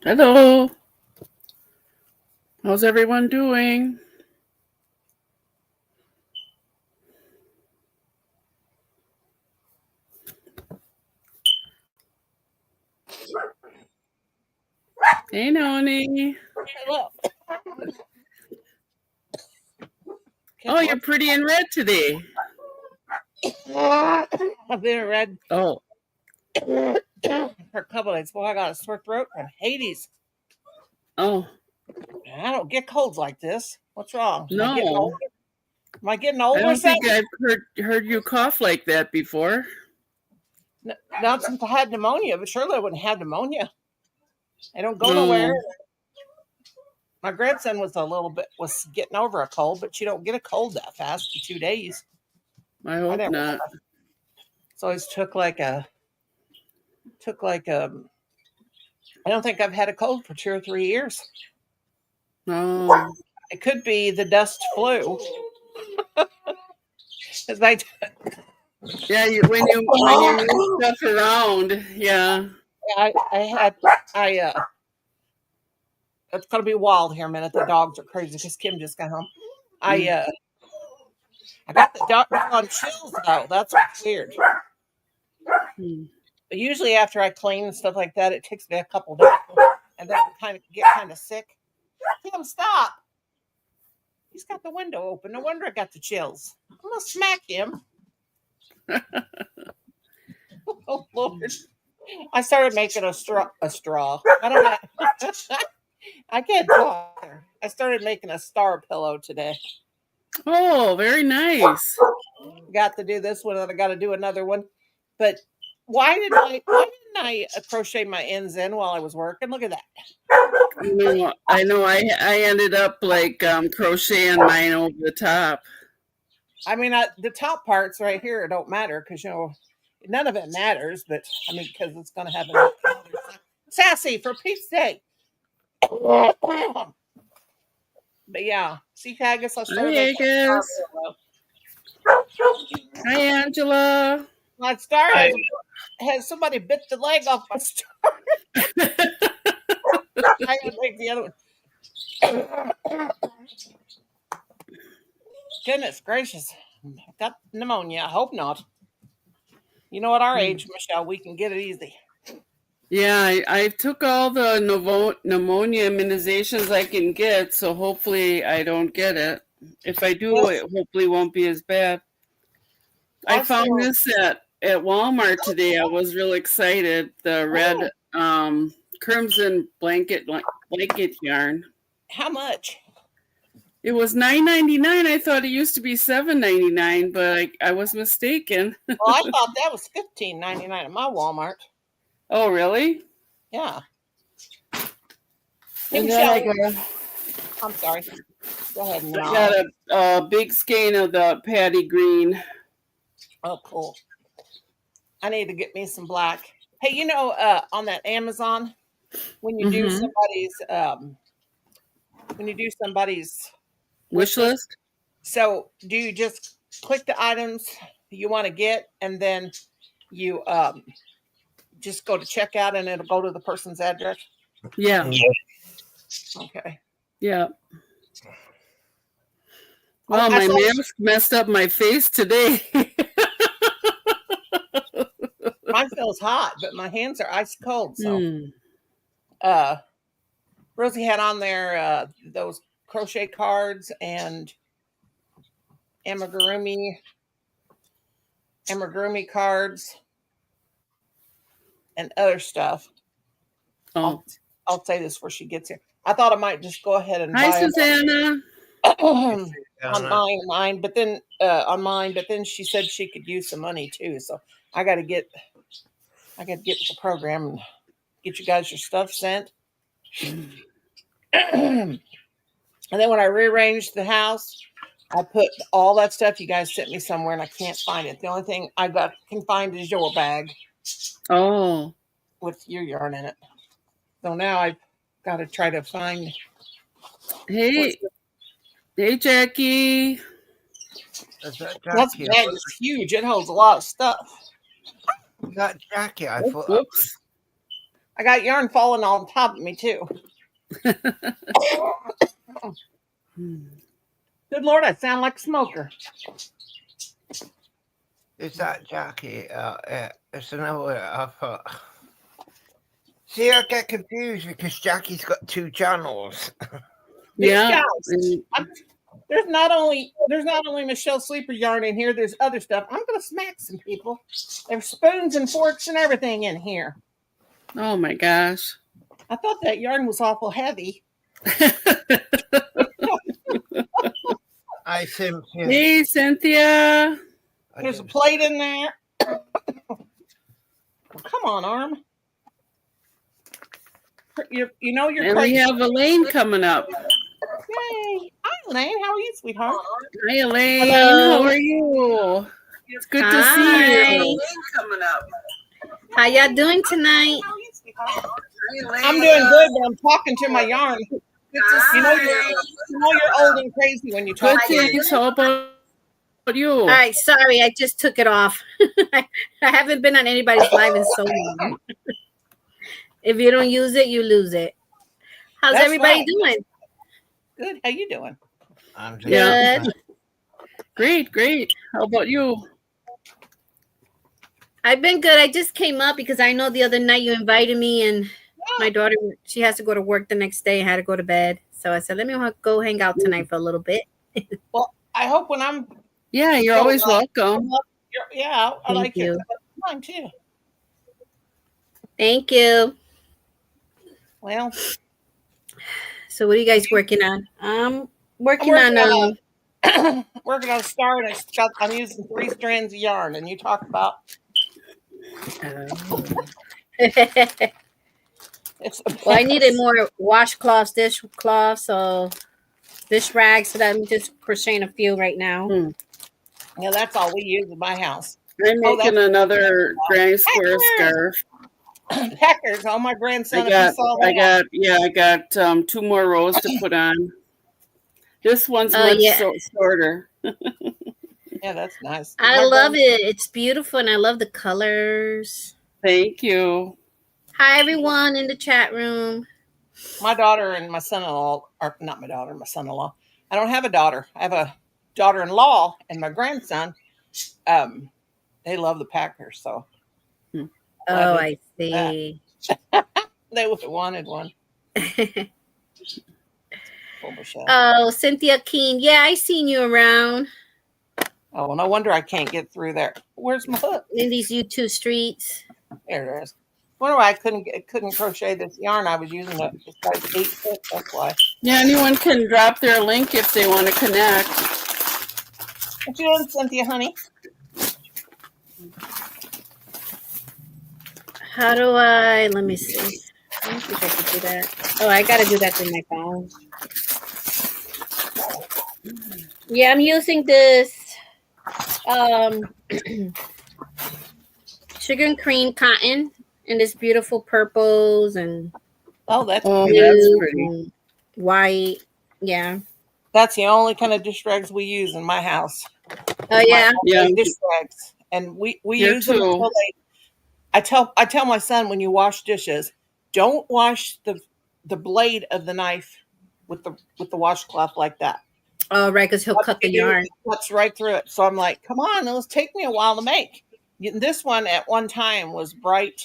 Hello. How's everyone doing? Hey, Noni. Hello. Oh, you're pretty in red today. I've been red Oh, for a couple of days. Boy, I got a sore throat from Hades. oh, I don't get colds like this. What's wrong? Am I getting no. older? Am I getting I older or don't think something? I've heard you cough like that before. Not since I had pneumonia, but surely I wouldn't have pneumonia. I don't go nowhere. No, My grandson was getting over a cold, but you don't get a cold that fast in 2 days. I I hope never. not. So it took like a. I don't think I've had a cold for 2 or 3 years. Oh, It could be the dust flu. Because I yeah. When you move stuff around, yeah. I had it's gonna be wild here in a minute. The dogs are crazy because Kim just got home. I Mm. uh I got the dog on chills though. That's what's weird. Mm. But usually after I clean and stuff like that, it takes me a couple days, and then I get kind of sick. Kim, stop! He's got the window open. No wonder I got the chills. I'm gonna smack him. Oh Lord! I started making a straw. I don't know. I can't talk. I started making a star pillow today. Oh, very nice. Got to do this one, and I got to do another one. But why didn't I crochet my ends in while I was working? Look at that. No, I know. I ended up like crocheting mine over the top. I mean, the top parts right here don't matter because none of it matters. But I mean, because it's going to have another sassy for Pete's sake. But yeah, see, I guess I started Hi, making a star Agus. pillow. Hi, Angela. My star has somebody bit the leg off my star. I gotta make the other one. Goodness gracious. Got pneumonia. I hope not. You know, at our age, Michelle, we can get it easy. Yeah, I took all the pneumonia immunizations I can get, so hopefully I don't get it. If I do, it hopefully won't be as bad. I found this at Walmart today. I was real excited. The red crimson blanket yarn. How much? It was $9.99. I thought it used to be $7.99, but I was mistaken. Well, I thought that was $15.99 at my Walmart. Oh, really? Yeah. Hey, Michelle, I'm sorry. Go ahead. I got a big skein of the Patty Green. Oh, cool. I need to get me some black. Hey, on that Amazon, when you do somebody's wish list, so do you just click the items you want to get, and then you just go to checkout, and it'll go to the person's address? Yeah. Okay. Yeah. Well, my mask messed up my face today. Mine feels hot, but my hands are ice cold. So, Rosie had on there those crochet cards and amigurumi cards and other stuff. Oh, I'll say this before she gets here. I thought I might just go ahead and hi, buy Susanna. on mine, but then she said she could use some money too. So I got to get with the program and get you guys your stuff sent. And then when I rearranged the house, I put all that stuff you guys sent me somewhere, and I can't find it. The only thing can find is your bag. Oh, with your yarn in it. So now I've got to try to find. Hey, Jackie. That's Jackie. That bag is huge. It holds a lot of stuff. Not Jackie. I thought. Whoops. I got yarn falling on top of me too. Good Lord, I sound like a smoker. Is that Jackie? It's another. I thought. See, I get confused because Jackie's got 2 channels. These Yeah. guys, there's not only Michelle Sleeper yarn in here. There's other stuff. I'm gonna smack some people. There's spoons and forks and everything in here. Oh my gosh. I thought that yarn was awful heavy. Hi, Cynthia. Hey, Cynthia. There's a plate in there. Come on, Arm. You know you're And we crazy. have Elaine coming up. Yay! Hi, Elaine. How are you, sweetheart? Hi, Elaine. Hello. How are you? It's good to see Hi. you. Coming up. How y'all doing tonight? How are you, sweetheart? I'm doing good, but I'm talking to my yarn. You know you're old and crazy when you Good talk to me. things. How about you? All right, sorry, I just took it off. I haven't been on anybody's live in so long. If you don't use it, you lose it. How's That's everybody right. doing? Good. How you doing? I'm just Yeah. Good. Great, great. How about you? I've been good. I just came up because I know the other night you invited me, and my daughter, she has to go to work the next day and had to go to bed. So I said, let me go hang out tonight for a little bit. Well, I hope when I'm Yeah, you're always welcome. yeah, I Thank like you. it. Mine too. Thank you. Well, So what are you guys working on? I'm working working on working on a star, and I'm using 3 strands of yarn, and you talk about it's. well, I needed more washcloths, dishcloths, so dish rags. So that I'm just crocheting a few right now. Yeah, that's all we use in my house. I'm Oh, making another granny square scarf. Peckers. Oh, my grandson. I got if he saw that. I got 2 more rows to put on. This one's much Yeah. shorter. Yeah, that's nice. I love it. It's beautiful, and I love the colors. Thank you. Hi, everyone in the chat room. My daughter and my son-in-law, or not my daughter, my son-in-law. I don't have a daughter. I have a daughter-in-law and my grandson. They love the Packers, so. Oh, I see. They would have wanted one. Oh, Cynthia Keen. Yeah, I seen you around Oh, well, no wonder I can't get through there. Where's my hook? in these YouTube streets. There it is. Wonder why I couldn't crochet this yarn I was using. It's like 8 foot. That's why. Yeah, anyone can drop their link if they want to connect. What you doing, Cynthia, honey? How do I? Let me see. I don't think I could do that. Oh, I got to do that through my phone. Yeah, I'm using this sugar and cream cotton in this beautiful purples and That's that's pretty. and white. Yeah. That's the only kind of dish rags we use in my house. Oh yeah. Yeah. Dish rags, and we Here use them too. until they. I tell my son, when you wash dishes, don't wash the blade of the knife with the washcloth like that. Oh right, because he'll cut the yarn. It cuts right through it. So I'm like, come on, it'll take me a while to make. This one at one time was bright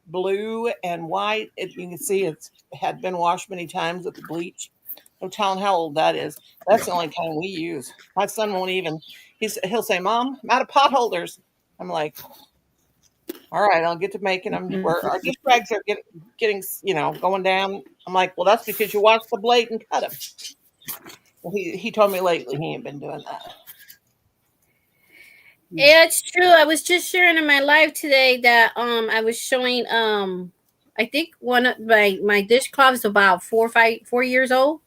blue and white. You can see it had been washed many times with the bleach. No telling how old that is. That's the only kind we use. My son won't even. He'll say, "Mom, I'm out of pot holders." I'm like, "All right, I'll get to making them." Where our dish rags are getting going down. I'm like, "Well, that's because you washed the blade and cut them." Well, he told me lately he ain't been doing that. Yeah, it's true. I was just sharing in my live today that I was showing I think one of my dishcloth is about 4 years old.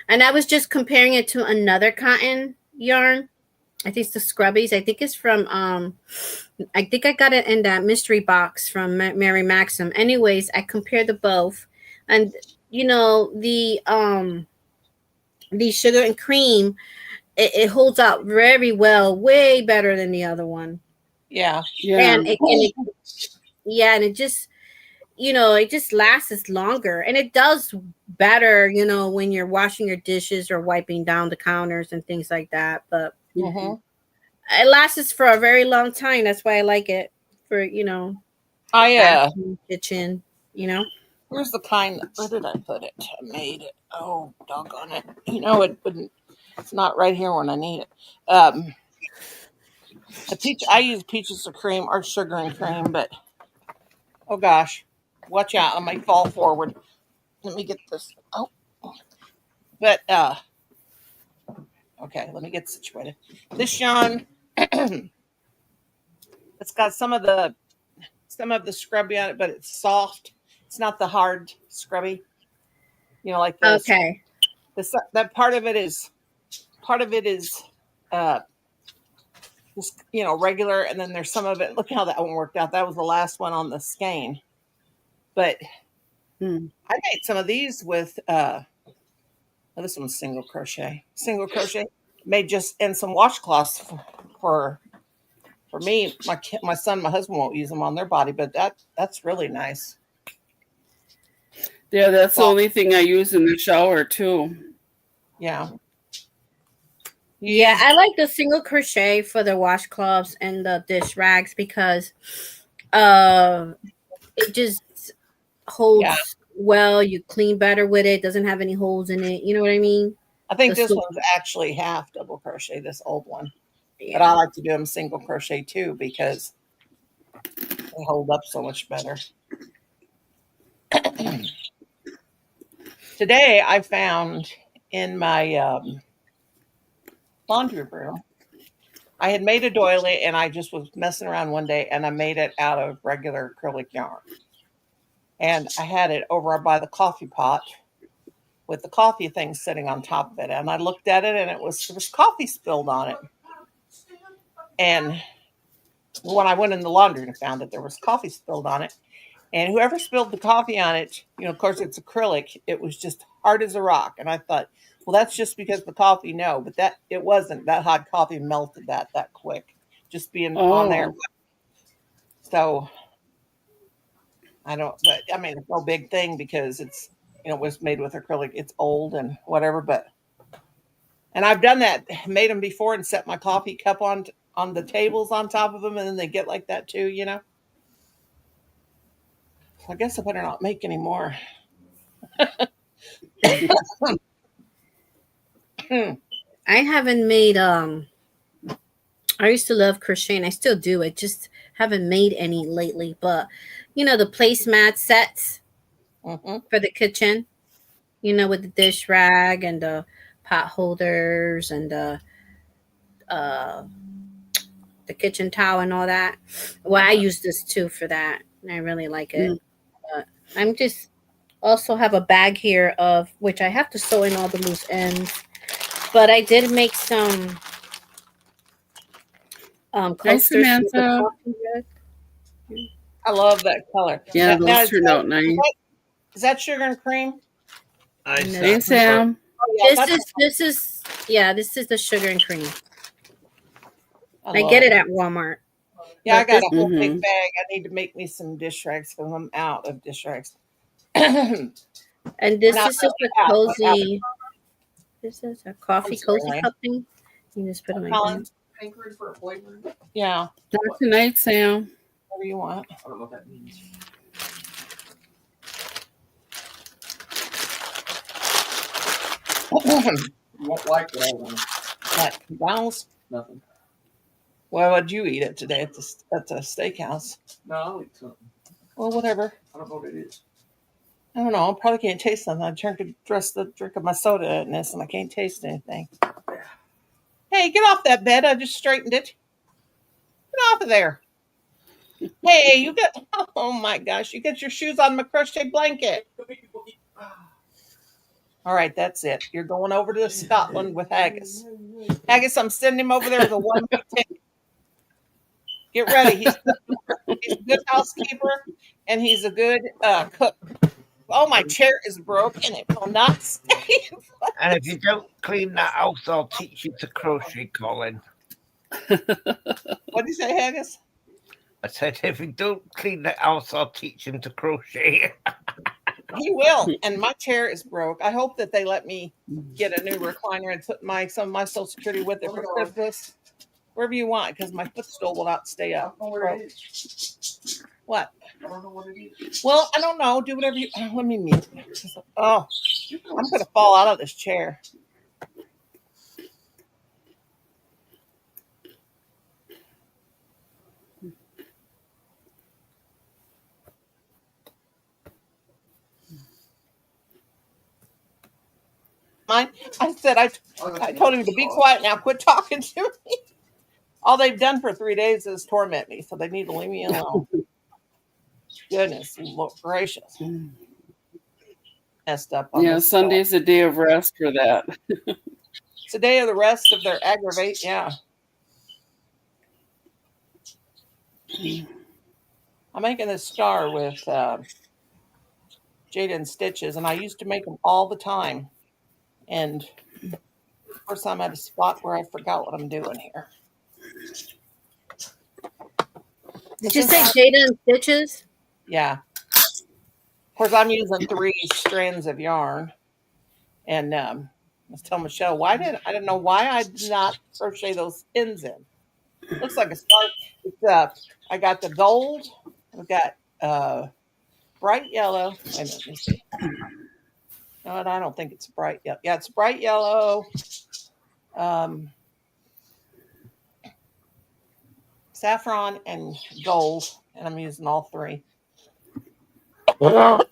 And I was just comparing it to another cotton yarn. I think it's the Scrubbies. I think it's from I think I got it in that mystery box from Mary Maxim. Anyways, I compared the both, and the sugar and cream, it holds out very well, way better than the other one. Yeah. Yeah. And it just, it just lasts longer, and it does better, when you're washing your dishes or wiping down the counters and things like that. But Mm-hmm. it lasts for a very long time. That's why I like it for, bathroom, kitchen, Here's the kind. Where did I put it? I made it. Oh, doggone it! It wouldn't. It's not right here when I need it. I use peaches of cream or sugar and cream, but oh gosh, watch out! I might fall forward. Let me get this. Oh, but okay. Let me get situated. This yarn, it's got some of the scrubby on it, but it's soft. It's not the hard scrubby. Like this. Okay. That part of it is uh just regular, and then there's some of it. Look how that one worked out. That was the last one on the skein. But Hmm. I made some of these with this one's single crochet. Made just and some washcloths for me. My son, my husband won't use them on their body, but that's really nice. Yeah, that's the only thing I use in the shower too. Yeah. Yeah, I like the single crochet for the washcloths and the dish rags because it just holds well. You clean better with it. Doesn't have any holes in it. You know what I mean? I think this one's actually half double crochet, this old one. Yeah. But I like to do them single crochet too because they hold up so much better. Today I found in my laundry room, I had made a doily and I just was messing around one day and I made it out of regular acrylic yarn. And I had it over by the coffee pot with the coffee thing sitting on top of it. And I looked at it and there was coffee spilled on it. And when I went in the laundry and found it, there was coffee spilled on it. And whoever spilled the coffee on it, of course it's acrylic, it was just hard as a rock. And I thought, well, that's just because the coffee, no, but it wasn't. That hot coffee melted that quick, just being on there. So I don't, but I mean, it's no big thing because it's, it was made with acrylic. It's old and whatever, and I've done that, made them before and set my coffee cup on the tables on top of them. And then they get like that too, So I guess I better not make any more. I haven't made I used to love crocheting. I still do. I just haven't made any lately. But the placemat sets for the kitchen, with the dish rag and the pot holders and the kitchen towel and all that. Well, I use this too for that. I really like it. But I'm just also have a bag here of which I have to sew in all the loose ends. But I did make some coasters. Samantha. I love that color. Yeah, those turned out nice. Is that sugar and cream? Hey, Sam. Oh, yeah, this is the sugar and cream. I get it at Walmart. Yeah, I got a whole big bag. I need to make me some dish rags because I'm out of dish rags. And this is just a cozy. This is a coffee cozy cup thing. You just put it like hankering for a flavor. Yeah. Not tonight, Sam. Whatever you want. I don't know what that means. You won't like that one. What? McDonald's? Nothing. Well, what'd you eat it today at the steakhouse? No, I'll eat something. Well, whatever. I don't know what it is. I don't know. I probably can't taste something. I drank the drink of my soda in this, and I can't taste anything. Hey, get off that bed. I just straightened it. Get off of there. Hey, you got, oh my gosh, you got your shoes on my crochet blanket. All right, that's it. You're going over to Scotland with Haggis. Haggis, I'm sending him over there as a one-week ticket. Get ready. He's a good housekeeper, and he's a good cook. Oh, my chair is broken. It will not stay. And if you don't clean that house, I'll teach you to crochet, Colin. What did you say, Haggis? I said, if you don't clean the house, I'll teach him to crochet. He will. And my chair is broke. I hope that they let me get a new recliner and put some of my Social Security with it for Christmas. Wherever you want, because my footstool will not stay up. What? I don't know what it is. Well, I don't know. Do whatever you. Let me mute. Oh, I'm gonna fall out of this chair. Mine. I said I told him to be quiet now. Quit talking to me. All they've done for 3 days is torment me, so they need to leave me alone. Goodness, Lord gracious. Messed up on Yeah, this Sunday's a day of rest for that. It's a day of the rest of their aggravate. Yeah. I'm making this star with Jaden stitches, and I used to make them all the time. And of course, I'm at a spot where I forgot what I'm doing here. Did you say Jada and Stitches? Yeah. Of course, I'm using 3 strands of yarn. And I was telling Michelle, I didn't know why I did not crochet those pins in. Looks like a star. It's I got the gold. I've got bright yellow. Wait a minute, let me see. No, I don't think it's bright yellow. Yeah, it's bright yellow. Saffron and gold, and I'm using all 3. Okay,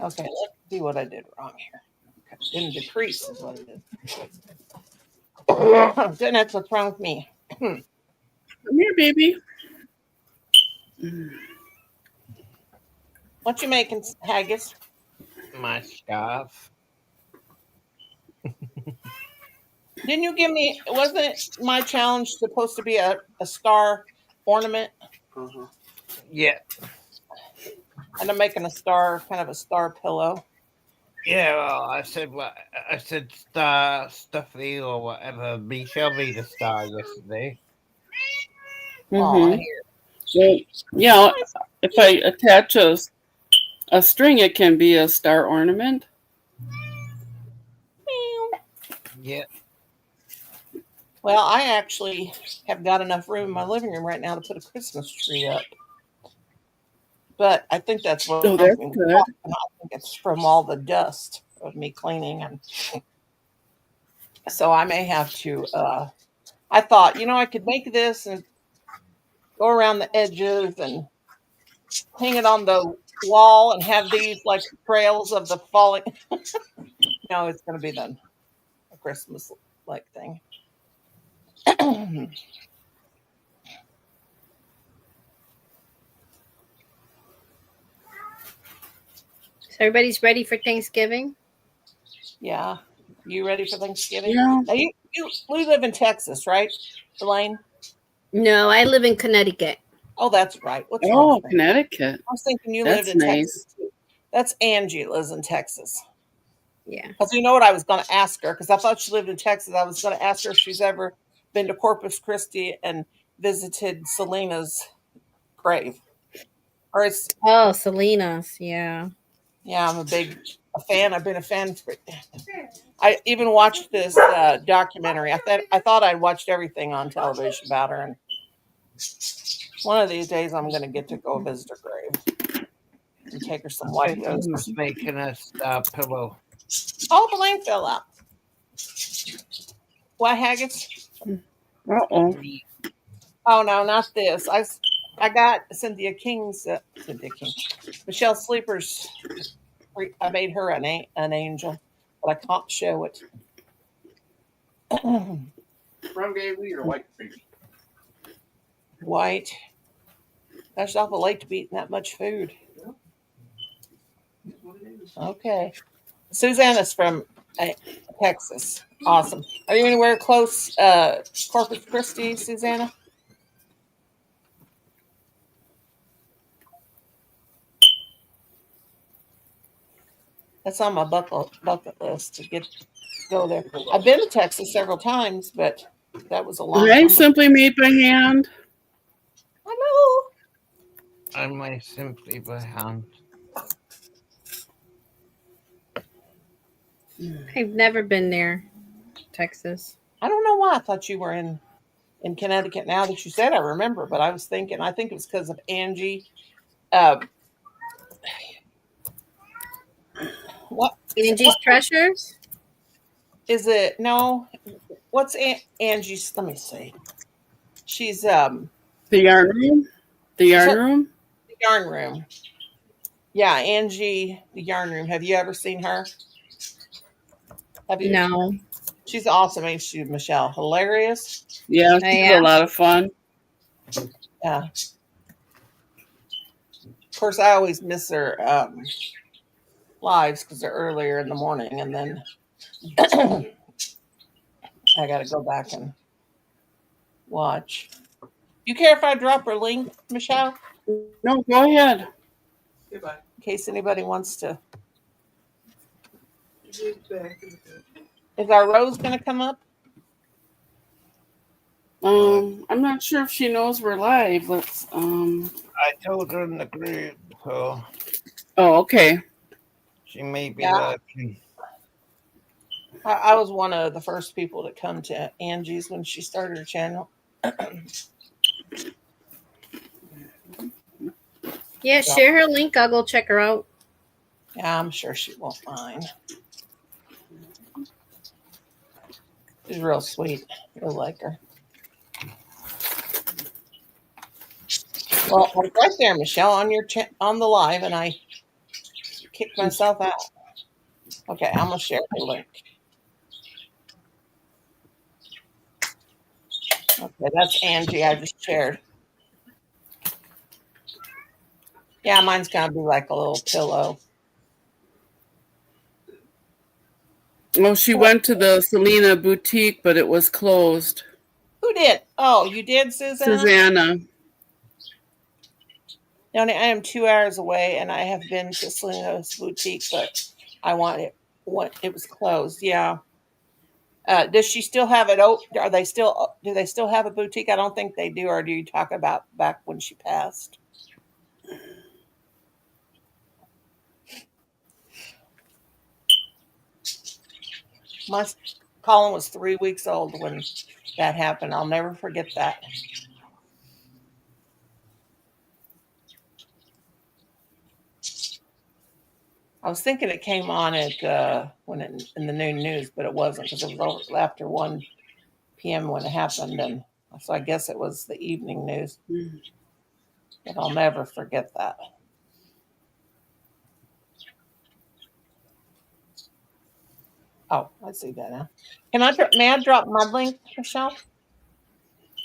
let's see what I did wrong here. Okay, didn't decrease is what it is. Goodness, what's wrong with me? Come here, baby. What you making, Haggis? My scarf. Didn't you give me? Wasn't my challenge supposed to be a star ornament? Uh-huh. Yeah. And I'm making a star, kind of a star pillow. Yeah, well, I said star stuffy or whatever. Michelle made a star yesterday. Oh, I Mm-hmm. hear. So, yeah, if I attach a string, it can be a star ornament. Yeah. Well, I actually have got enough room in my living room right now to put a Christmas tree up. But I think that's what Oh, that's I good. think it's from all the dust of me cleaning, and so I may have to. I thought, I could make this and go around the edges and hang it on the wall and have these like trails of the falling. No, it's going to be done a Christmas like thing. So everybody's ready for Thanksgiving? Yeah, you ready for Thanksgiving? Yeah. Now we live in Texas, right, Elaine? No, I live in Connecticut. Oh, that's right. What's wrong Oh, with me? Connecticut. I was thinking you lived That's in Texas nice. too. That's Angie lives in Texas. Yeah. Because you know what I was going to ask her, because I thought she lived in Texas. I was going to ask her if she's ever been to Corpus Christi and visited Selena's grave. Or it's Oh, Selena's. Yeah. yeah, I'm a fan. I've been a fan for. I even watched this documentary. I thought I'd watched everything on television about her, and one of these days I'm going to get to go visit her grave and take her some white Who's roses. making a star pillow? Oh, the lane fell out. What, Haggis? Uh-oh. Oh no, not this. I got Michelle Sleeper's. I made her an angel, but I can't show it. Brown gave me your white baby. White. That's awful late to be eating that much food. That's what it is. Okay. Susanna's from Texas. Awesome. Are you anywhere close, Corpus Christi, Susanna? That's on my bucket list to go there. I've been to Texas several times, but That was a long I time. simply made by hand. Hello. I may simply by hand. I've never been there, Texas. I don't know why I thought you were in Connecticut. Now that you said, I remember. But I was thinking. I think it was because of Angie. Uh, what Angie's what Treasures? is it? No. What's Angie's? Let me see. She's The yarn room. The yarn the room. yarn room. Yeah, Angie, the yarn room. Have you ever seen her? Have you? No. She's awesome, ain't she, Michelle? Hilarious. Yeah, Oh, she's yeah. a lot of fun. Yeah. Of course, I always miss her lives because they're earlier in the morning, and then I got to go back and watch. You care if I drop her link, Michelle, No, go ahead. Goodbye. in case anybody wants to? Is our Rose going to come up? I'm not sure if she knows we're live. Let's. I told her in the group, so Oh, okay. she may be Yeah. lurking. I was one of the first people to come to Angie's when she started her channel. Yeah, share her link. I'll go check her out. Yeah, I'm sure she won't mind. She's real sweet. You'll like her. Well, I was right there, Michelle, on your on the live, and I kicked myself out. Okay, I'm gonna share the link. Okay, that's Angie. I just shared. Yeah, mine's gonna be like a little pillow. Oh, she went to the Selena boutique, but it was closed. Who did? Oh, you did, Susanna? Susanna. Donnie, I am 2 hours away, and I have been to Selena's boutique, but I want it. What? It was closed. Yeah. Does she still have it? Oh, are they still? Do they still have a boutique? I don't think they do. Or do you talk about back when she passed? My Colin was 3 weeks old when that happened. I'll never forget that. I was thinking it came on at when in the noon news, but it wasn't because it was over after 1 p.m. when it happened, and so I guess it was the evening news. But I'll never forget that. Oh, I see that now. May I drop my link, Michelle?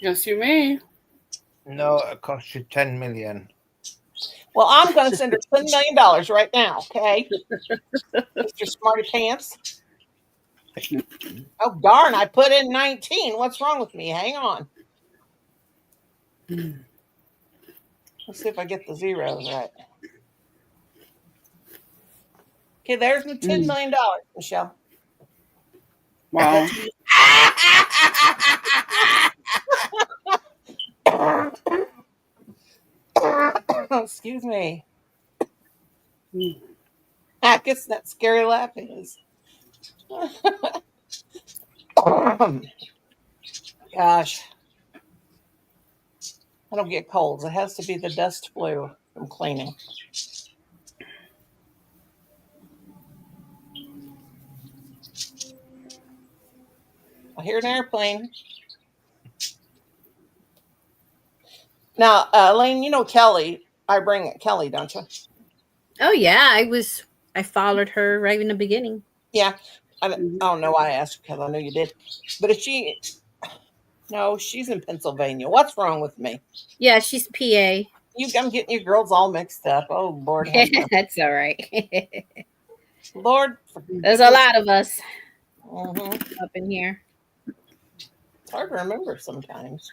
Yes, you may. No, it costs you 10 million. Well, I'm going to send her $10 million right now, okay? Mr. Smarty Pants. Oh, darn, I put in 19. What's wrong with me? Hang on. Let's see if I get the zeros right. Okay, there's my $10 million, Michelle. Wow. Excuse me. I guess that scary laughing is. Gosh, I don't get colds. It has to be the dust flu from cleaning. I hear an airplane. Now, Elaine, you know Kelly. I bring Kelly, don't you? Oh, yeah. I followed her right in the beginning. Yeah. I don't know why I asked because I know you did. But if she, no, she's in Pennsylvania. What's wrong with me? Yeah, she's PA. I'm getting you girls all mixed up. Oh, Lord. Have mercy. That's all right. Lord. There's a lot of us Mm-hmm. up in here. It's hard to remember sometimes.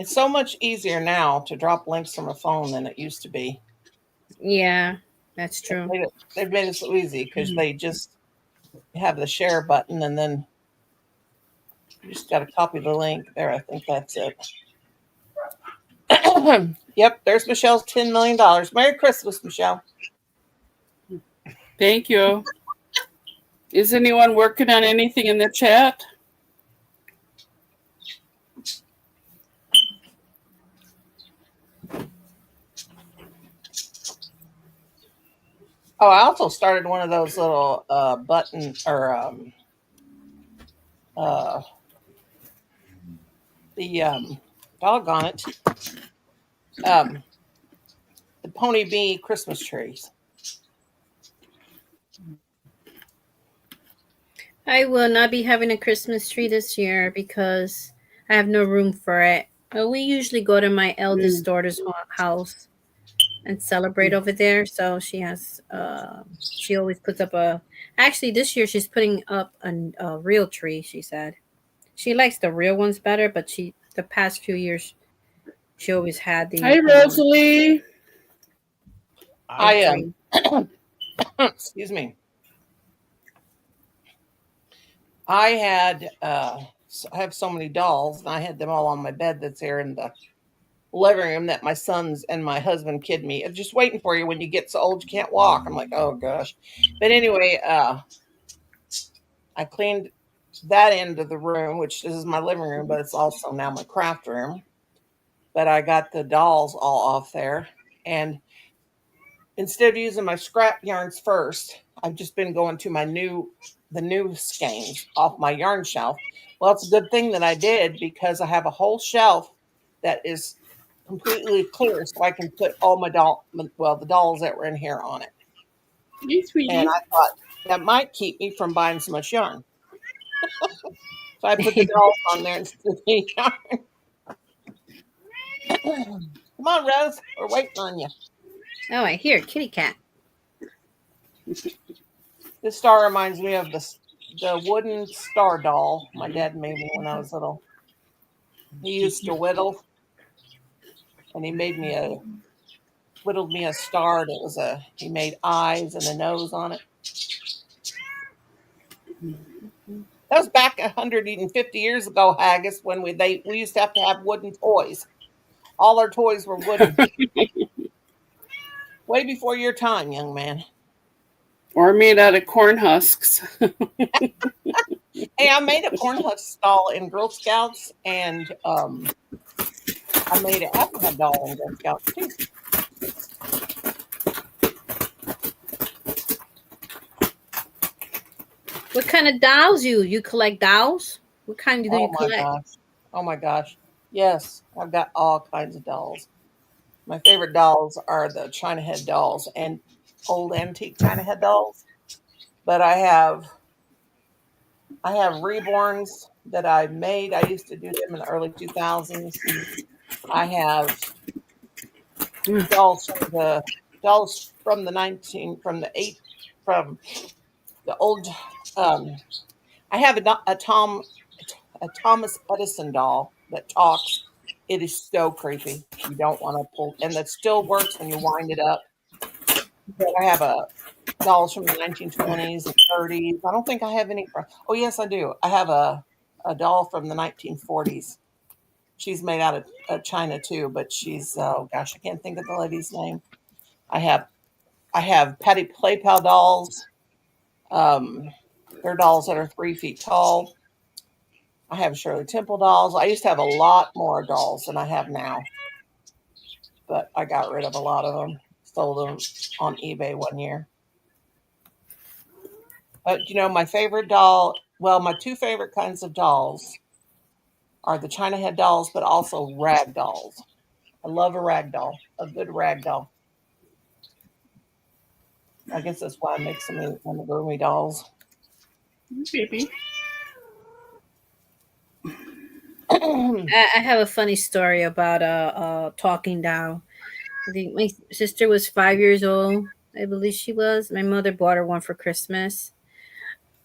It's so much easier now to drop links from a phone than it used to be. Yeah, that's They've true. made it so easy because they just have the share button and then you just got to copy the link there. I think that's it. Yep, there's Michelle's $10 million. Merry Christmas, Michelle. Thank you. Is anyone working on anything in the chat? Oh, I also started one of those little button or uh, the doggone it, um, the Pony Bee Christmas trees. I will not be having a Christmas tree this year because I have no room for it. We usually go to my eldest daughter's house and celebrate over there. So she always puts up a. Actually, this year she's putting up a real tree. She said she likes the real ones better, but the past few years she always had Hi, the Rosalie. I tree. excuse me. I had I have so many dolls, and I had them all on my bed that's here in the living room that my sons and my husband kid me. "I'm just waiting for you when you get so old you can't walk." I'm like, oh gosh. But anyway, I cleaned that end of the room, which this is my living room, but it's also now my craft room. But I got the dolls all off there. And instead of using my scrap yarns first, I've just been going to the new skeins off my yarn shelf. Well, it's a good thing that I did because I have a whole shelf that is completely clear, so I can put all the dolls that were in here on it. Hey, And sweetie. I thought that might keep me from buying so much yarn. So I put the dolls on there instead of the yarn. Come on, Rose, we're waiting on you. Oh, I hear kitty cat. This star reminds me of the wooden star doll my dad made me when I was little. He used to whittle, and whittled me a star. He made eyes and a nose on it. That was back 150 years ago, Haggis, when we used to have wooden toys. All our toys were wooden. Way before your time, young man. Or made out of corn husks. Hey, I made a corn husk doll in Girl Scouts, and I made an African doll in Girl Scouts too. What kind of dolls you collect dolls? What kind do you Oh my collect? gosh. Oh my gosh. Yes, I've got all kinds of dolls. My favorite dolls are the China head dolls and old antique China head dolls. But I have reborns that I made. I used to do them in the early 2000s. I have dolls from the 19 from the 8 from the old I have a Thomas Edison doll that talks. It is so creepy. You don't want to pull, and that still works when you wind it up. But I have dolls from the 1920s and 30s. I don't think I have any from. Oh yes, I do. I have a doll from the 1940s. She's made out of China too, but she's oh gosh, I can't think of the lady's name. I have Patty Playpal dolls. Um, they're dolls that are 3 feet tall. I have Shirley Temple dolls. I used to have a lot more dolls than I have now, but I got rid of a lot of them. Sold them on eBay one year. But my favorite doll, well, my two favorite kinds of dolls are the China head dolls, but also rag dolls. I love a rag doll, a good rag doll. I guess that's why I make so many amigurumi dolls. Baby. I have a funny story about a talking doll. I think my sister was 5 years old. I believe she was. My mother bought her one for Christmas.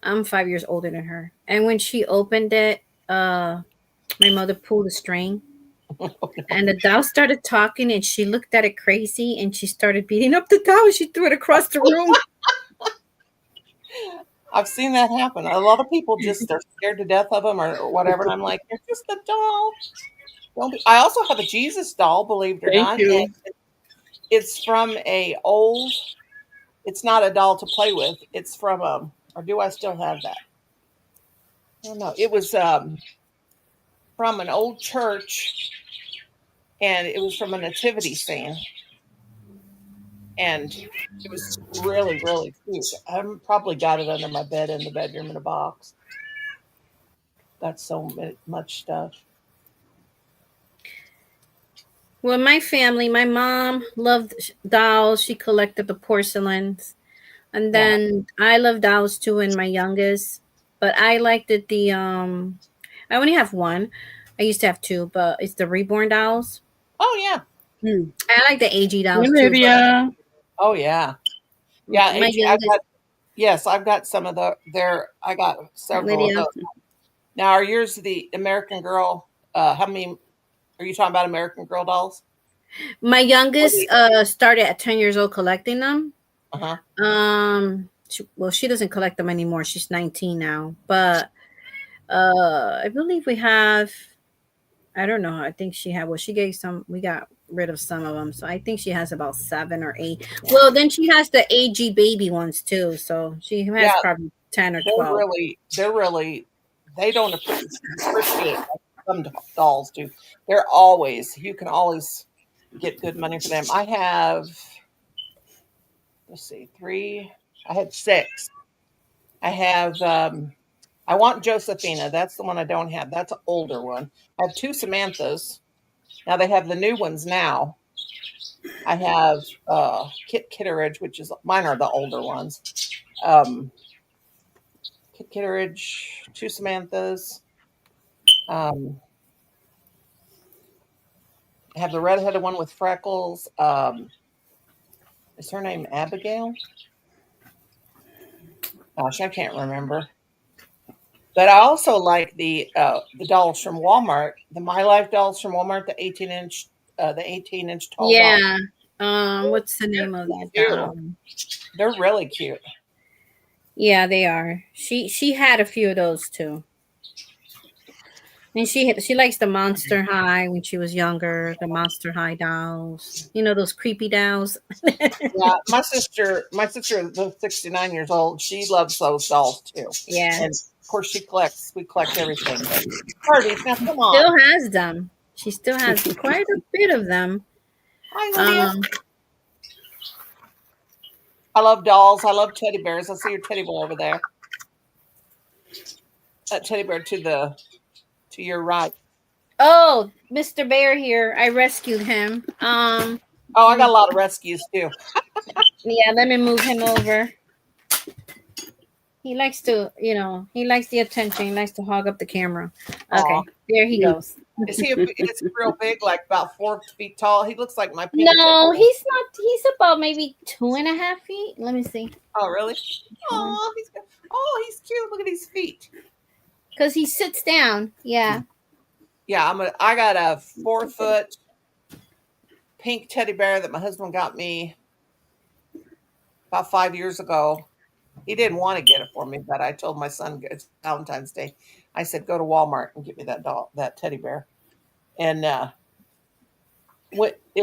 I'm 5 years older than her. And when she opened it, my mother pulled the string And the doll started talking, and she looked at it crazy, and she started beating up the doll. And she threw it across the room. I've seen that happen. A lot of people just are scared to death of them or whatever. And I'm like, it's just a doll. Don't be. I also have a Jesus doll, believe it or Thank not. you. And it's from a old. It's not a doll to play with. It's from or do I still have that? I don't know. It was from an old church, and it was from a nativity scene, and it was really, really cute. I probably got it under my bed in the bedroom in a box. That's so much stuff. Well, my family, my mom loved dolls. She collected the porcelains. And Yeah. then I love dolls too, and my youngest. But I liked it I only have one. I used to have two, but it's the reborn dolls. Oh yeah. I like the AG Hey, dolls too. Lydia. Oh yeah. Yeah. My youngest I've got some of I got several of Lydia. those. Now, are yours the American Girl? How many are you talking about? American Girl dolls? My youngest started at 10 years old collecting them. Uh huh. She doesn't collect them anymore. She's 19 now. But I believe we have, I don't know. I think she had, she gave some, we got rid of some of them. So I think she has about 7 or 8. Well, then she has the AG baby ones too. So she has Yeah. probably 10 or They're 12. really, they don't appreciate like some dolls do. You can always get good money for them. I have, let's see, 3, I had 6. I have, I want Josephina. That's the one I don't have. That's an older one. I have 2 Samanthas. Now they have the new ones now. I have Kit Kitteridge, which is mine are the older ones. Kit Kitteridge, 2 Samanthas. I have the redheaded one with freckles. Is her name Abigail? Gosh, I can't remember. But I also like the dolls from Walmart, the My Life dolls from Walmart, the 18-inch, the 18-inch tall doll. Yeah. What's the name of that cute. doll? They're really cute. Yeah, they are. She had a few of those too. And she likes the Monster High when she was younger, the Monster High dolls. You know those creepy dolls. Yeah, my sister is 69 years old. She loves those dolls too. Yeah. And of course we collect everything. Parties, now come on. Still has them. She still has quite a bit of them. Hi, Lydia. I love dolls. I love teddy bears. I see your teddy bear over there. That teddy bear to your right. Oh, Mr. Bear here. I rescued him. Oh, I got a lot of rescues too. Yeah, let me move him over. He likes to, he likes the attention. He likes to hog up the camera. Okay, Aw. there he goes. Is he real big, like about 4 feet tall? He looks like my No, he's not. He's about maybe 2.5 feet. Let me see. Oh, really? Oh, he's cute. Look at his feet. Because he sits down. Yeah. Yeah, I got a 4-foot pink teddy bear that my husband got me about 5 years ago. He didn't want to get it for me, but I told my son it's Valentine's Day. I said, go to Walmart and get me that teddy bear. And it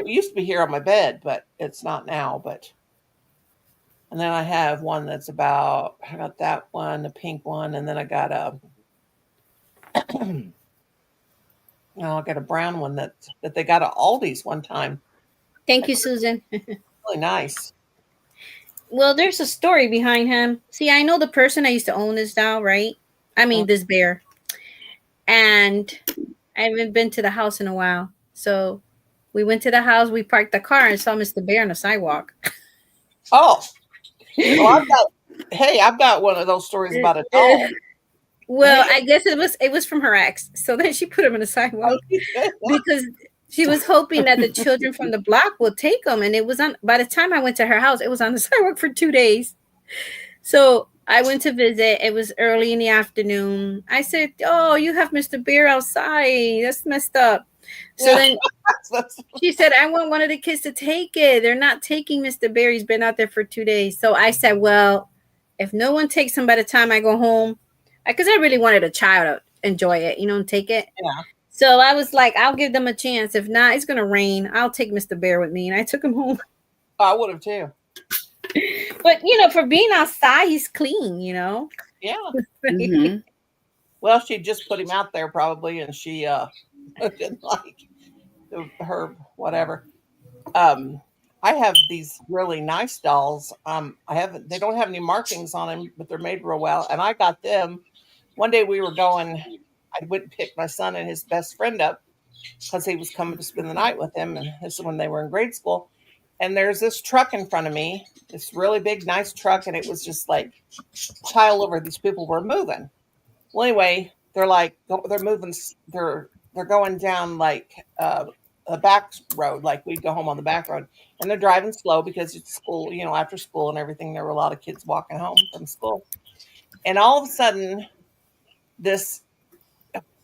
used to be here on my bed, but it's not now. And then I have one I got that one, the pink one, and then I got I got a brown one that they got at Aldi's one time. Thank you, Susan. Really nice. Well, there's a story behind him. See, I know the person I used to own this doll, right? I mean, this bear. And I haven't been to the house in a while. So we went to the house, we parked the car, and saw Mr. Bear on the sidewalk. Oh. Well, I've got one of those stories about a doll. Well, I guess it was from her ex. So then she put him on the sidewalk because she was hoping that the children from the block would take him. And it was by the time I went to her house, it was on the sidewalk for 2 days. So I went to visit. It was early in the afternoon. I said, oh, you have Mr. Bear outside. That's messed up. So Yeah. then That's- she said, I want one of the kids to take it. They're not taking Mr. Bear. He's been out there for 2 days. So I said, well, if no one takes him by the time I go home, because I really wanted a child to enjoy it, and take it. yeah. So I was like, I'll give them a chance. If not, it's going to rain. I'll take Mr. Bear with me. And I took him home. I would have too. But, for being outside, he's clean, Yeah. Mm-hmm. Well, she just put him out there probably, and she didn't like her whatever. I have these really nice dolls. They don't have any markings on them, but they're made real well. And I got them. One day we were going, I went and picked my son and his best friend up because he was coming to spend the night with him. And this is when they were in grade school. And there's this truck in front of me, this really big, nice truck. And it was just like child over. These people were moving. Well, anyway, they're moving. They're going down like a back road, like we'd go home on the back road, and they're driving slow because it's school, after school and everything. There were a lot of kids walking home from school, and all of a sudden,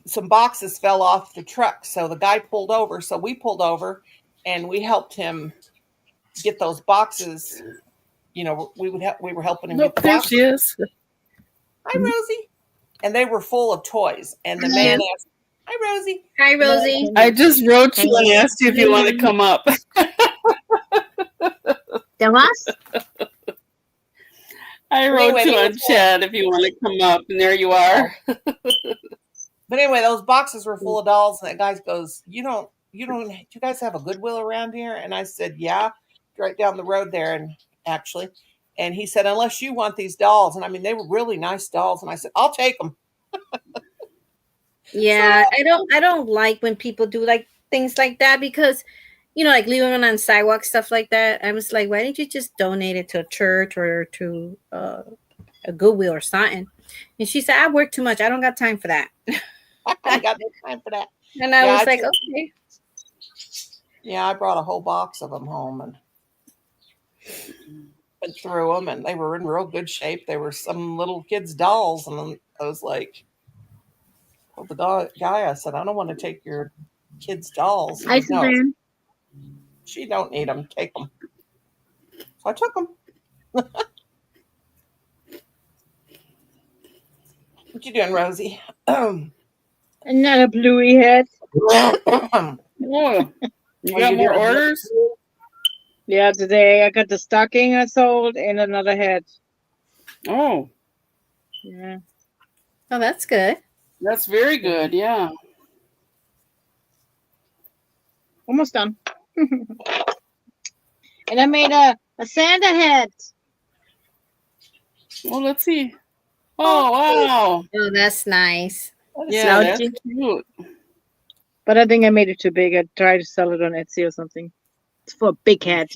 some boxes fell off the truck. So the guy pulled over. So we pulled over, and we helped him get those boxes. We were helping him Nope, get the there boxes. she is. Hi, Rosie. And they were full of toys. And the Hello. man asked, hi, Rosie. Hi, Rosie. I just wrote you and asked you if you want to come up. The what? I wrote Anyway, you they on were chat if you want to come up, and there you are. But anyway, those boxes were full of dolls. And that guy goes, you guys have a Goodwill around here? And I said, yeah, right down the road there. And actually, and he said, unless you want these dolls. And I mean, they were really nice dolls. And I said, I'll take them. Yeah, I don't like when people do like things like that because, like leaving them on sidewalk, stuff like that. I was like, why didn't you just donate it to a church or to a Goodwill or something? And she said, I work too much. I don't got time for that. I ain't got no time for that. And I Yeah, was I like, just- okay. Yeah, I brought a whole box of them home and went through them, and they were in real good shape. They were some little kids' dolls, and I was like, told the guy, I said, I don't want to take your kids' dolls. He Hi, goes, no, Suzanne. she don't need them. Take them. So I took them. What you doing, Rosie? Another bluey head. Oh, you Oh, got you more did? orders? Yeah, today I got the stocking I sold and another head. Oh, Yeah. Oh, that's good. that's very good. Yeah. Almost done. And I made a Santa head. Well, let's see. Oh, wow. Oh, that's nice. Yeah, that's Slouchy. cute. But I think I made it too big. I tried to sell it on Etsy or something. It's for a big head.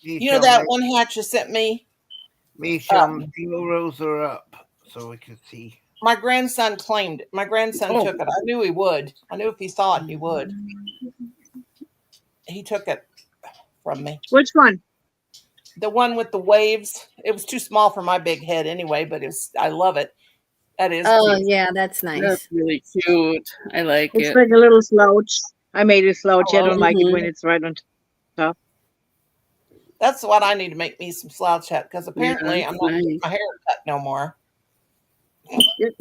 You know that one hat you sent me? Me show the rows are up so we can see. My grandson claimed it. My grandson Oh. took it. I knew he would. I knew if he saw it, he would. He took it from me. Which one? The one with the waves. It was too small for my big head anyway, but I love it. That is Oh, cute. yeah, that's nice. That's really cute. I like It's it. like a little slouch. I made it slouchy. I don't like it Mhm. when it's right on top. That's what I need to make me some slouch hat because apparently Yeah, I'm not getting nice. my hair cut no more. Yep.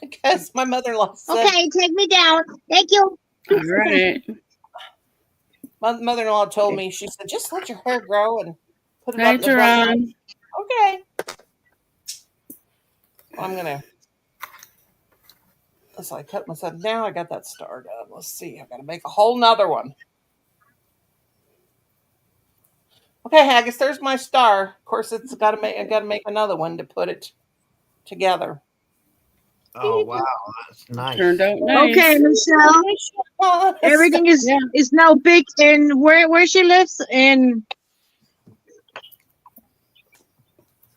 Because my mother-in-law said, Okay, take me down. Thank you. All right. my mother-in-law told me, she said, just let your hair grow and put it Hi, up in the front. Jerron. Okay. I'm gonna. So I cut myself. Now I got that star done. Let's see. I got to make a whole nother one. Okay, Haggis. There's my star. Of course, it's got to make. I got to make another one to put it together. Oh wow, that's nice. Turned out nice. Okay, Michelle. Oh, Everything is Yeah. is now big in where she lives in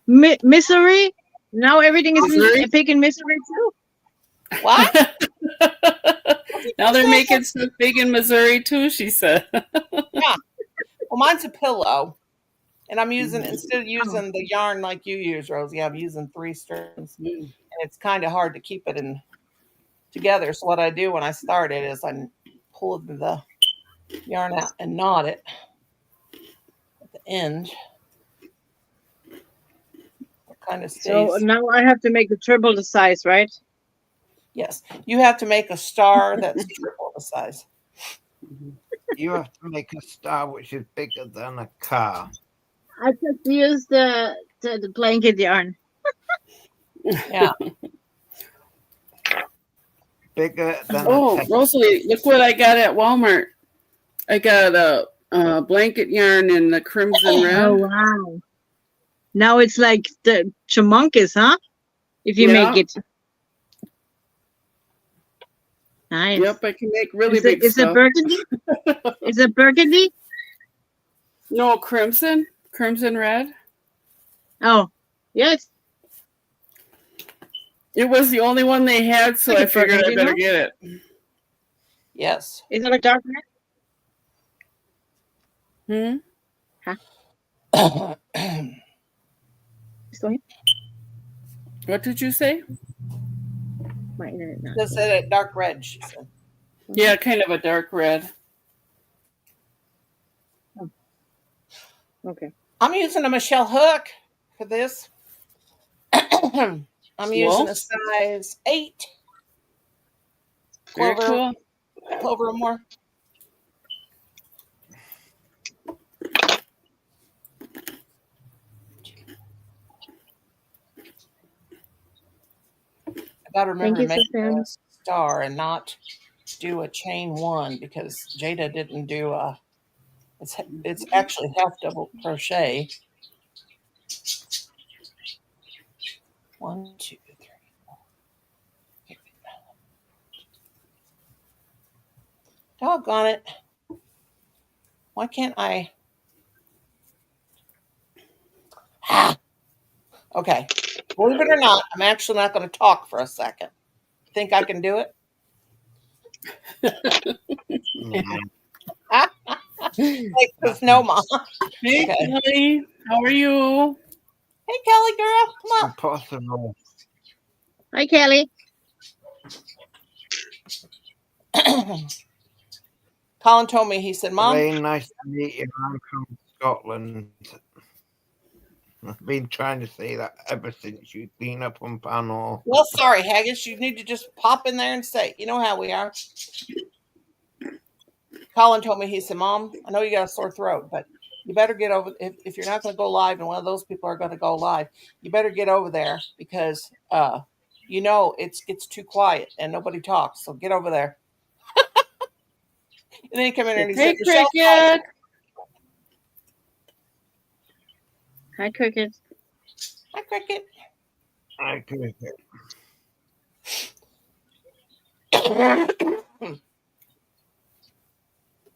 Missouri. Now everything is Missouri? big in Missouri too. What? Now they're making stuff big in Missouri too, she said. Well, mine's a pillow, and I'm using instead of using the yarn like you use, Rosie. I'm using 3 strands, and it's kind of hard to keep it in together. So what I do when I start it is I pull the yarn out and knot it at the end. It kind of So stays. now I have to make the triple the size, right? Yes, you have to make a star that's triple the size. You have to make a star which is bigger than a car. I just use the blanket yarn. Yeah. Bigger than a Oh, tech. Rosalie, look what I got at Walmart. I got a blanket yarn in the crimson Oh red. wow! Now it's like the chamunkus, huh? If you make Yeah. it nice. Yep, I can make really Is big it stuff. burgundy? Is it burgundy? No, crimson red. Oh, yes. It was the only one they had, so Like a I figured I burgundy, better no? get it. Yes. Is it like dark red? Still here? What did you say? My internet not. Just said it dark red, she said. Yeah, kind of a dark red. Okay. I'm using a Michelle hook for this. I'm using Cool. a size 8. Very Clover, cool. Clover or more. I gotta remember to Thank you, make Suzanne. a star and not do a chain 1 because Jada didn't do a. It's actually half double crochet. 1, 2, 3, 4. Doggone it! Why can't I? Ah. Okay. Believe it or not, I'm actually not going to talk for a second. Think I can do it? Because no, Mom. Hey, Okay. Kelly. How are you? Hey, Kelly girl, come Impossible. Hi, Kelly. on. Colin told me, he said, Mom, Very nice to meet you. I'm from Scotland. I've been trying to say that ever since you've been up on panel. well, sorry, Haggis, you need to just pop in there and say, you know how we are. Colin told me, he said, Mom, I know you got a sore throat, but you better get over, if you're not going to go live and one of those people are going to go live, you better get over there because, you know, it gets too quiet and nobody talks. So get over there. And then he came in and he Hey, said, Michelle, Cricket. Hi, Cricket. hi, Cricket. I agree.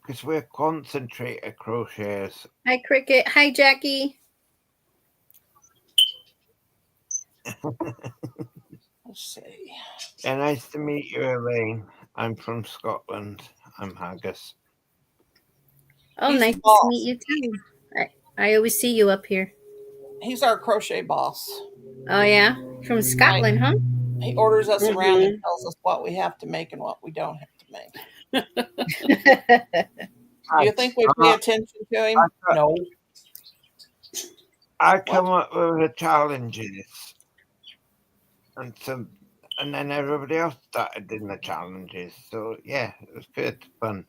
Because we're concentrated crocheters. Hi, Cricket. Hi, Jackie. Let's see. And nice to meet you, Elaine. I'm from Scotland. I'm Haggis. Oh, He's nice the to boss. meet you too. I always see you up here. He's our crochet boss. Oh yeah, from Scotland, huh? He orders us around and Mhm. tells us what we have to make and what we don't have to make. Do you think we pay attention to him? No. I come up with the challenges. And then everybody else started doing the challenges. So yeah, it was good fun.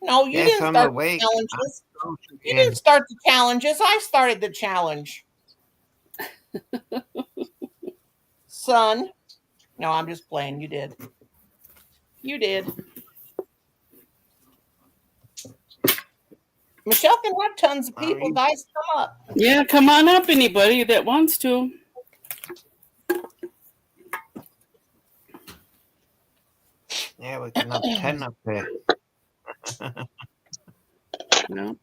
No, you Yes, didn't I'm start awake. the challenges. You Yeah. didn't start the challenges. I started the challenge. Son. No, I'm just playing. You did. You did. Michelle can have tons of people. Guys, come up. Yeah, come on up, anybody that wants to. Yeah, we can have 10 up there. No.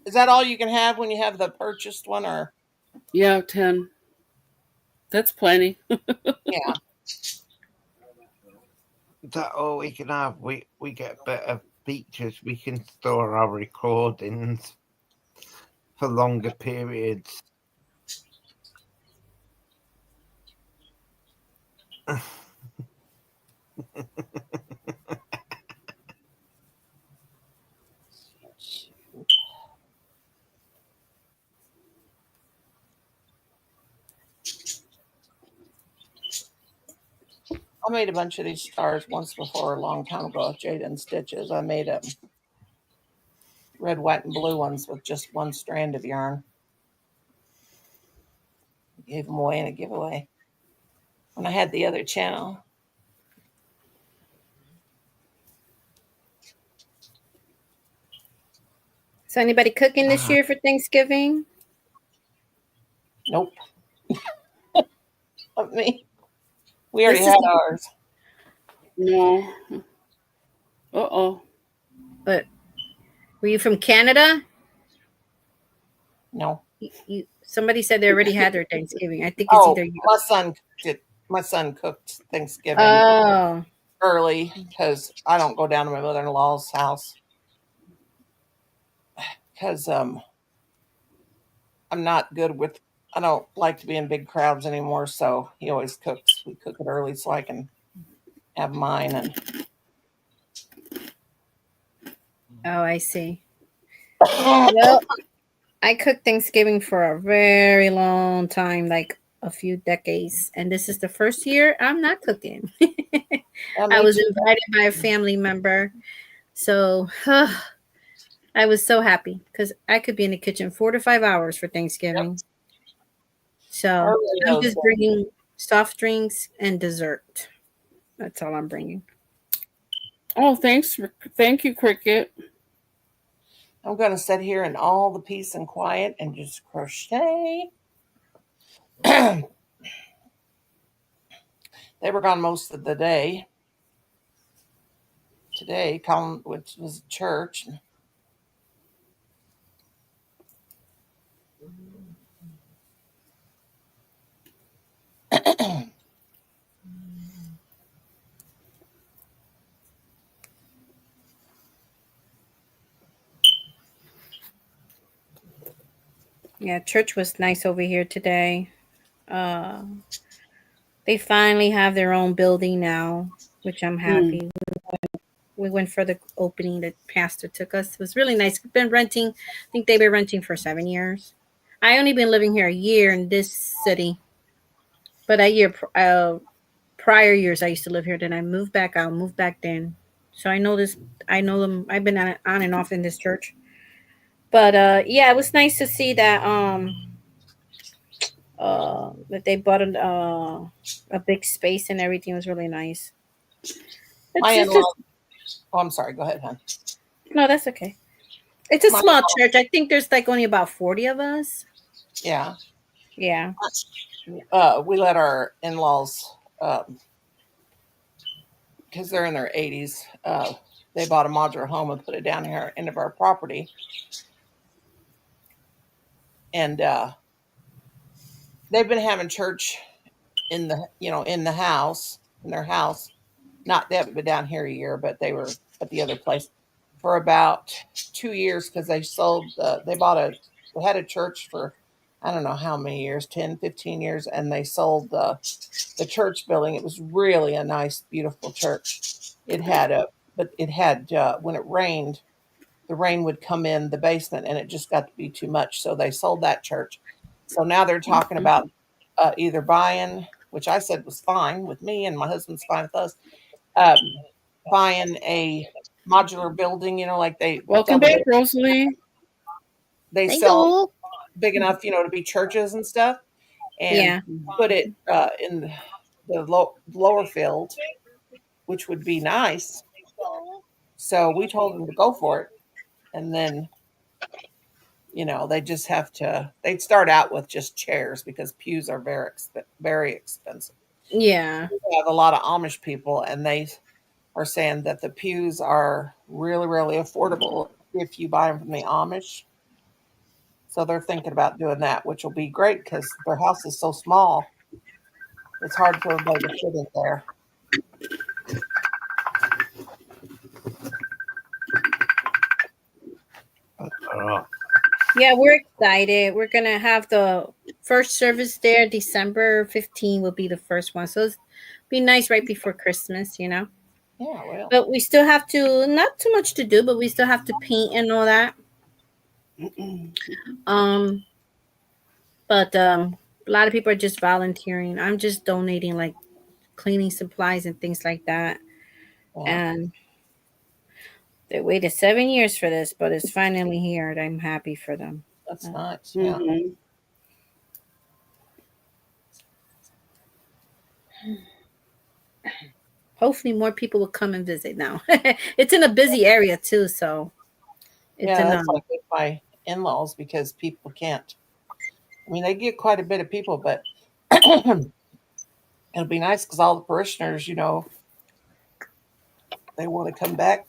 Is that all you can have when you have the purchased one, or? Yeah, 10. That's plenty. Yeah. That all we can have. We get better features. We can store our recordings for longer periods. I made a bunch of these stars once before, a long time ago, with Jaden Stitches. I made them red, white, and blue ones with just one strand of yarn. Gave them away in a giveaway when I had the other channel. So anybody cooking this year for Thanksgiving? Nope. Not me. We already This is had ours. No. Uh-oh. But were you from Canada? No. Somebody said they already had their Thanksgiving. I think it's Oh, either you. my son did. My son cooked Thanksgiving Oh, early because I don't go down to my mother-in-law's house because I'm not good with. I don't like to be in big crowds anymore. So he always cooks. We cook it early so I can have mine. And oh, I see. Well, I cooked Thanksgiving for a very long time, like a few decades, and this is the first year I'm not cooking. I was invited by a family member, so I was so happy because I could be in the kitchen 4 to 5 hours for Thanksgiving. So I'm just bringing soft drinks and dessert. That's all I'm bringing. Oh, thanks. Thank you, Cricket. I'm going to sit here in all the peace and quiet and just crochet. They were gone most of the day today, which was church. Yeah, church was nice over here today. They finally have their own building now, which I'm happy. We went for the opening that pastor took us. It was really nice. We've been renting. I think they've been renting for 7 years. I only been living here a year in this city, but prior years I used to live here. Then I moved back out, moved back then. So I know this. I know them. I've been on and off in this church. But yeah, it was nice to see that they bought a big space and everything. It was really nice. My It's in-law. just Oh, I'm sorry. Go ahead, hon. no, that's okay. It's a My small church. I think there's like only about 40 of us. Yeah. Yeah. We let our in-laws, because they're in their 80s, they bought a modular home and put it down here end of our property. And they've been having church in the house, in their house. Not they haven't been down here a year, but they were at the other place for about 2 years because they had a church for I don't know how many years, 10, 15 years, and they sold the church building. It was really a nice, beautiful church. It had when it rained, the rain would come in the basement and it just got to be too much. So they sold that church. So now they're talking about either buying, which I said was fine with me and my husband's fine with us, buying a modular building, like they Welcome back, Rosalie. they Thank sell you. big enough, to be churches and stuff, and Yeah. put it in the lower field, which would be nice. So we told them to go for it, and then they just they'd start out with just chairs because pews are very expensive. Yeah. We have a lot of Amish people, and they are saying that the pews are really, really affordable if you buy them from the Amish. So they're thinking about doing that, which will be great because their house is so small. It's hard for everybody to fit in there. Yeah, we're excited. We're gonna have the first service there. December 15 will be the first one. So be nice right before Christmas, you know. Yeah, well. But we still have to, not too much to do, but we still have to paint and all that. Um, but a lot of people are just volunteering. I'm just donating like cleaning supplies and things like that. Yeah, And they waited 7 years for this, but it's finally here. And I'm happy for them. that's nice. Yeah. Mhm. Hopefully, more people will come and visit now. It's in a busy area too, so it's Yeah, in that's like with my in-laws because people can't. I mean, they get quite a bit of people, but it'll be nice because all the parishioners, they want to come back.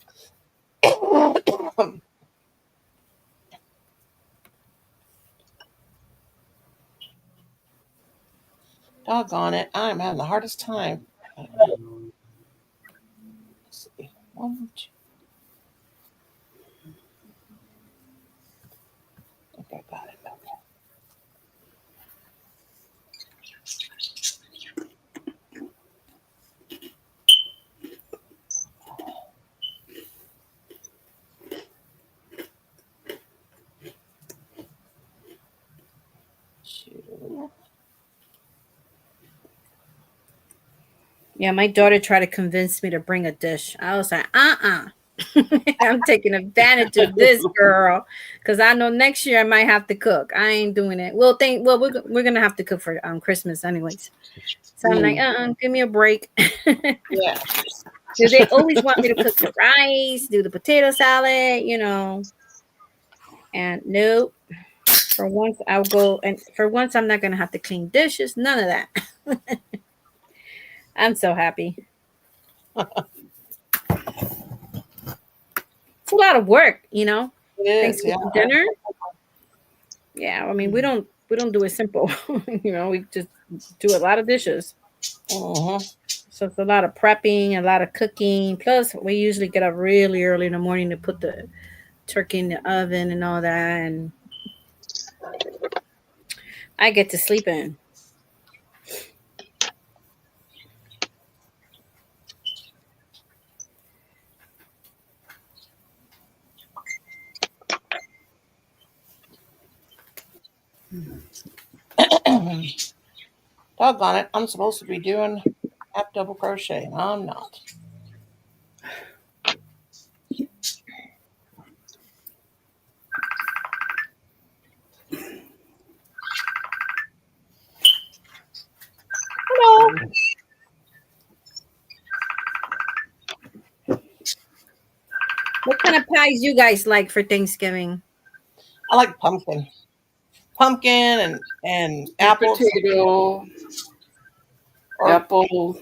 Doggone it, I'm having the hardest time. Let's see. One, two. I think I got it. Okay. Shoot. Yeah, my daughter tried to convince me to bring a dish. I was like, I'm taking advantage of this girl because I know next year I might have to cook. I ain't doing it. Well, we're gonna have to cook for Christmas anyways. So I'm like, give me a break. Yeah. Because they always want me to cook the rice, do the potato salad, you know. And nope. For once, I'll go, and for once, I'm not gonna have to clean dishes. None of that. I'm so happy. It's a lot of work, you know. It is. Yeah. Thanksgiving dinner. Yeah, I mean, we don't do it simple. You know, we just do a lot of dishes. Mm-hmm. So it's a lot of prepping, a lot of cooking. Plus, we usually get up really early in the morning to put the turkey in the oven and all that, and I get to sleep in. Doggone it, I'm supposed to be doing half double crochet, and I'm not. Hello. What kind of pies you guys like for Thanksgiving? I like pumpkin and apples, Potato, or apple,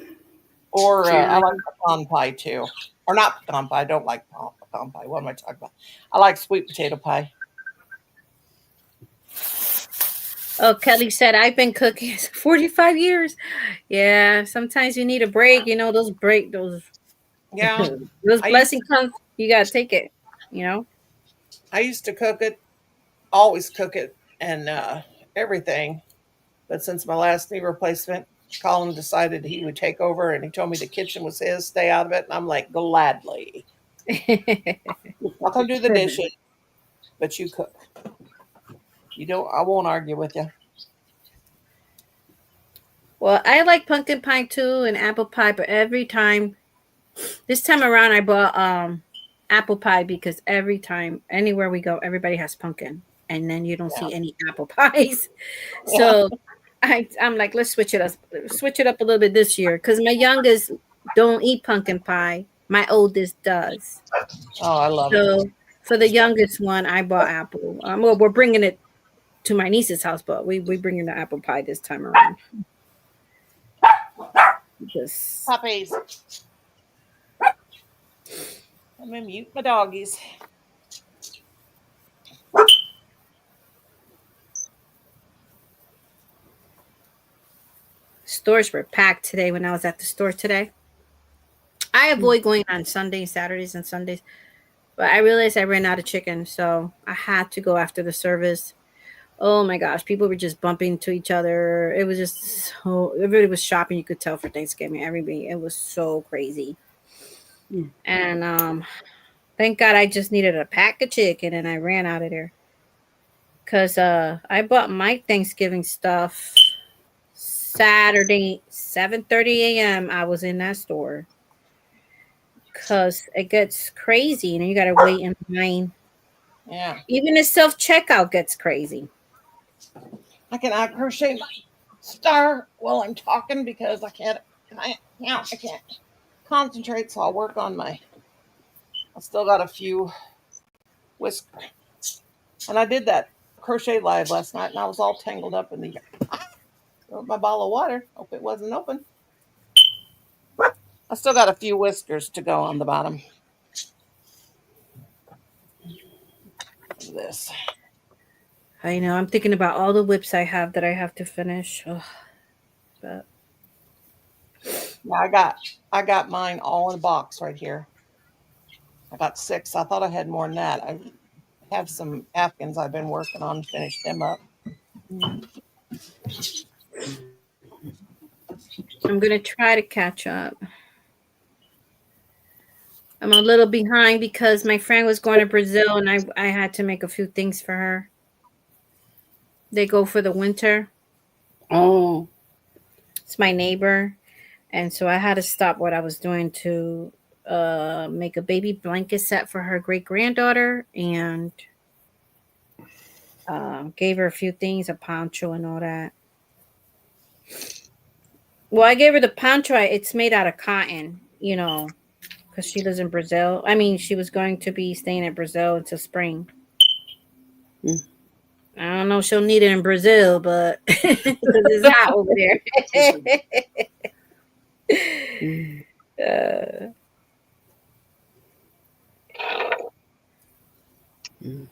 I cherry. like pecan pie too, or not pecan pie. I don't like pecan pie. What am I talking about? I like sweet potato pie. Oh, Kelly said, I've been cooking 45 years. Yeah, sometimes you need a break. You know, those Yeah, those I used blessing comes, you gotta take it, you know? I used to cook it, always cook it, and everything. But since my last knee replacement, Colin decided he would take over, and he told me the kitchen was his, stay out of it, and I'm like, gladly. Not gonna do the dishes, but you cook. You don't. I won't argue with you. Well, I like pumpkin pie too and apple pie, but this time around I bought apple pie because every time anywhere we go, everybody has pumpkin. And then you don't Yeah. see any apple pies. Yeah. So I'm like, let's switch it up a little bit this year because my youngest don't eat pumpkin pie. My oldest does. Oh, I love it. So for the youngest one, I bought apple. Well, we're bringing it to my niece's house, but we bringing the apple pie this time around. Just Puppies. I'm gonna mute my doggies. stores were packed today when I was at the store today. I avoid going on Sundays, Saturdays, and Sundays, but I realized I ran out of chicken, so I had to go after the service. Oh my gosh, people were just bumping into each other. It was just so everybody was shopping. You could tell for Thanksgiving. Everybody, it was so crazy. Mm. And thank God I just needed a pack of chicken, and I ran out of there because I bought my Thanksgiving stuff Saturday 7:30 a.m. I was in that store because it gets crazy, and you gotta wait in line. Yeah. Even the self checkout gets crazy. I crochet my star while I'm talking because I can't concentrate, so I'll work on my. I still got a few whiskers, and I did that crochet live last night, and I was all tangled up in the my bottle of water. Hope it wasn't open. I still got a few whiskers to go on the bottom of this. I know. I'm thinking about all the whips I have that I have to finish. Ugh, but Yeah, I got mine all in a box right here. I got 6. I thought I had more than that. I have some Afghans I've been working on to finish them up. I'm gonna try to catch up. I'm a little behind because my friend was going to Brazil, and I had to make a few things for her. They go for the winter. Oh, It's my neighbor, and so I had to stop what I was doing to make a baby blanket set for her great granddaughter, and gave her a few things, a poncho and all that. Well, I gave her the poncho. It's made out of cotton, because she lives in Brazil. I mean, she was going to be staying in Brazil until spring. mm. I don't know if she'll need it in Brazil, but because it's hot over Mm. there. Mm.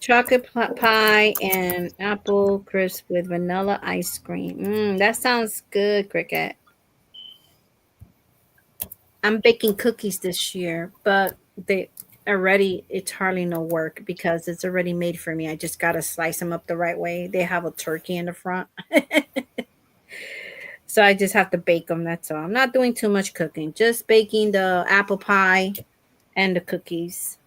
Chocolate pie and apple crisp with vanilla ice cream. That sounds good, Cricket. I'm baking cookies this year, but it's hardly no work because it's already made for me. I just got to slice them up the right way. They have a turkey in the front. So I just have to bake them. That's all. I'm not doing too much cooking, just baking the apple pie and the cookies.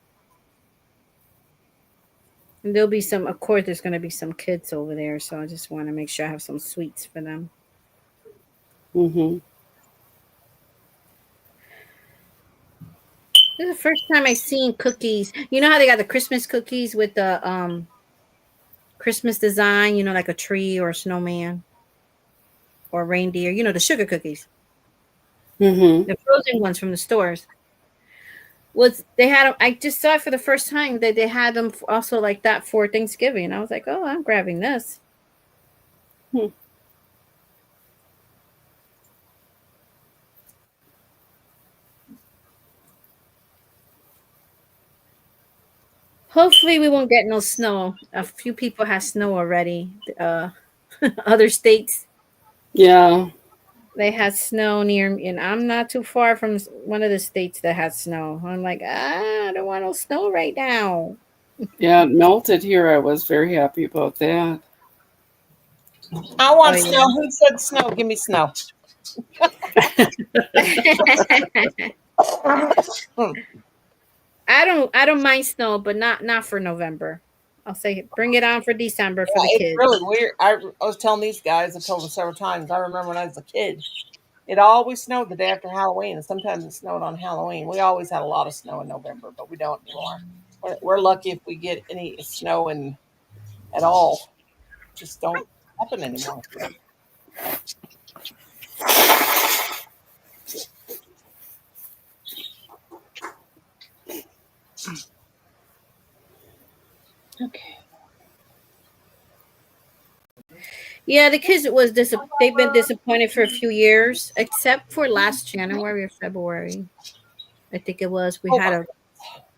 And there'll be some, of course, there's going to be some kids over there. So I just want to make sure I have some sweets for them. Mhm. This is the first time I seen cookies. You know how they got the Christmas cookies with the Christmas design, like a tree or a snowman or a reindeer, the sugar cookies. Mhm. The frozen ones from the stores. They had them, I just saw it for the first time that they had them also like that for Thanksgiving. I was like, "Oh, I'm grabbing this." Hmm. Hopefully we won't get no snow. A few people have snow already. Other states Yeah. they had snow near me, and I'm not too far from one of the states that had snow. I'm like, I don't want no snow right now. Yeah, it melted here. I was very happy about that. I Oh want yeah. snow. Who said snow? Give me snow. Hmm. I don't mind snow, but not for November. I'll say bring it on for December for the It's kids. really weird. I was telling these guys, I told them several times. I remember when I was a kid, it always snowed the day after Halloween, and sometimes it snowed on Halloween. We always had a lot of snow in November, but we don't anymore. We're lucky if we get any snow in at all. Just don't happen anymore. Okay. Yeah, the kids they've been disappointed for a few years, except for last January or February. I think it was. We Oh had my. a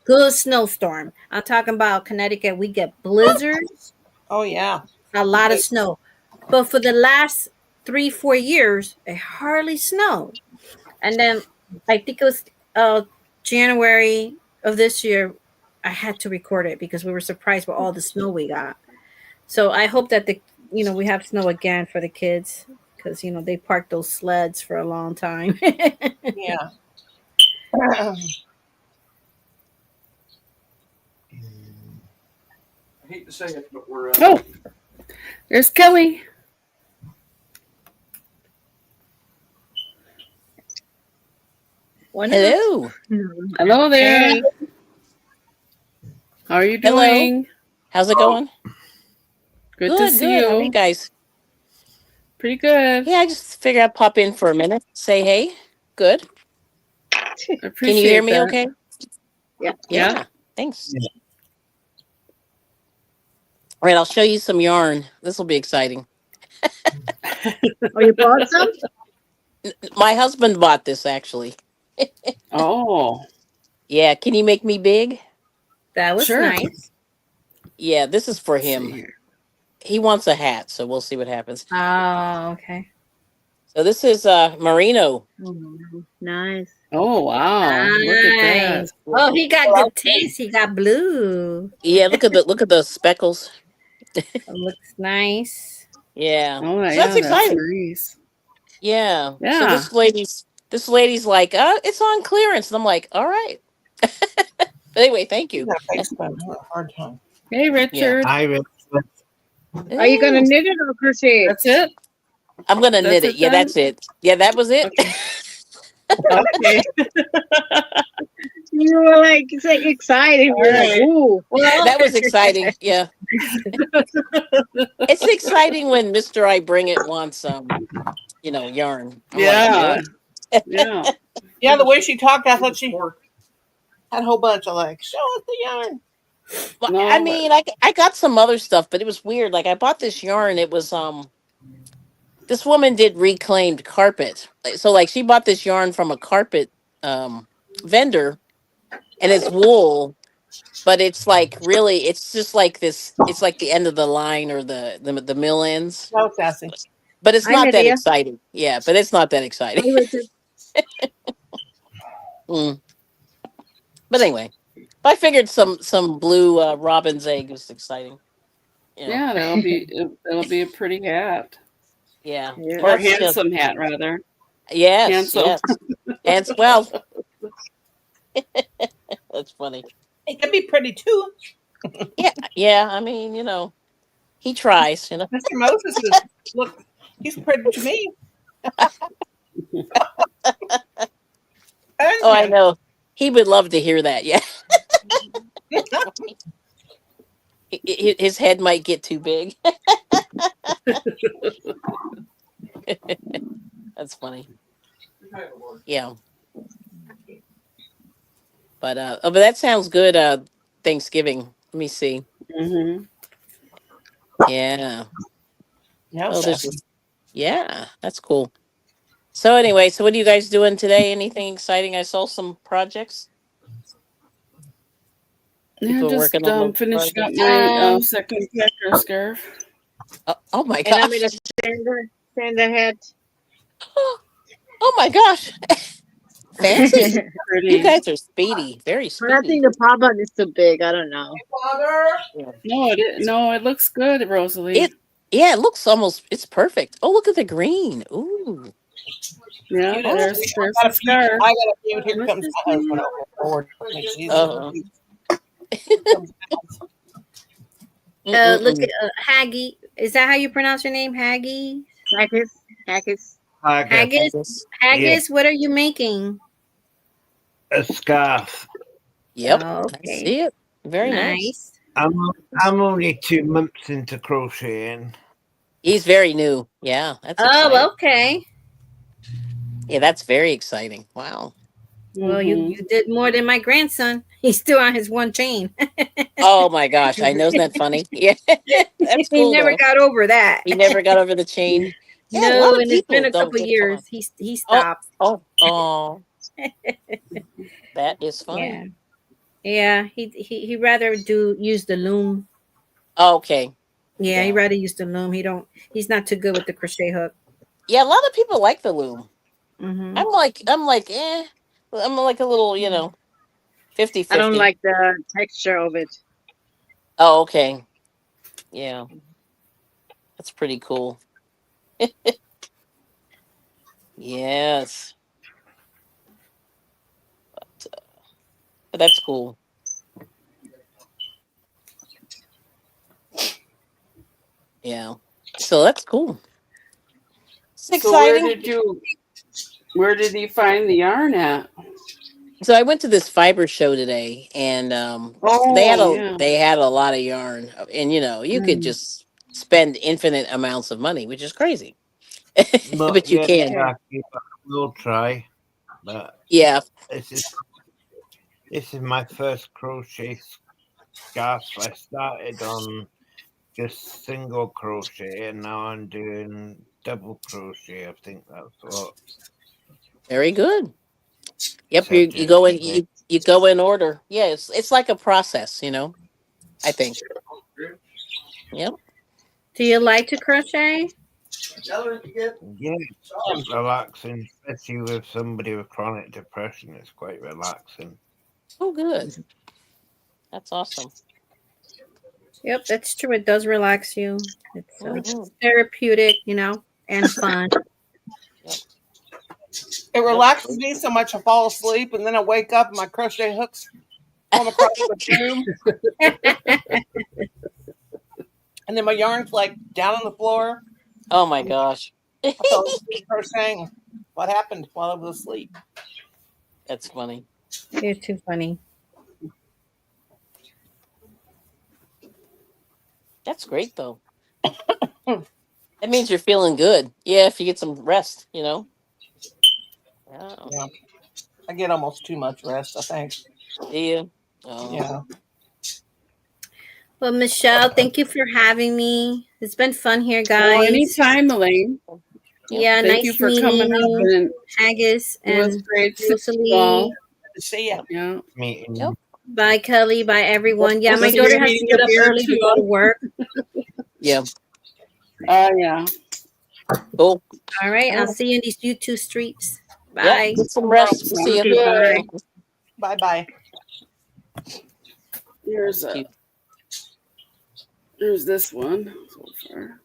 good snowstorm. I'm talking about Connecticut. We get blizzards, Oh yeah. a lot of snow. But for the last 3-4 years, it hardly snowed. And then I think it was January of this year, I had to record it because we were surprised with all the snow we got. So I hope that we have snow again for the kids because they parked those sleds for a long time. Yeah. I hate to say it, but we're Oh, there's Kelly. Hello. Hello there. Hey. How are you Hello. doing? How's it going? Good to Good, see good. How are you you. guys? Pretty good. Yeah, I just figured I'd pop in for a minute. Say hey. Good. I Can you appreciate hear me that. okay? Yeah. Yeah. Thanks. All right, I'll show you some yarn. This will be exciting. Oh, you bought some? My husband bought this actually. Oh, Yeah, can you make me big? That was sure. Let's nice. Yeah, this is for see him. here. He wants a hat, so we'll see what happens. Oh, okay. So this is merino. Oh, nice. Oh, wow. Look at that. Nice. Oh, he got good taste. He got blue. Yeah, look at the speckles. It looks nice. Yeah. Oh, So that's yeah, that's exciting. nice. Yeah. So Yeah. this lady's like, it's on clearance. And I'm like, all right. But anyway, thank you. That makes me have a hard time. Hey, Richard. I read Are you gonna Ooh. knit it or crochet it? That's it? I'm gonna That's knit it it. Yeah, then? that's it. Yeah, that was it. Okay. Okay. You were like excited. You were like, Alright. ooh. Well, That was exciting. Yeah. It's exciting when Mr. I Bring It wants yarn. I'm like, Yeah. really? Yeah. Yeah, the way she talked, I thought she had a whole bunch of like, show us the yarn. Well, No, I but mean, I got some other stuff, but it was weird. Like I bought this yarn. It was this woman did reclaimed carpet. So like she bought this yarn from a carpet vendor, and it's wool, but it's like really it's just like this. It's like the end of the line or the mill ends, No, Sassy. but it's Hi, not that Lydia. exciting. Yeah, but it's not that exciting. Hi, Richard. Mm. But anyway, I figured some blue robin's egg was exciting. yeah, that'll be a pretty hat. Yeah. Yeah. Or That's handsome hat rather. yes, Handsome. yes. And well, that's funny. It could be pretty too. Yeah, yeah. I mean, he tries. Mr. Moses is look, he's pretty to me. Oh, I know. He would love to hear that. Yeah, his head might get too big. That's funny. Yeah. But that sounds good. Thanksgiving. Let me see. Mm-hmm. Yeah. No, Oh, Sassy. yeah. That's cool. So anyway, so what are you guys doing today? Anything exciting? I saw some projects. Yeah, People are just working on those finishing up projects. my second packer scarf. Oh my And I'm gosh! gonna send the hat. Oh my gosh! Fancy. You Pretty. guys are speedy. Very But I speedy. think the pop-up is too big. I don't know. Father. No, it looks good, Rosalie. It looks almost. It's perfect. Oh, look at the green. Ooh. Yeah, Cute. there's I the got a few. scarf. I got a few. Here What's comes this my thing? husband over. Lord, makes it easier. Uh-oh. look at Haggy. Is that how you pronounce your name, Haggy? Haggis. Haggis. Haggis. Haggis. What are you making? a scarf. Yep. Oh, I okay. see it. Very nice. I'm only 2 months into crocheting. He's very new. Yeah, that's exciting. Oh, okay. Yeah, that's very exciting. Wow. Well, Mhm. you did more than my grandson. He's still on his one chain. Oh my gosh, I know. Isn't that funny? Yeah, that's He cool never though. got over that. He never got over the chain. Yeah, a No, lot of and it's been people a don't couple get years. caught. He stopped. Oh, that is fun. Yeah, yeah. He rather use the loom. Okay. Yeah, Yeah. he rather use the loom. He's not too good with the crochet hook. Yeah, a lot of people like the loom. Hmm. I'm like, I'm like a little, 50 I don't 50. like the texture of it. Oh, okay. Yeah, that's pretty cool. Yes, but that's cool. Yeah. So that's cool. It's So exciting. where did you find the yarn at? So I went to this fiber show today, and they had Oh a yeah. they had a lot of yarn, and you could Mm. just spend infinite amounts of money, which is crazy, Not but you yet, can. Jackie, but I will try. But Yeah. this is this is my first crochet scarf. I started on just single crochet, and now I'm doing double crochet. I think that's what Very good. Yep. You said go in yesterday. you go in order. Yeah. It's like a process. I think. Yep. Do you like to crochet? Tell her to get Yeah, it's quite relaxing, especially with somebody with chronic depression. It's quite relaxing. Oh, good. That's awesome. Yep, that's true. It does relax you. It's Hmm. therapeutic, and fun. Yep. It Yep. relaxes me so much I fall asleep, and then I wake up and my crochet hooks come across the room, and then my yarn's like down on the floor. Oh my gosh. I fell asleep crocheting. What happened while I was asleep? That's funny. You're too funny. That's great though. That means you're feeling good. Yeah, if you get some rest. Yeah. Yeah, I get almost too much rest, I think. Do you? Oh, Yeah. Well, Michelle, thank you for having me. It's been fun here, Oh, guys. anytime, Elaine. yep. Yeah, Thank you nice for meeting coming up, you, and Haggis it was and great seeing you Rosalie. all. Good to see you. Yeah. Meeting Yep. you. Bye, Kelly. Bye, everyone. Yeah, We'll my Look see daughter forward you. to has to meeting get a up beer early to go to too. work. Yeah. Yeah. Cool. All right, All I'll right. see you in these YouTube streets. Yep. Bye. Get some rest. We'll see Sounds you. Okay, good. bye. Bye bye. Here's Cute. this one so far.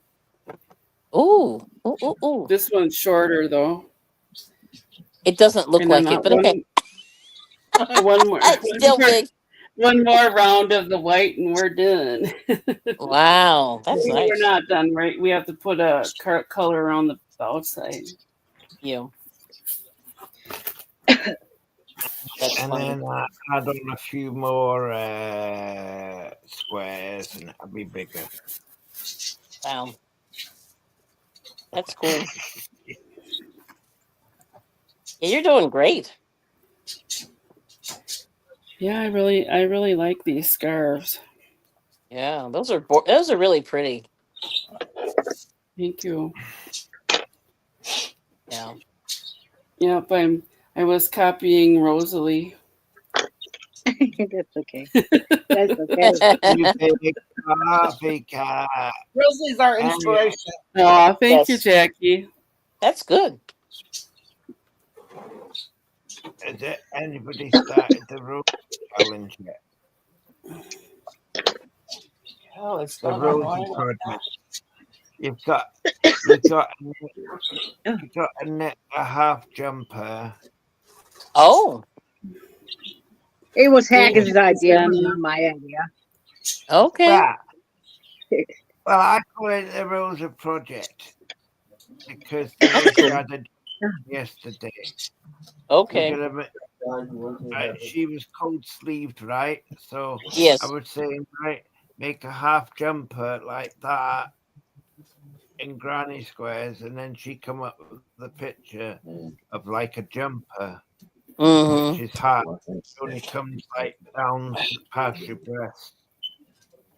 Ooh. Ooh. Ooh. Ooh. This one's shorter though, It doesn't look and then like it, but okay. one more It's still big. one more round of the white, and we're done. Wow. That's We're nice. not done, right? We have to put a color around the outside. Yeah. That's And funny. then add on a few more squares, and it'll be bigger. Wow. That's cool. Yeah, you're doing great. Yeah, I really like these scarves. Yeah. Those are really pretty. Thank you. Yeah. Yep, I was copying Rosalie. That's okay. That's okay. You big coffee cat. Rosalie's our And inspiration. Oh, thank you, Yes. Jackie. That's good. has anybody started the rose challenge yet? Oh, it's The going on rosy right. project. You've got you've got you've got a half jumper. Oh. It was Thank Haggis' you, idea. It was Susanna. not my idea. Okay. Well, I call it the Rosa Project because the That's way she cool. had it yesterday. Okay. You're gonna she was cold sleeved, right? So I Yes. would say, right, make a half jumper like that in granny squares, and then she come up with the picture of like a jumper, which Mm-hmm. is hard. It only comes like down past your breast,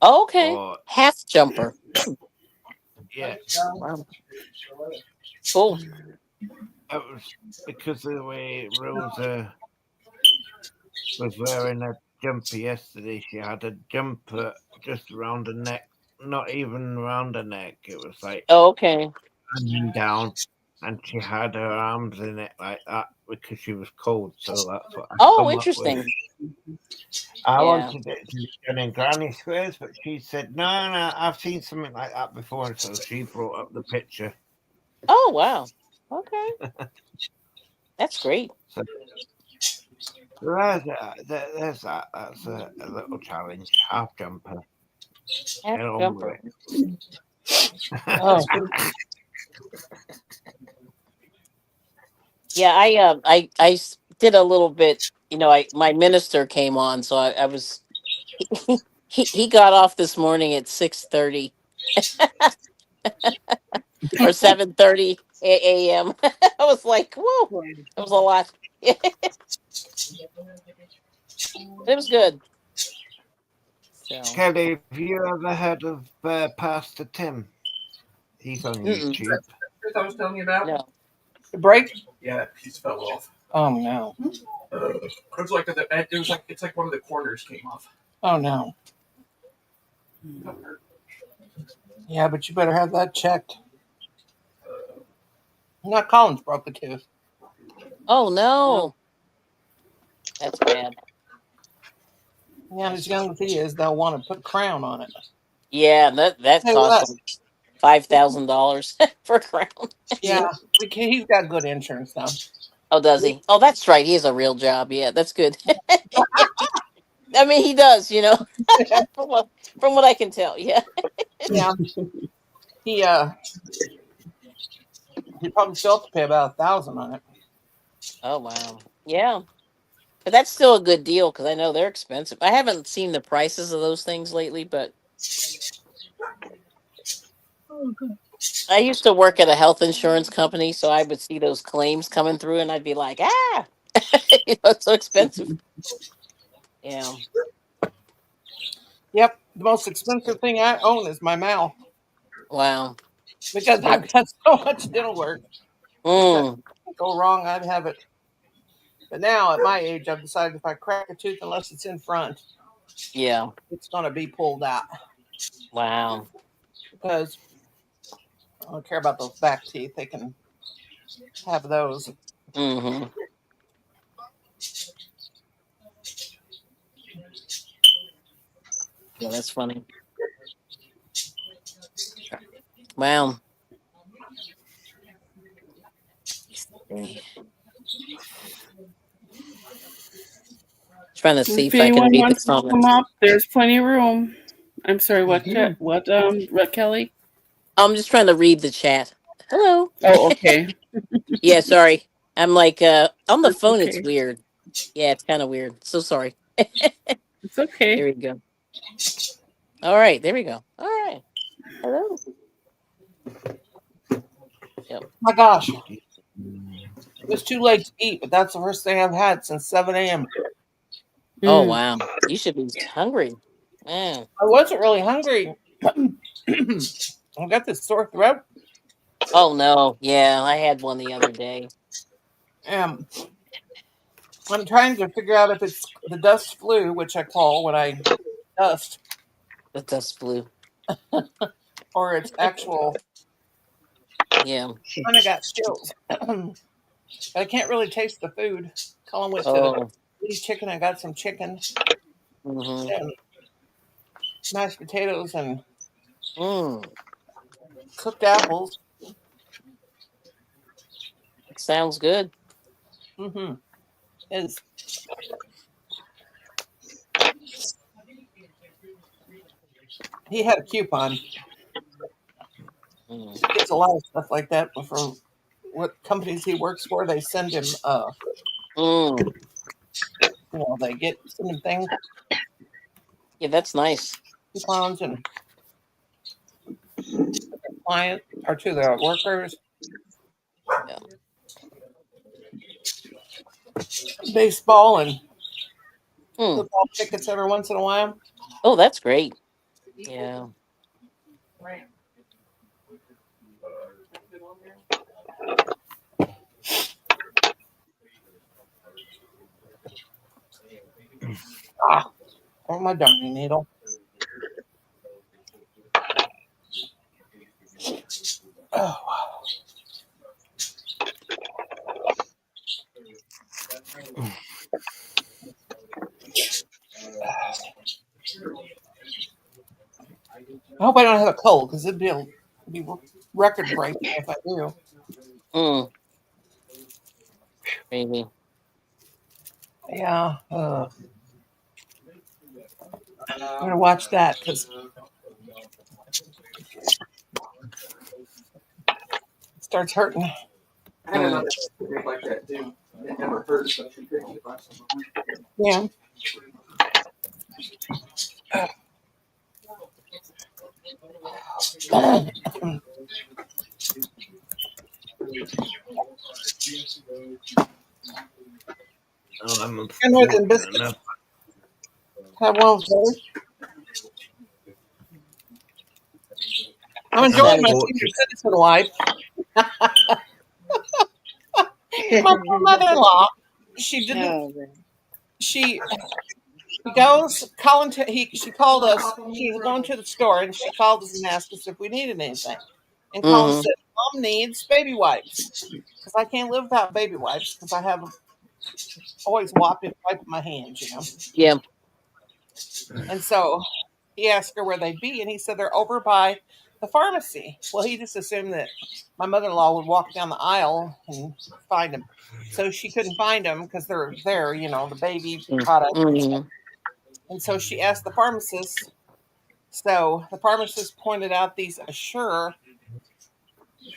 Okay. or Half jumper. yeah, Wow. Cool. it was because of the way Rosa was wearing a jumper yesterday. She had a jumper just around the neck, not even around the neck. It was like Okay. hanging down, and she had her arms in it like that because she was cold. So that's what I Oh, come up with. interesting. I Yeah. wanted it to be done in granny squares, but she said, no, I've seen something like that before. So she brought up the picture. Oh, wow. Okay. That's great. So there's that. That's a little challenge. Half jumper. Half Get on with jumper. Oh, Yeah, I did a little bit. You know, my minister came on, so I was he got off this morning at 6:30 or 7:30 a.m. I was like, whoa, it was a lot. It was good. So, Kelly, have you ever heard of Pastor Tim? He's on mm-mm, YouTube. I was telling you about? no. the break? Yeah, that piece fell off. Oh no. It was like it's like one of the corners came off. Oh no. Yeah, but you better have that checked. Not Collins broke a tooth. Oh no, that's bad. Yeah, as young as he is, they'll want to put a crown on it. Yeah, that Say cost what? like $5,000 for a crown. Yeah, he's got good insurance though. Oh, does he? Oh, that's right. He has a real job. Yeah, that's good. I mean, he does. You know, from what I can tell. Yeah. Yeah, he he probably still have to pay about 1,000 on it. Oh wow. Yeah, but that's still a good deal because I know they're expensive. I haven't seen the prices of those things lately, but I used to work at a health insurance company, so I would see those claims coming through, and I'd be like, ah, it's so expensive. Yeah. Yep, the most expensive thing I own is my mouth Wow. because I've done so much dental work. If that Mm, could go wrong, I'd have it. But now, at my age, I've decided if I crack a tooth, unless it's in front, yeah. it's going to be pulled out Wow. because I don't care about those back teeth. They can have those. Mm-hmm. Yeah, that's funny. Wow. Trying to see If if I can anyone read the wants to come comments. up, there's plenty of room. I'm sorry, what, Mhm. what, Kelly? I'm just trying to read the chat. Hello. Oh, okay. Yeah, sorry. I'm like on the That's phone it's okay. weird. Yeah, it's kind of weird. So sorry. It's okay. There we go. All right, there we go. All right. Hello. Yep. My gosh, it's too late to eat, but that's the first thing I've had since 7 a.m. Oh Mm. wow. You should be hungry. Man. I wasn't really hungry. I got this sore throat. Oh no. Yeah, I had one the other day. Um, I'm trying to figure out if it's the dust flu, which I call when I dust, The dust flu. or it's actual. Yeah. Kind of got chills. I can't really taste the food. Colin went to Oh. eat chicken. I got some chicken Mm-hmm. and mashed potatoes and Mm. cooked apples. Sounds good. Mm-hmm. Is he had a coupon? Mm. He gets a lot of stuff like that from what companies he works for. They send him, Mm. they send him things, Yeah, that's nice. coupons, and clients or to the workers. Yeah. Baseball and Mm. football tickets every once in a while. Oh, that's great. Yeah. Ah, oh my darning needle. Oh, hope I don't have a cold because it'd be record breaking if I do. Mm, maybe. Yeah. I'm gonna watch that because it starts hurting. I had Mm, another picnic like that too. It never hurts, but you couldn't get by someone. Yeah. Oh, I'm More than unfortunate biscuits. enough. Have one with butter. I'm that enjoying sounds. my Unfortunate. senior citizen life. My poor mother-in-law. She didn't. Oh, man. She goes. Colin. She called us. She was going to the store and she called us and asked us if we needed anything. And Colin Mm-hmm. said, "Mom needs baby wipes because I can't live without baby wipes because I have always wiping my hands, you know." Yeah. And so he asked her where they'd be, and he said they're over by the pharmacy. Well, he just assumed that my mother-in-law would walk down the aisle and find them. So she couldn't find them because they're there, the baby products and stuff. Mm-hmm. And so she asked the pharmacist. So the pharmacist pointed out these Assure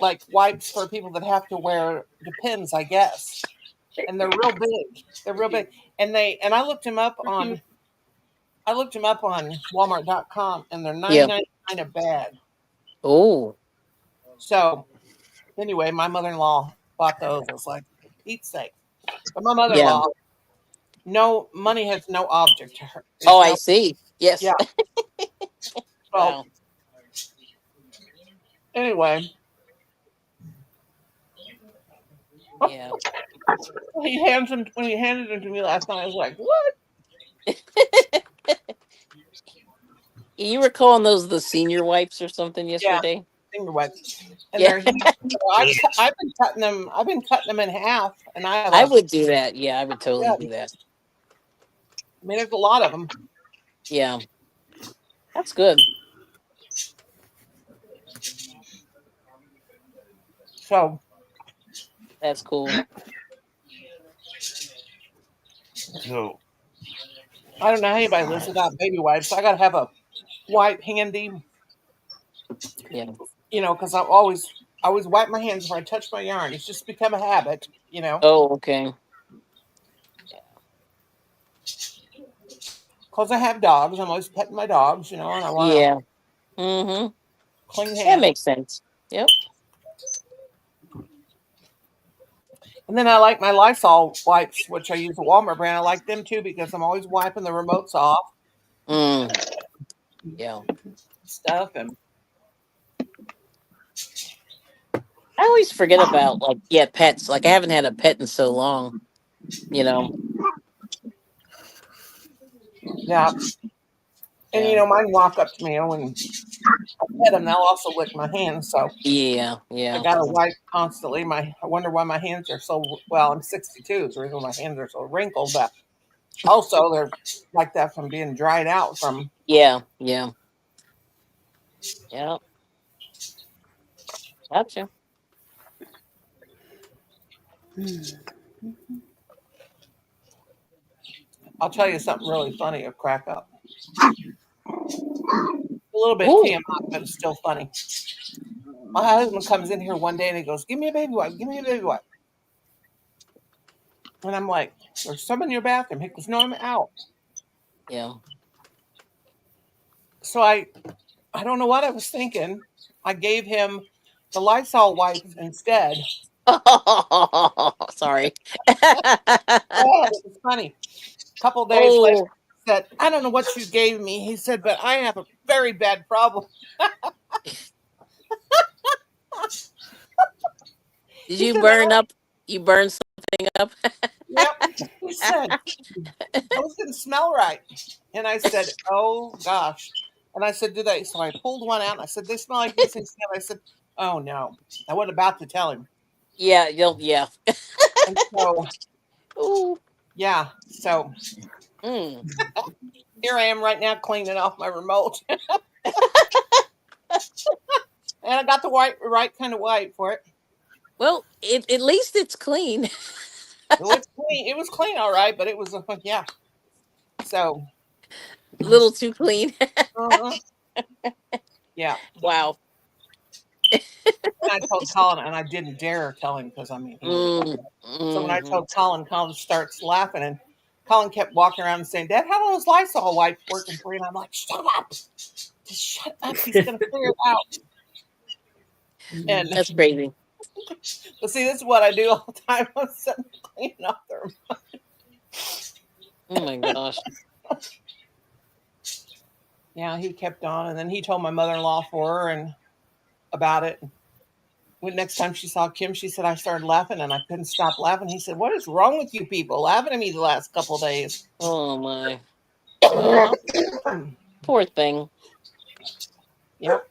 like wipes for people that have to wear Depends, I guess. And they're real big. They're real big. And I looked them up on Walmart.com and they're Yeah. 99 a bag. Oh. So anyway, my mother-in-law bought those. I was like, Pete's sake. But my Yeah. mother-in-law, no money has no object to her. Oh, There's I no, see. Yes. yeah. So Wow. anyway, Yeah. when he handed them to me last night, I was like, what? You were calling those the senior wipes or something Yeah, yesterday? finger wipes. And Yeah. they're huge. So I've been cutting them. I've been cutting them in half, and I have I a would do that. Yeah, I would totally yeah. do that. I mean, there's a lot of them. Yeah. That's good. So That's cool. So, I don't know how anybody lives without baby wipes. I gotta have a wipe handy, Yeah. because I always wipe my hands before I touch my yarn. It's just become a habit. Oh, okay. Because I have dogs. I'm always petting my dogs, and I want to Yeah. Mm-hmm. clean That hands. makes sense. Yep. And then I like my Lysol wipes, which I use a Walmart brand. I like them too because I'm always wiping the remotes off Mm. Yeah. stuff. And I always forget about pets. Like I haven't had a pet in so long, you know. yeah, and Yeah. mine walk up to me, and when I pet them, they'll also lick my hands. So Yeah. I Yeah. gotta wipe constantly. I wonder why my hands are so well. I'm 62. Is the reason my hands are so wrinkled, but also they're like that from being dried out from. Yeah. Yeah. Yeah. Gotcha. I'll tell you something really funny or crack up. A little bit Ooh. TMI, but it's still funny. My husband comes in here one day and he goes, "Give me a baby wipe. Give me a baby wipe." And I'm like, "There's some in your bathroom." He goes, "No, I'm out." Yeah. So I don't know what I was thinking. I gave him the Lysol wipes instead. Sorry. Oh, it was funny. A couple days later, Oh, he said, "I don't know what you gave me." He said, "But I have a very bad problem." did He you said, burn up? You burned something up? "Yep." He said, "Those didn't smell right." And I said, "Oh gosh." And I said, "Do they?" So I pulled one out and I said, "They smell like this." And I said, "Oh no." I wasn't about to tell him. Yeah. You'll. Yeah. And so, Ooh. yeah. So Mm. here I am right now cleaning off my remote. And I got the right kind of white for it. Well, at least it's clean. Well, it's clean. It was clean, all right, but it was yeah. So, A little too clean. uh yeah. Wow. And I told Colin, and I didn't dare tell him because I mean he would. So when I Mm-hmm. told Colin, Colin starts laughing, and Colin kept walking around and saying, "Dad, how are those Lysol wipes working for you?" And I'm like, "Shut up! Just shut up! He's gonna figure it out." And That's crazy. but see, this is what I do all the time. I'm sitting cleaning up there. Oh my gosh. Yeah, he kept on, and then he told my mother-in-law for her and about it. When next time she saw Kim, she said I started laughing and I couldn't stop laughing. He said, "What is wrong with you people laughing at me the last couple of days?" Oh my. Oh, poor thing. Yep.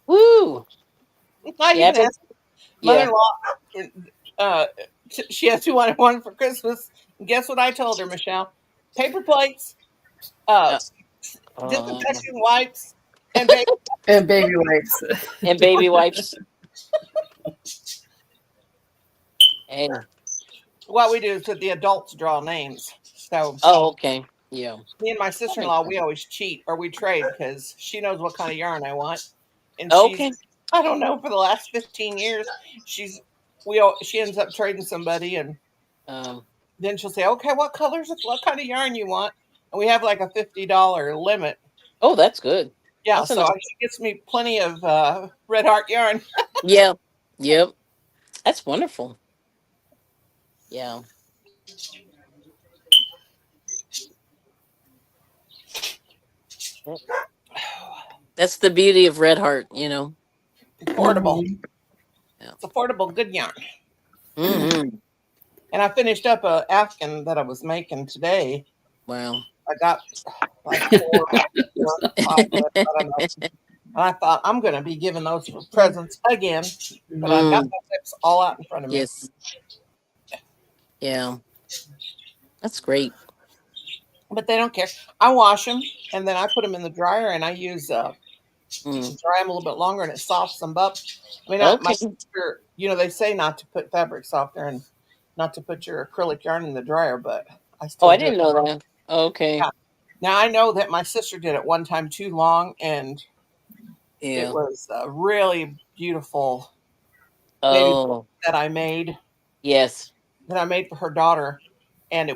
Woo. I Yeah, even but asked yeah. mother-in-law. Uh, she asked who wanted one for Christmas. And guess what I told her, Michelle? Paper plates, uh, Uh, uh, disinfection wipes, and baby. And baby wipes. and baby wipes. And What we do is that the adults draw names. So oh, okay. Yeah. me and my That makes sister-in-law, sense. we always cheat or we trade because she knows what kind of yarn I want, and she's Okay. I don't know for the last 15 years she's she ends up trading somebody, and Um. then she'll say, "Okay, what kind of yarn you want?" And we have like a $50 limit. Oh, that's good. Yeah, That's so enough. she gets me plenty of Red Heart yarn. Yeah. Yep. That's wonderful. Yeah. Yep. That's the beauty of Red Heart. Affordable. Mhm. Yeah. It's affordable, good yarn. Mm-hmm. And I finished up a Afghan that I was making today. Wow. I got like four, five left, I don't know. And I thought I'm going to be giving those for presents again, but I've got Mm. my lips all out in front of me. Yes. Yeah. That's great. But they don't care. I wash them and then I put them in the dryer and I use Mm. dry them a little bit longer and it softens them up. I mean, my Okay. sister, they say not to put fabric softener and not to put your acrylic yarn in the dryer, but I Oh, still I do it. didn't know that. Okay. Yeah. Now I know that my sister did it one time too long, and it Yeah. was a really beautiful baby Oh, that I made yes. for her daughter. And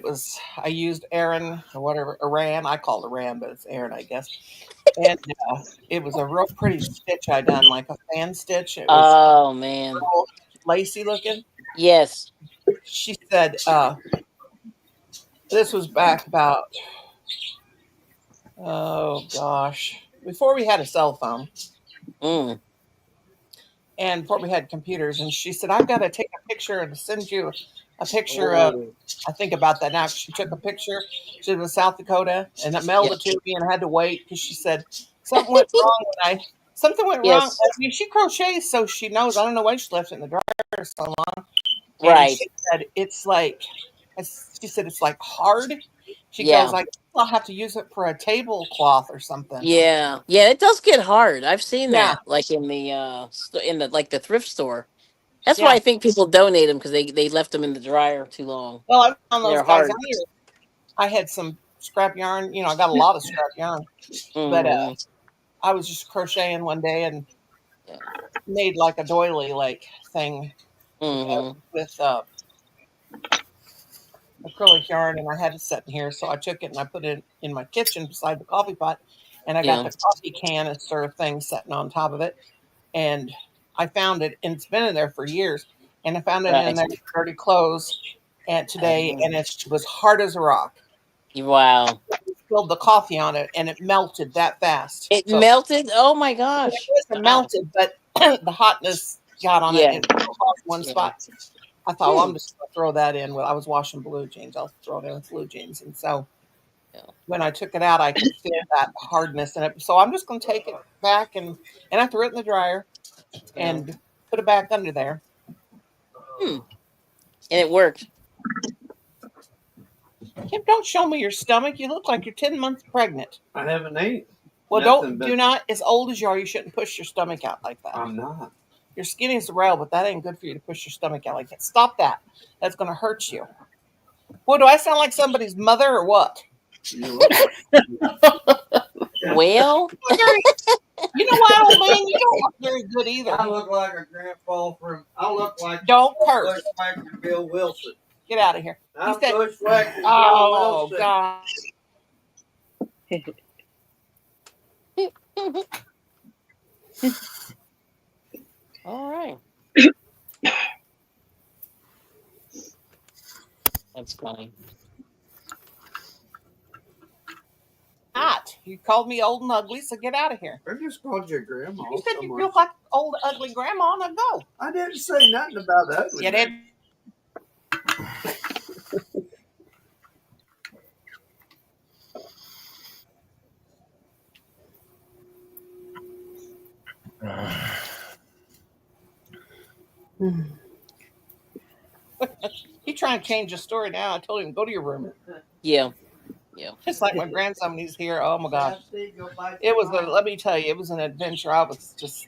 I used Aaron or whatever, Aran. I call it Aran, but it's Aaron, I guess. And it was a real pretty stitch I done, like a fan stitch. It was Oh man. real lacy looking. Yes. She said, this was back about, oh gosh, before we had a cell phone Mm. and before we had computers. And she said, I've got to take a picture and send you a picture of, Oh. I think about that now. She took a picture. She was in South Dakota and it mailed Yeah. it to me, and I had to wait because she said something went wrong something went wrong. Yes. I mean, she crochets, so she knows. I don't know why she left it in the dryer so long. And Right. she said it's like, she said it's like hard. She goes Yeah. like, I'll have to use it for a tablecloth or something. Yeah. Yeah. It does get hard. I've seen Yeah, that, like in the in the like the thrift store. That's why yeah. I think people donate them because they left them in the dryer too long. Well, I found those They're guys hard. earlier. I had some scrap yarn. I got a lot of scrap yarn, but Mm-hmm. I was just crocheting one day and Yeah. made like a doily like thing Mm-hmm. with acrylic yarn, and I had it set in here. So I took it and I put it in my kitchen beside the coffee pot, and I got Yeah. the coffee canister thing sitting on top of it. And I found it, and it's been in there for years. And I found it in Right. there with dirty clothes, and today, Um, and it was hard as a rock. wow. Spilled the coffee on it, and it melted that fast. It So melted. Oh my it gosh. wasn't Wow. melted, but the hotness got on it Yeah. and it off one Yeah. spot. I thought, well, Hmm. I'm just going to throw that in. Well, I was washing blue jeans. I'll throw it in with blue jeans. And so Yeah. when I took it out, I could feel that hardness in it. So I'm just going to take it back and I threw it in the dryer Yeah. and put it back under there. Hmm. And it worked. Kim, don't show me your stomach. You look like you're 10 months pregnant. I haven't ate. Well, Nothing do not, as old as you are, you shouldn't push your stomach out like that. I'm not. You're skinny as a rail, but that ain't good for you to push your stomach out like that. Stop that. That's going to hurt you. Well, do I sound like somebody's mother or what? You look Well, You know what, old man? You don't look very good either. I look like a grandpa from. I look like Don't curse. Bushwhacker Bill Wilson. Get out of here. I'm He said- Bushwhacker Oh, Bill Wilson. God. all right. That's funny. Not. You called me old and ugly, so get out of here. I just called you grandma. You said so you much. look like old ugly grandma, and I go. I didn't say nothing about ugly. You did. He trying to change the story now. I told him go to your room. Yeah. Just like my grandson when he's here. Oh my gosh. It was let me tell you, it was an adventure. I was just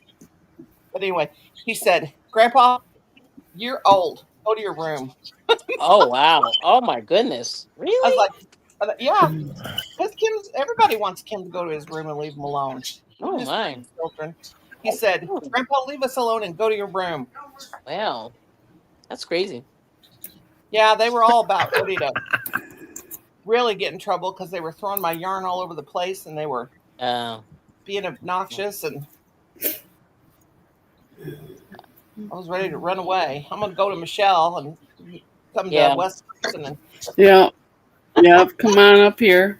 but anyway, he said, Grandpa, you're old. Go to your room. Oh wow. Oh my goodness. I was Really? like, yeah. Because everybody wants Kim to go to his room and leave him alone. Oh Just my. children. He said, Grandpa, leave us alone and go to your room. Wow. That's crazy. Yeah, they were all about ready to really get in trouble because they were throwing my yarn all over the place and they were being obnoxious, and I was ready to run away. I'm gonna go to Michelle and come Yeah. to Wisconsin, and Yeah. Yep. Come on up here.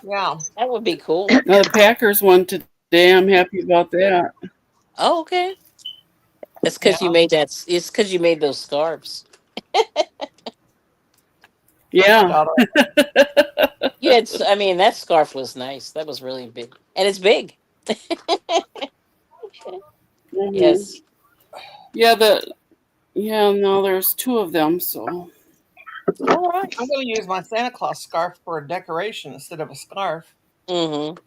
yeah, That would be cool. Now the Packers won today. I'm happy about that. Oh, okay. It's yeah. because you made that. It's because you made those scarves. Yeah. Yeah, I mean, that scarf was nice. That was really big, and it's big. Mhm. Yes. Yeah. No, there's two of them. So All right. I'm gonna use my Santa Claus scarf for a decoration instead of a scarf. Mm-hmm.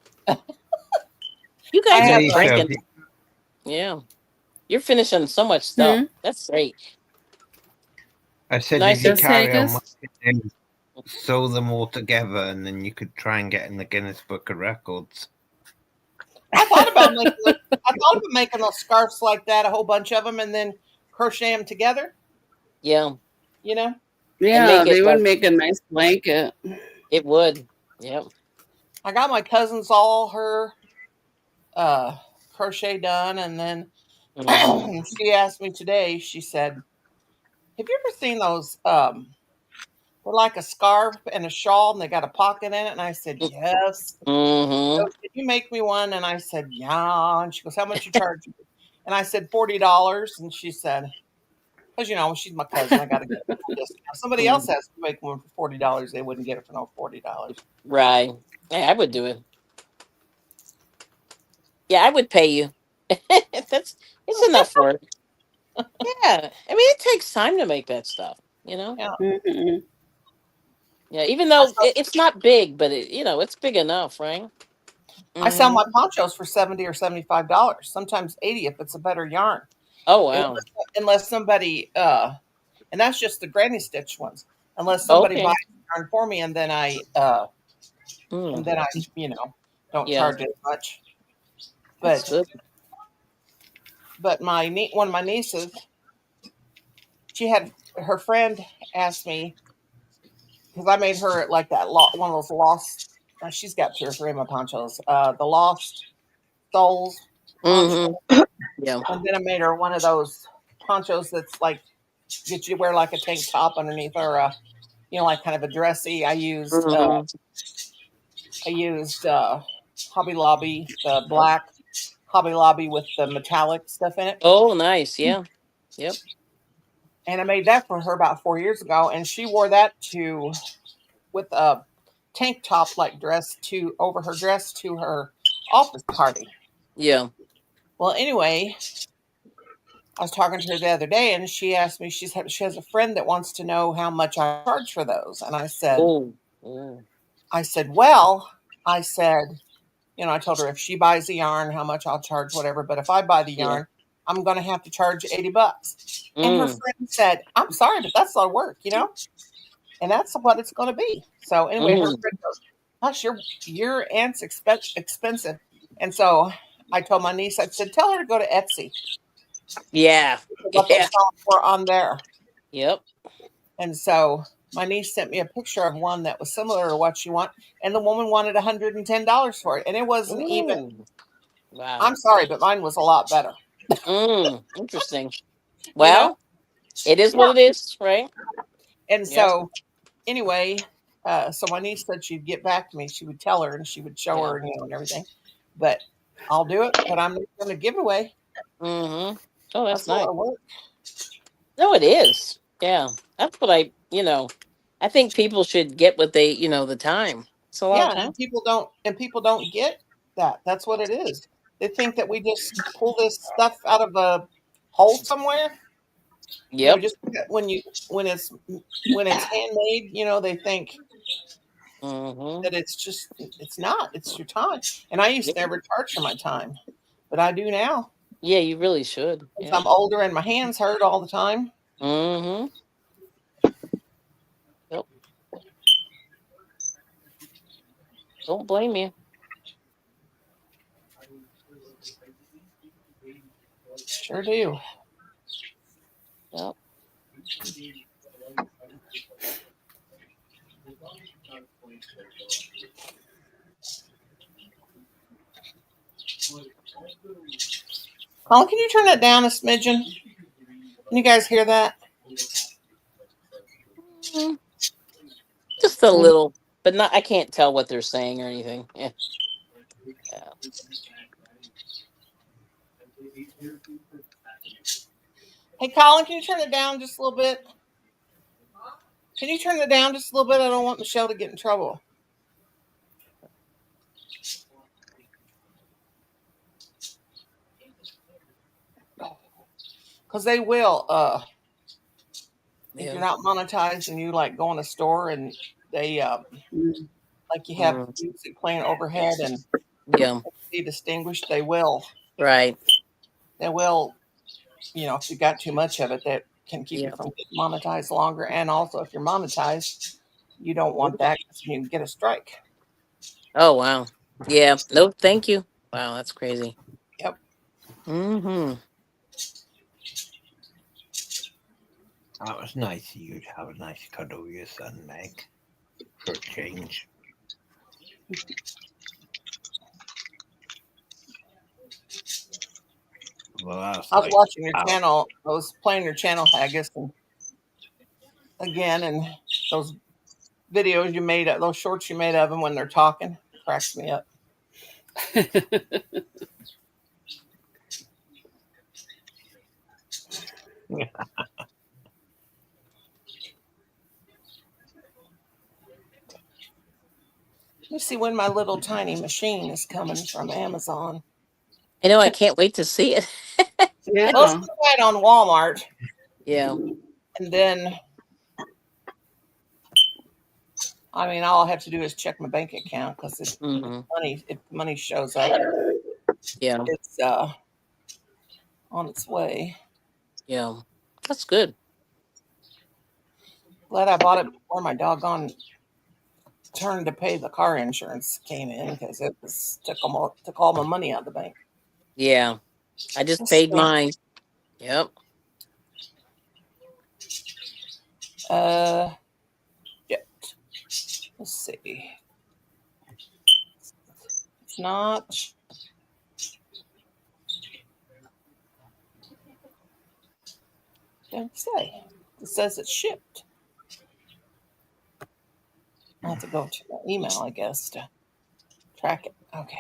You I guys have are Hey, cranking. Sophie, Yeah, you're finishing so much stuff. Hmm? That's great. I said Nice. if you Yes, carry on, Haggis? what you do, sew them all together, and then you could try and get in the Guinness Book of Records. I thought about making those scarves like that, a whole bunch of them, and then crochet them together. Yeah, You know, yeah, make it they would like- make a nice blanket. it would. Yep. I got my cousins all her crochet done, and then Mhm. she asked me today. She said, "Have you ever seen those? They're like a scarf and a shawl, and they got a pocket in it." And I said, "Yes." Mhm. So, "Can you make me one?" And I said, "Yeah." And she goes, "How much you charge?" And I said, $40. And she said, "Because she's my cousin, I got to get a discount. Somebody else has to make one for $40. They wouldn't get it for no $40." Right. Hey, I would do it. Yeah, I would pay you. It's enough work. Yeah, I mean, it takes time to make that stuff. Yeah. Mhm. Yeah, even though it's not big, but it's big enough, right? I sell Mhm. my ponchos for $70 or $75, sometimes 80 if it's a better yarn. Oh wow. Unless somebody and that's just the granny stitch ones. Unless somebody Okay. buys yarn for me, and then I Mm, don't Yeah. charge it much. that's But good. one of my nieces, she had her friend asked me, because I made her like that one of those lost. She's got 2 or 3 of my ponchos. The Lost Souls poncho, Hmm. Yeah. and then I made her one of those ponchos that's like that you wear like a tank top underneath, or like kind of a dressy. I used Hmm. Hobby Lobby, the black Hobby Lobby with the metallic stuff in it. Oh, nice. Yeah. Yep. And I made that for her about 4 years ago, and she wore that with a tank top like dress over her dress to her office party. Yeah. Well, anyway, I was talking to her the other day, and she asked me. She has a friend that wants to know how much I charge for those, and I said, Oh. well, I said, I told her if she buys the yarn, how much I'll charge, whatever. But if I buy the Yeah. yarn, I'm going to have to charge $80. And her Mm. friend said, I'm sorry, but that's a lot of work, and that's what it's going to be. So anyway, her Mm. friend goes, gosh, your aunt's expensive. And so I told my niece, I said, tell her to go to Etsy. Yeah. What they're Yeah. selling for on there. Yep. And so my niece sent me a picture of one that was similar to what she wanted, and the woman wanted $110 for it. And it wasn't even, Ooh. Wow. I'm sorry, but mine was a lot better. Interesting. You know? Well, it is what Yeah. it is, right? And Yep. so anyway, so my niece said she'd get back to me. She would tell her and she would show Yeah. her, and everything. But I'll do it. But I'm not going to give away. Mm-hmm. Oh, that's That's a lot nice. of work. No, it is. Yeah. That's what I think people should get what they, the time. It's a lot Yeah, of time. and people don't get that. That's what it is. They think that we just pull this stuff out of a hole somewhere. Yep. Just when it's handmade, they think Mm-hmm. that it's not. It's your time. And I used to never charge for my time, but I do now. Yeah, you really should. Since Yeah. I'm older and my hands hurt all the time. Mm-hmm. Yep. Don't blame you. Sure do. Yep. Colin, can you turn that down a smidgen? Can you guys hear that? Mm, just a little, but not. I can't tell what they're saying or anything. Yeah. Yeah. Hey, Colin, can you turn it down just a little bit? Can you turn it down just a little bit? I don't want Michelle to get in trouble. Because they will, if you're not monetized and you like go in a store and they like you have music playing overhead and Yeah. be distinguished, they will. Right. They will, if you got too much of it, that can keep you Yeah. from getting monetized longer. And also, if you're monetized, you don't want that because you can get a strike. Oh wow. Yeah. Nope. Thank you. Wow, that's crazy. Yep. Mm-hmm. That was nice of you to have a nice cuddle with your son, Meg, for a change. Well, I was watching your channel. I was playing your channel, I guess, and those videos you made, those shorts you made of them when they're talking, cracks me up. Let me see when my little tiny machine is coming from Amazon. I know. I can't wait to see it. Yeah. Well, it's going to buy it on Walmart, Yeah. and then all I have to do is check my bank account because if money shows up, Yeah. it's on its way. Yeah. That's good. Glad I bought it before my doggone turn to pay the car insurance came in because it took all my money out of the bank. Yeah. I just Let's paid see. mine. Yep. Yeah. Let's see. It's not. Don't say. It says it's shipped. I'll have to go to my email, I guess, to track it. Okay.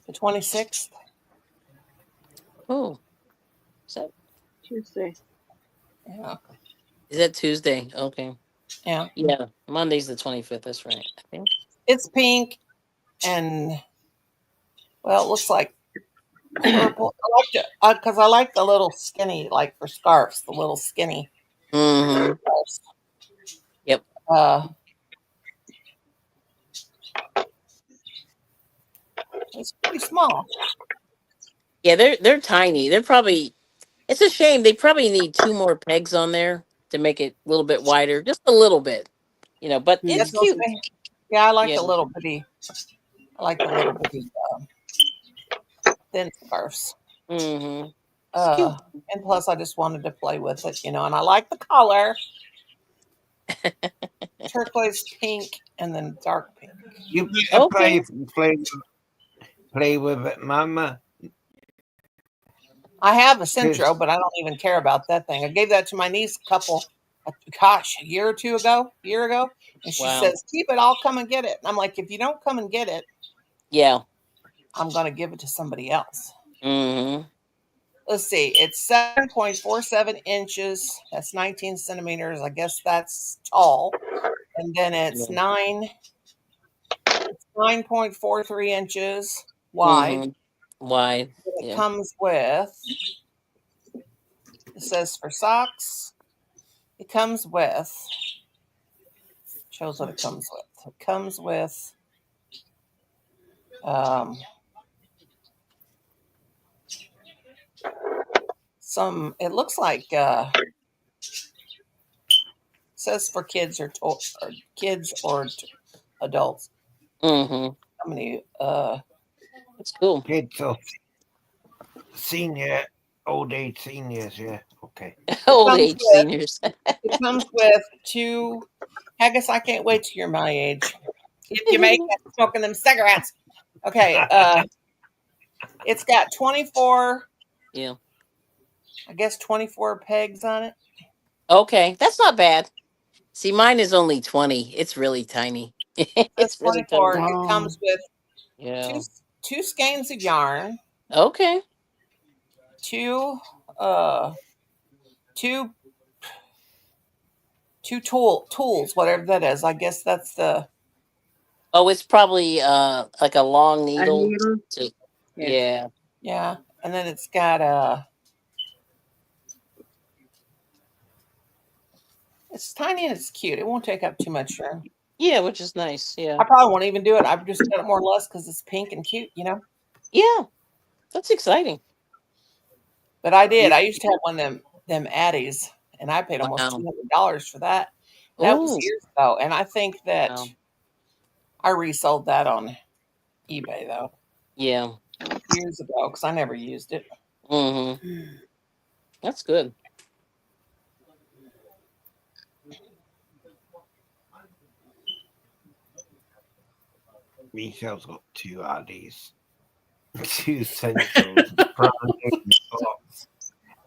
The 26th. Oh. Is that Tuesday. Yeah. Tuesday? Okay. Yeah. Yeah. Monday's the 25th. That's right. I think. It's pink and Well, it looks like purple. I like it because I like the little skinny, like for scarves, the little skinny Mm-hmm. scarves. Yep. It's pretty small. Yeah, they're tiny. They're probably. It's a shame. They probably need 2 more pegs on there to make it a little bit wider, just a little bit. But it's That's Mhm. what cute. I'm saying. Yeah, I like Yeah. the little bitty. I like the little bitty thin scarves. Mm-hmm. It's cute. And plus, I just wanted to play with it, and I like the color turquoise pink and then dark pink. You better Okay. play with it, Mama. I have a 'Cause Centro, but I don't even care about that thing. I gave that to my niece a year or two ago, and she Wow. says, "Keep it. I'll come and get it." And I'm like, "If you don't come and get it, Yeah. I'm going to give it to somebody else." Mm-hmm. Let's see. It's 7.47 inches. That's 19 centimeters. I guess that's tall. And then it's Yeah. 9.43 inches wide. Mm-hmm. Wide. It Yeah. comes with, it says for socks, it comes with, shows what it comes with. It comes with um, it looks like, says for kids or kids or adults. Mm-hmm. How many, It's cool. kids or senior, old age seniors, yeah. Okay. Old comes age seniors. it comes with two, I guess I can't wait till you're my age. If you make it smoking them cigarettes. Okay, it's got 24, Yeah. I guess 24 pegs on it. Okay. That's not bad. See, mine is only 20. It's really tiny. That's It's really tiny. 24. It Wow. comes with Yeah. two skeins of yarn, Okay. two two tools, whatever that is. I guess that's the Oh, it's probably like a long A needle. needle. To, Yes. yeah. yeah, and then it's got it's tiny and it's cute. It won't take up too much room. Yeah, which is nice. Yeah. I probably won't even do it. I've just got it more or less because it's pink and cute. Yeah. That's exciting. But I did. You, I used to have one of them Addies, and I paid almost Wow. $200 for that. That was Oh, years ago, and I think that wow. I resold that on eBay though Yeah. years ago because I never used it. Mm-hmm. That's good. Michelle's got 2 Addies, 2 Centrals, brand new box.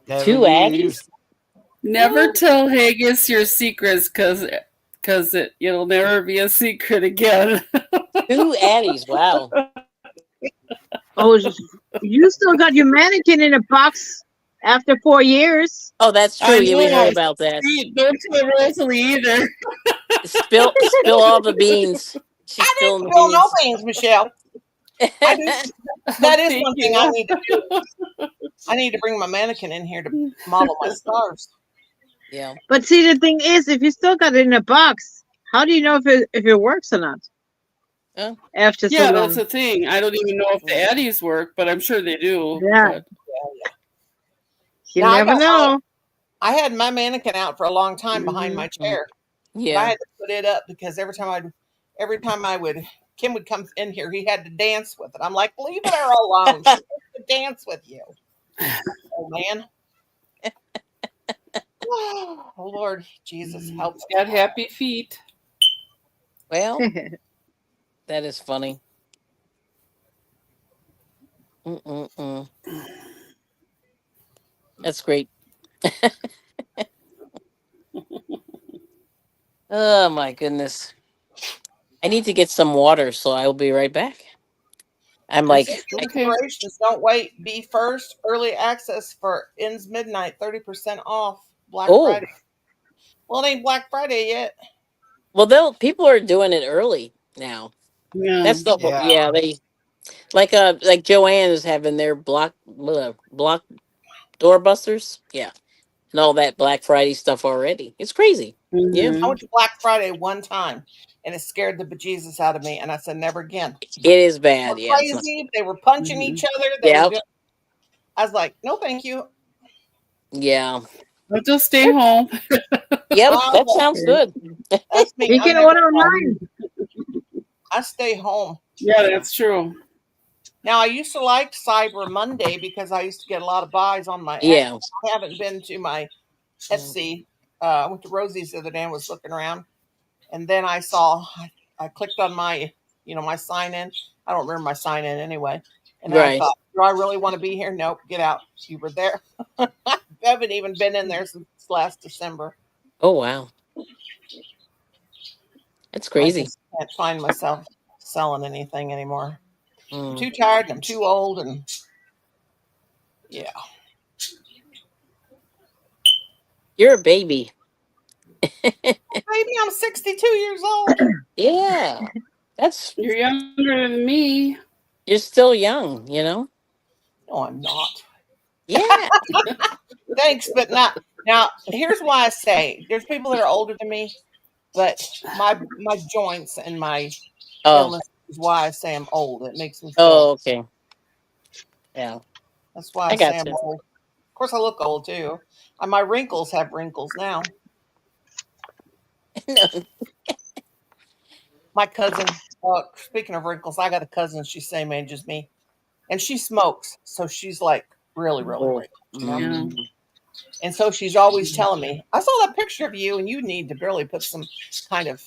Never 2 used. Addies? Never What? tell Haggis your secrets because it'll never be a secret again. 2 Addies. Wow. Oh, you still got your mannequin in a box after 4 years. Oh, that's true. I Yeah, we heard know. about that. See, don't tell Rosalie either. Spill all the beans. She's I spilling didn't the spill no beans. beans, Michelle. I do. That is Thank one thing you. I need to do. I need to bring my mannequin in here to model my scarves. Yeah. But see, the thing is, if you still got it in a box, how do you know if it works or not Oh. after so Yeah, that's long? the thing. I don't even know if the Addies work, but I'm sure they do. Yeah, But you Now never know. I had my mannequin out for a long time behind my chair. But I Yeah. had to put it up because every time I would, Kim would come in here, he had to dance with it. I'm like, leave her alone. She wants to dance with you. Oh man. Oh Lord Jesus, help us. got happy feet. Well, that is funny. Mm-mm-mm. That's great. Oh my goodness. I need to get some water, so I'll be right back. I'm And like, since your Okay. expirations, don't wait. Be first. Early access for ends midnight, 30% off Black oh, Friday. Well, it ain't Black Friday yet. well, people are doing it early now. Yeah. That's the whole, Yeah, yeah. Like Joanne is having their block doorbusters. Yeah. And all that Black Friday stuff already. It's crazy. Yeah. I Hmm. went to Black Friday one time, and it scared the bejesus out of me. And I said, never again. It is They were bad. Yeah. It's not. crazy. They were punching Hmm. each other. They were Yeah. doing. I was like, no, thank you. Yeah. I'll just stay home. Yep. I was That like, sounds good. that's me. You I'm can never order home. online. I stay home. Yeah, that's true. Now I used to like Cyber Monday because I used to get a lot of buys on my Etsy. Yeah. I haven't been to my Mm. Etsy. I went to Rosie's the other day and was looking around, and then I saw. I clicked on my, my sign in. I don't remember my sign in anyway. And then I Right. thought, do I really want to be here? Nope, get out. You were there. I haven't even been in there since last December. Oh wow. That's I crazy. just can't find myself selling anything anymore. I'm Mm. too tired and I'm too old, and yeah. You're a baby. Maybe I'm 62 years old. Yeah. That's You're younger than me. you're still young. No, I'm not. Yeah. Thanks, but not. Now, here's why I say there's people that are older than me, but my joints and my Oh. illness is why I say I'm old. It makes me feel. Oh, okay. Yeah. That's why I I say got I'm you. old. Of course, I look old too. And my wrinkles have wrinkles now. My cousin. Speaking of wrinkles, I got a cousin. She's same age as me, and she smokes, so she's like really, really Oh. wrinkled. Yeah. And so she's always telling me, I saw that picture of you, and you need to barely put some kind of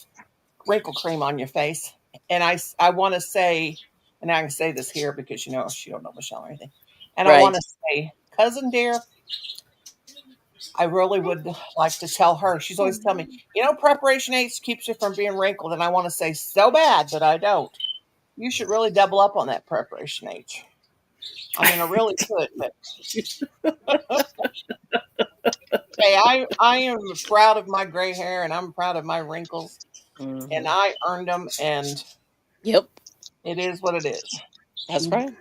wrinkle cream on your face. And I want to say, and I can say this here because she don't know Michelle or anything. And I want Right. to say, cousin dear, I really would like to tell her. She's always telling me, Preparation H keeps you from being wrinkled. And I want to say so bad, but I don't. You should really double up on that Preparation H. I mean, I really could, but hey, I am proud of my gray hair and I'm proud of my wrinkles, and Hmm. I earned them, and Yep. it is what it is. That's right.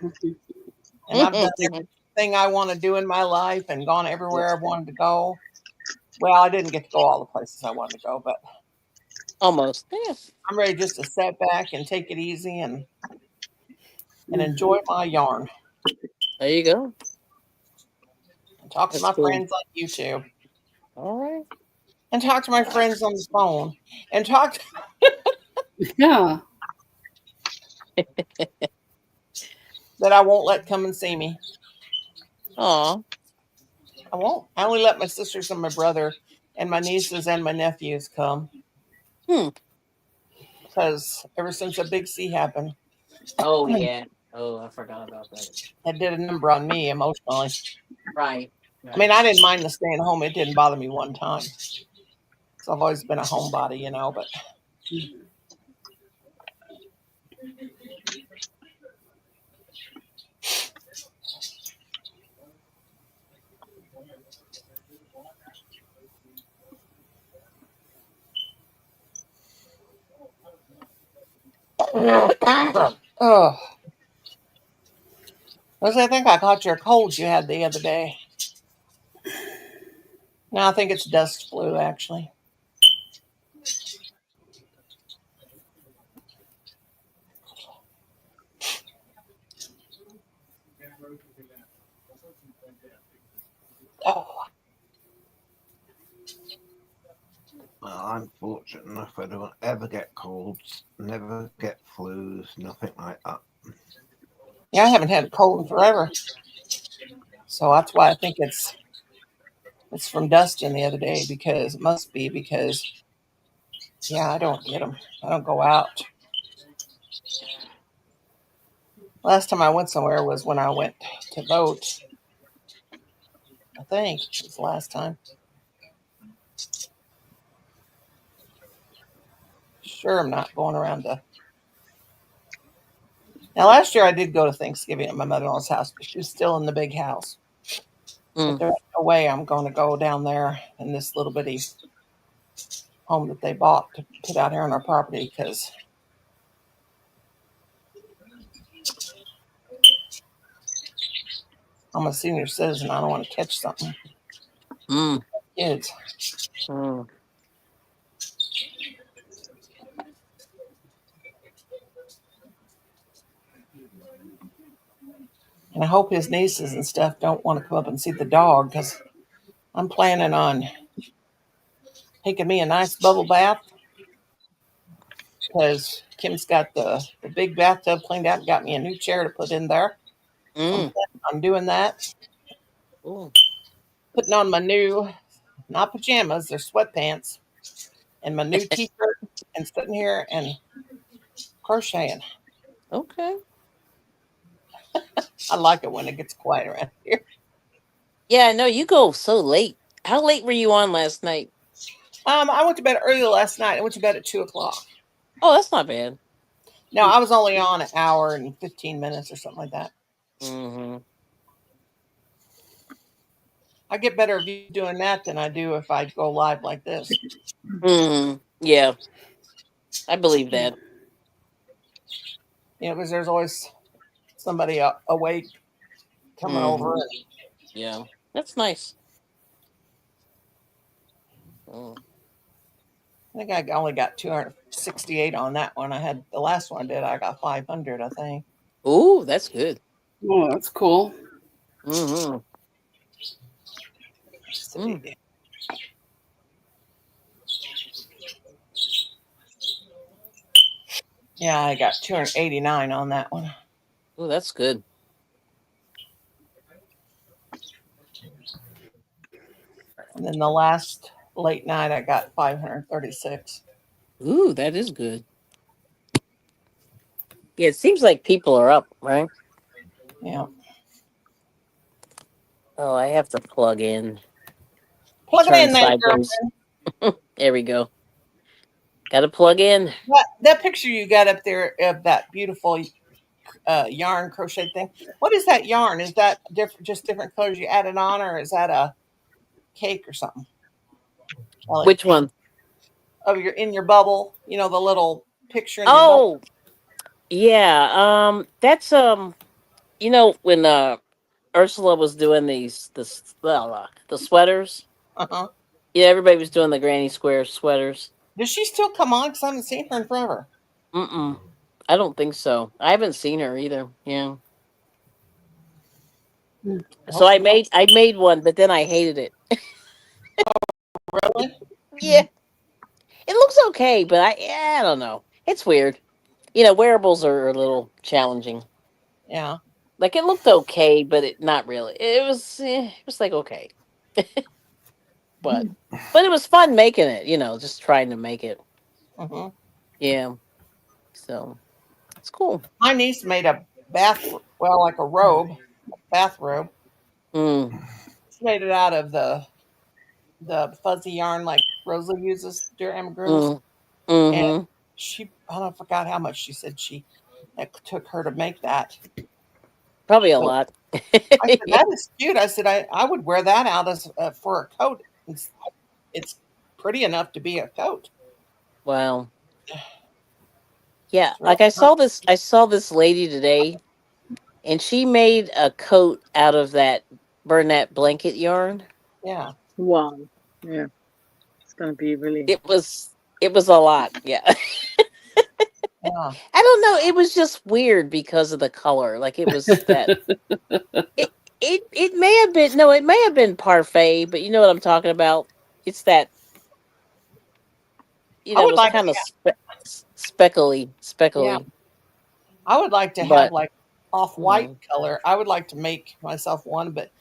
And I've done everything I want to do in my life and gone everywhere I wanted to go. Well, I didn't get to go all the places I wanted to go, but Almost. Yeah. I'm ready just to sit back and take it easy and Mhm. enjoy my yarn There you go. and talk to That's my cool. friends on YouTube All right. and talk to my friends on the phone and talk to, Yeah. that I won't let come and see me. Aw. I won't. I only let my sisters and my brother and my nieces and my nephews come Hmm. because ever since the big C happened, Oh yeah. Oh, I forgot about that. it did a number on me emotionally. Right. I mean, Right. I didn't mind the staying home. It didn't bother me one time. So I've always been a homebody, but oh, I think I caught your cold you had the other day. No, I think it's dust flu, actually. Oh, Well, I'm fortunate enough I don't ever get colds, never get flus, nothing like that. yeah, I haven't had a cold in forever. So that's why I think it's from dusting the other day, because it must be because, yeah, I don't get them. I don't go out. Last time I went somewhere was when I went to vote. I think it was the last time. Sure, I'm not going around to. Now, last year I did go to Thanksgiving at my mother in law's house, but she was still in the big house. But Mm. there's no way I'm going to go down there in this little bitty home that they bought to put out here on our property because I'm a senior citizen. I don't want to catch something. Mm, Kids. mm. And I hope his nieces and stuff don't want to come up and see the dog because I'm planning on taking me a nice bubble bath because Kim's got the big bathtub cleaned out and got me a new chair to put in there. So I'm Mm. planning on doing that. Ooh. Putting on my new, not pajamas, they're sweatpants, and my new t shirt and sitting here and crocheting. Okay. I like it when it gets quiet around here. Yeah, I know you go so late. How late were you on last night? I went to bed early last night. I went to bed at 2 o'clock. Oh, that's not bad. No, I was only on an hour and 15 minutes or something like that. Mm-hmm. I get better view doing that than I do if I go live like this. Mm-hmm. Yeah, I believe that. Because there's always somebody awake coming over. Mm-hmm. Yeah, that's nice. Mm. I think I only got 268 on that one. I had the last one I did. I got 500, I think. Ooh, that's good. Oh, that's cool. Mm-hmm. Mm. See. Yeah, I got 289 on that one. Ooh, that's good. And then the last late night, I got 536. Ooh, that is good. Yeah, it seems like people are up, right? Yeah. Oh, I have to plug in. Plug it Turn in there, girl. sideways. There we go. Got to plug in. That picture you got up there of that beautiful yarn crochet thing. What is that yarn? Is that different, just different colors you added on, or is that a cake or something? Kelly? Which one? Oh, you're in your bubble. The little picture in your bubble. Oh, yeah. That's when Ursula was doing the sweaters. Uh-huh. Yeah, everybody was doing the Granny Square sweaters. Does she still come on? Because I haven't seen her in forever. Mm-mm. I don't think so. I haven't seen her either. Yeah. So Hope I made one, but then I hated it. really. Yeah. It looks okay, but I don't know. It's weird. Wearables are a little challenging. Yeah. Like it looked okay, but it not really. It was like okay, but it was fun making it. Just trying to make it. Hmm. Yeah. So it's cool. My niece made a like a robe, bathrobe. Mm. She made it out of the fuzzy yarn like Rosa uses during amigurumis. Mm. And Mm-hmm. I don't forgot how much she said it took her to make that. Probably a But lot. I said that is cute. I said I would wear that out as for a coat. It's pretty enough to be a coat. Wow. Yeah. It's real Like I nice. saw this. I saw this lady today, and she made a coat out of that Burnett blanket yarn. Yeah, Wow. Yeah. It's gonna be really. It was. It was a lot. Yeah. yeah, I don't know. It was just weird because of the color. Like it was that. It may have been no. It may have been parfait, but you know what I'm talking about. It's that I it would was like to. kind of speckly, Yeah, speckly. I would like to have But like off white mm, color. I would like to make myself one, but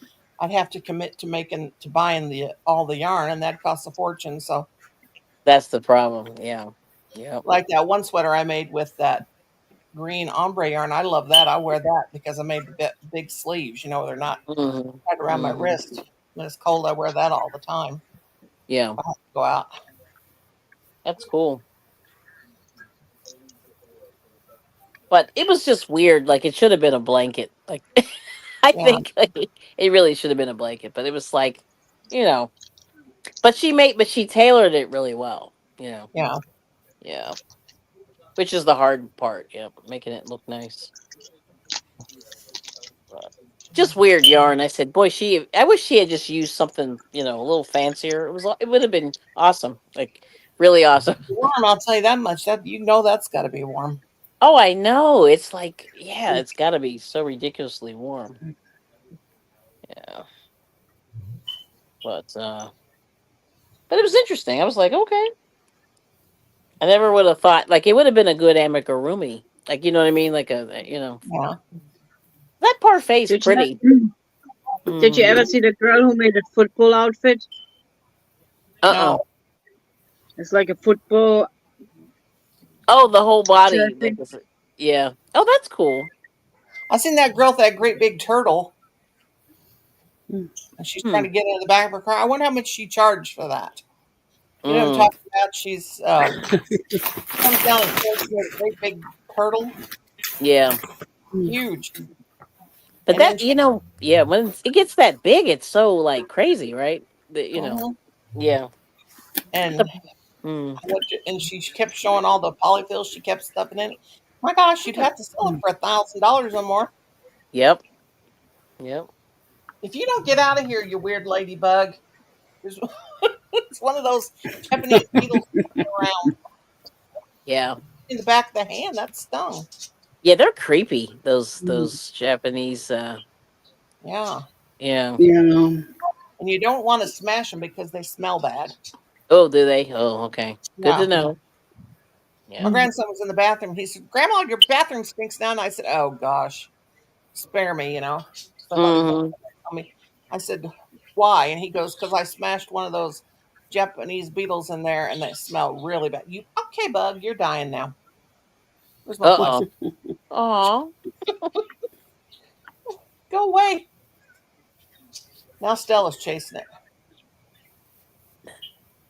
I'd have to commit to buying the all the yarn, and that costs a fortune. So, that's the problem. Yeah. Yep. like that one sweater I made with that green ombre yarn, I love that. I wear that because I made the big sleeves. They're not Hmm. tied around my Hmm. wrist. When it's cold, I wear that all the time. Yeah. I have to go out. That's cool. But it was just weird. Like it should have been a blanket. Like I Yeah, think it really should have been a blanket. But it was like, you know. But she tailored it really well. yeah. Yeah. Which is the hard part. Yeah, making it look nice. But just weird yarn. I said, boy, I wish she had just used something, a little fancier. It would have been awesome. Like really awesome. Warm, I'll tell you that much. That that's got to be warm. Oh, I know. It's like, yeah, it's got to be so ridiculously warm. Yeah. But it was interesting. I was like, okay. I never would have thought like it would have been a good amigurumi. Like, you know what I mean? Like Yeah. that parfait's Did you, pretty. did you ever Mhm. see the girl who made a football outfit? Uh-uh. No. It's like a football Oh, the whole body. jersey. Yeah. Oh, that's cool. I seen that girl with that great big turtle, and she's trying Hmm. to get into the back of her car. I wonder how much she charged for that. You know what I'm Mm, talking about? She's comes down and shows you a great big turtle, yeah. huge, But and then that, she, yeah, when it gets that big, it's so like crazy, right? mhm. Yeah. and The, mm, and she kept showing all the polyfills she kept stuffing in it. My gosh, you'd have to sell it for $1,000 or more. yep. Yep. If you don't get out of here, you weird ladybug. There's, it's one of those Japanese beetles around Yeah. in the back of the hand. That stung. Yeah, they're creepy. Those Japanese. Yeah. Yeah. Yeah. And you don't want to smash them because they smell bad. Oh, do they? Oh, okay. Good Yeah. to know. My Yeah. grandson was in the bathroom. He said, "Grandma, your bathroom stinks now." And I said, "Oh gosh, spare me, you know." Somebody told Hmm. me. I said, "Why?" And he goes, "Because I smashed one of those Japanese beetles in there, and they smell really bad." You okay, bug? You're dying now. Where's my Uh flash? oh. Aw. Go away. Now Stella's chasing it.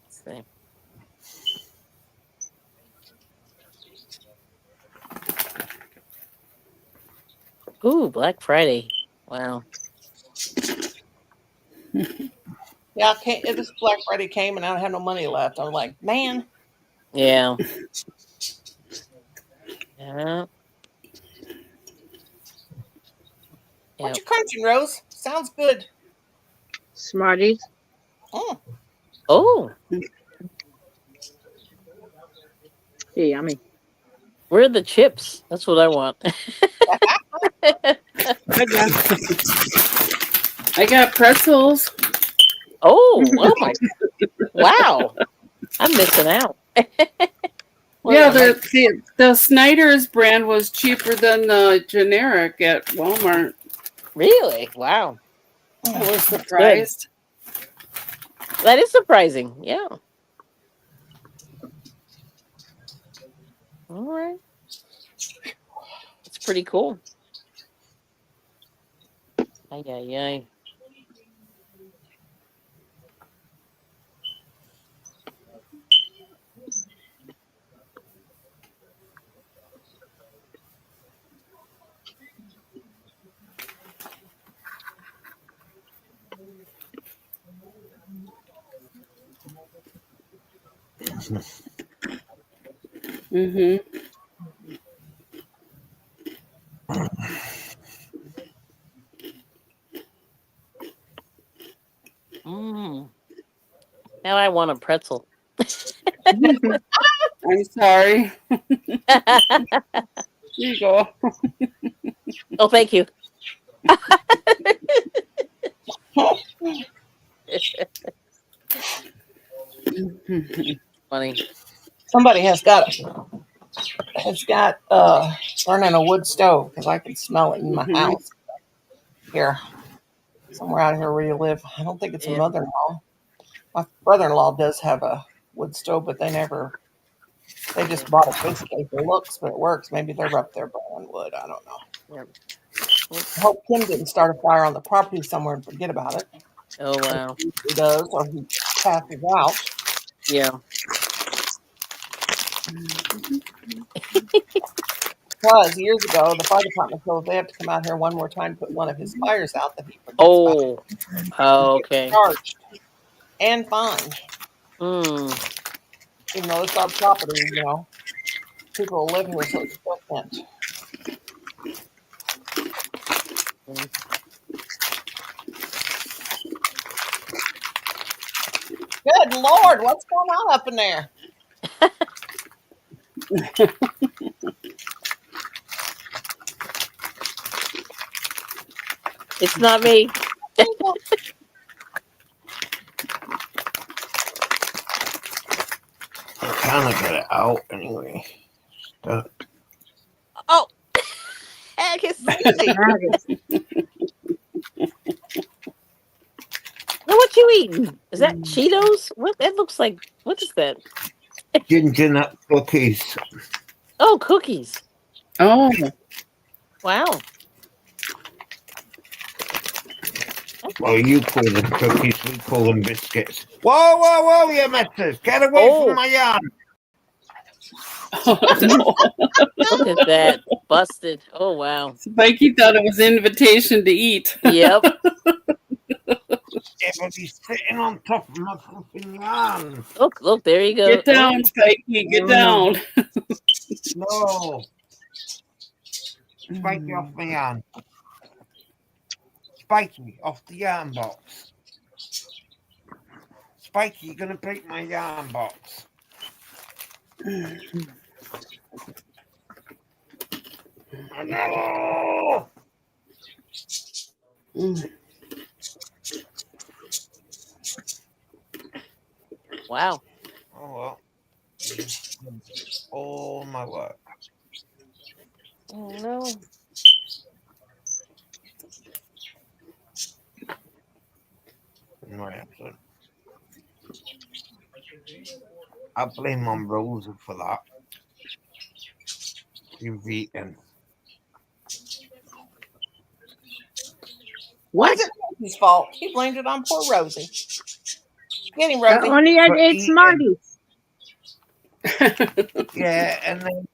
See. Ooh, Black Friday. Wow. Yeah, this Black Friday came, and I don't have no money left. I'm like, man, Yeah. Yeah. what Yep. you crunching, Rose? Sounds good. Smarties. Mm. Oh, Yeah, yummy. where are the chips? That's what I want. I got. I got pretzels. Oh my. Wow. I'm missing out. What are Yeah, they, like, the Snyder's brand was cheaper than the generic at Walmart. Really? Wow. I was That's good. surprised. That is surprising. Yeah. All right. It's pretty cool. Ay, ay, ay. Mm-hmm. Mm. Now I want a pretzel. I'm sorry. Here you go. Oh, thank you. Funny. somebody has got burning a wood stove because I can smell it in my Mm-hmm. house here, somewhere out here where you live. I don't think it's a Yeah. mother-in-law. My brother-in-law does have a wood stove, but they just bought it basically for looks, but it works. Maybe they're up there burning wood. I don't know. Yep. I Oops. hope Kim didn't start a fire on the property somewhere and forget about it. Oh Like wow. he usually does, or he passes out. Yeah. Because years ago, the fire department told they have to come out here one more time to put one of his fires out that he forgets about. Oh. Oh, He gets okay. charged and fined, Mm. even though it's our property. People will live here, so it's still can't. Mm. Good Lord, what's going on up in there? It's not me. I kind of get it out anyway. Stuck. Oh, Agus. Now, what you eating? Is that Cheetos? What that looks like? What is that? Ginger nut cookies. Oh, cookies. Oh, Wow. Well, you call them cookies, we call them biscuits. Whoa, whoa, whoa, you missus! Get away from my yarn! no. Look at that. Busted. Oh, wow. Mikey thought it was an invitation to eat. Yep. Yeah, but he's sitting on top of my fucking yarn. Look, there you go. Get down, Spikey, get down. No. Spikey off my yarn. Spikey, off the yarn box. Spikey, you're going to break my yarn box. No! Wow. Oh, well. All my work. Oh, no. Right, excellent. I blame on Rosa for that. You've eaten. Why is it Rosie's fault? He blamed it on poor Rosie. Get him, I Rosie. only had For 8 eating. Smarties. Yeah, and then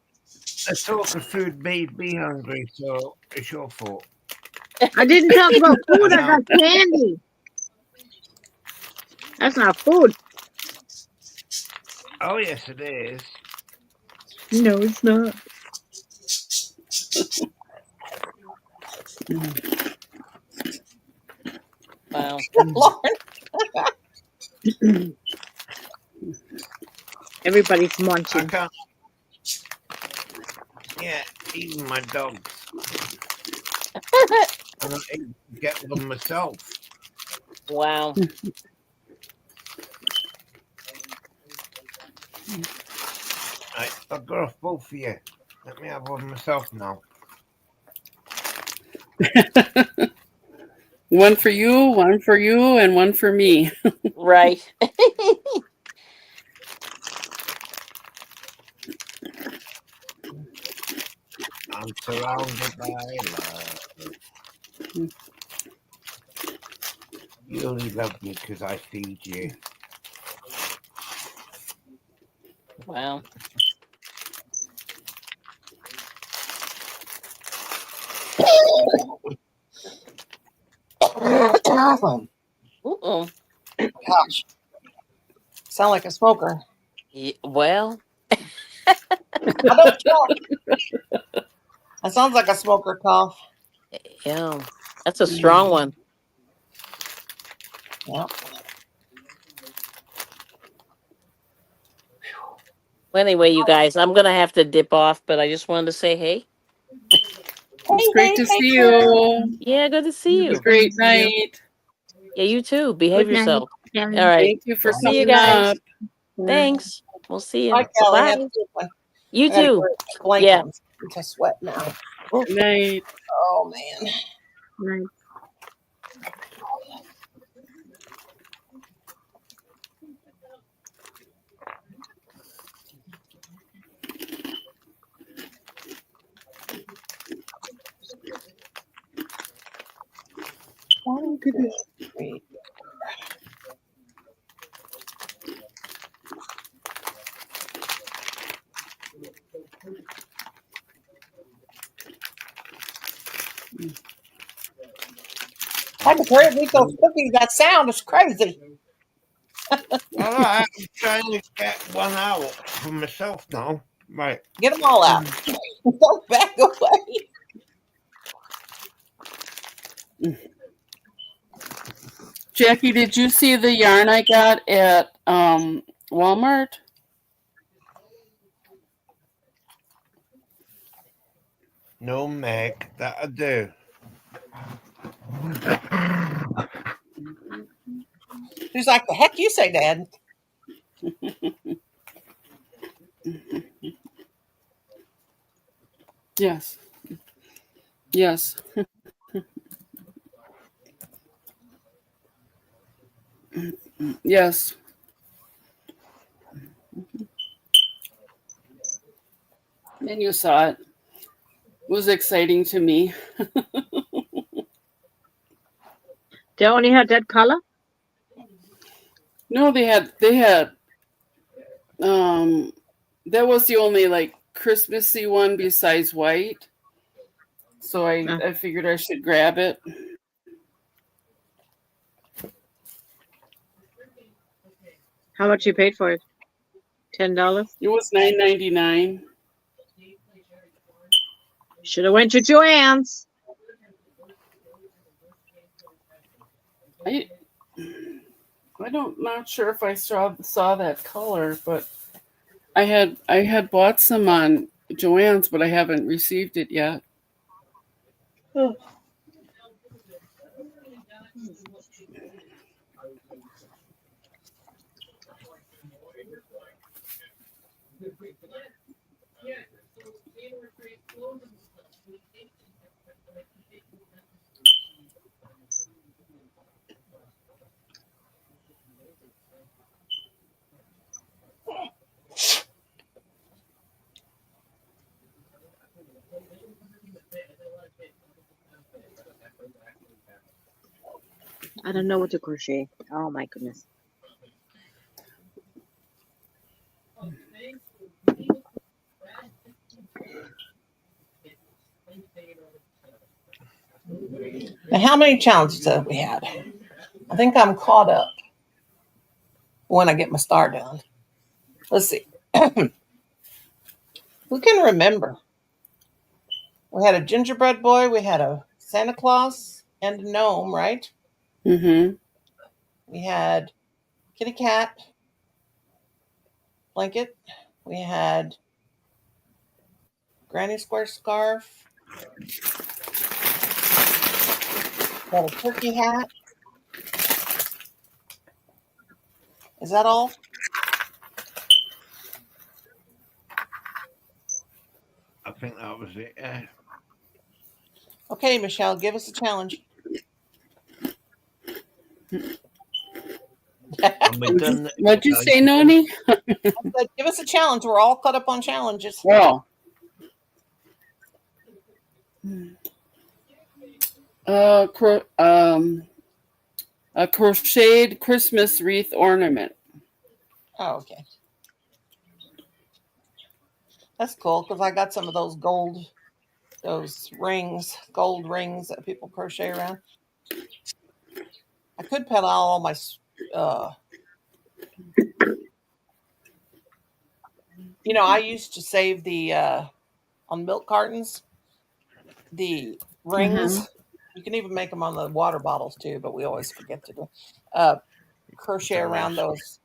the talk of food made me hungry, so it's your fault. I didn't talk about food. I got candy. That's not food. Oh, yes, it is. No, it's not. Wow. Lauren. Everybody's I munching. can't. Yeah, even my dogs. And I get them myself. Wow. I've got off both of you. Let me have one myself now. One for you, and one for me. Right. I'm surrounded by love. You only love me because I feed you. Wow. Uh-oh. Gosh. Sound like a smoker. Yeah, well, I don't talk. That sounds like a smoker cough. yeah. That's a strong one. Yeah. Well, anyway, you guys, I'm gonna have to dip off, but I just wanted to say hey. It's great to see you. Yeah, good to see Have a you. great night. Yeah, you too. Behave Good night, yourself. Kelly. All right. Thank you for See you coming guys. up. Thanks. We'll see you. Bye, Kelly. Bye. Have a good one. You I gotta too. wear a blanket Yeah. on to sweat now. Good night. Oh man. Night. One, two, three. I can pray eat those cookies. That sound is crazy. All right, I'm trying to get one out for myself now. Right. Get them all out. Don't back away. Jackie, did you see the yarn I got at Walmart? No, Meg, that I do. She's like, the heck you say, Dad? Yes. Yes. Yes. And you saw it. It was exciting to me. They only had that color? No, they had that was the only like Christmassy one besides white. So I figured I should grab it. How much you paid for it? $10? It was $9.99. Should have went to Joann's. I don't not sure if I saw that color, but I had bought some on Joann's, but I haven't received it yet. I don't know what to crochet. Oh my goodness. Now, how many challenges have we had? I think I'm caught up when I get my star done. Let's see. Who can remember? We had a gingerbread boy, we had a Santa Claus and a gnome, right? Mm-hmm. We had kitty cat blanket. We had granny square scarf. We had a turkey hat. Is that all? I think that was it. Yeah. Okay, Michelle, give us a challenge. And we done. What'd you say, Noni? I said, give us a challenge. We're all caught up on challenges. Wow. A crocheted Christmas wreath ornament. Oh, okay. That's cool because I got some of those gold rings that people crochet around. I could put all my I used to save the on milk cartons the rings. You can even make them on the water bottles too, but we always forget to do crochet around those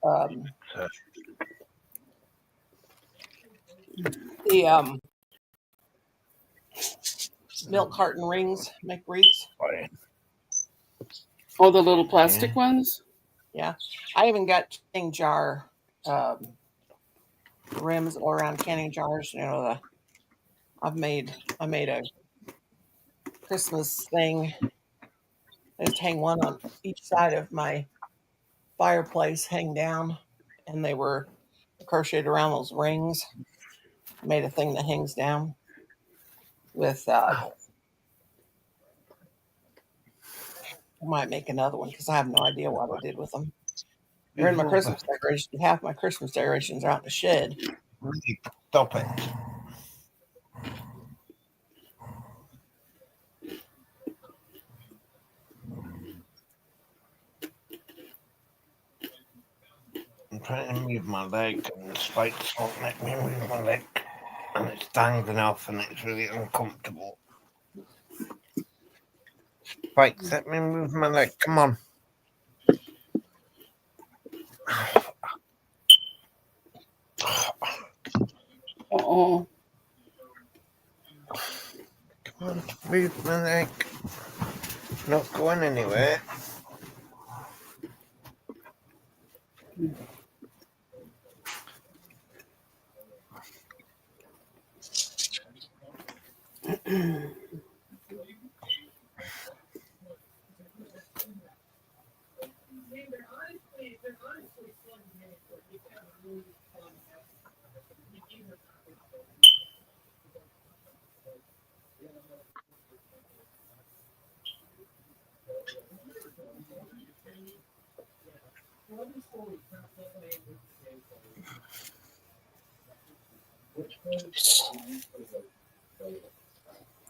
the milk carton rings, make wreaths. Oh, the little plastic ones? Yeah. I even got canning jar rims all around canning jars. I made a Christmas thing. I just hang one on each side of my fireplace, hang down, and they were crocheted around those rings. Made a thing that hangs down with I might make another one because I have no idea what I did with them. They're in my Christmas decorations. Half my Christmas decorations are out in the shed. Stop it. I'm trying to move my leg and the spikes won't let me move my leg. And it's dangling off and it's really uncomfortable. Spikes, let me move my leg. Come on. Uh-oh. Come on, move my leg. Not going anywhere.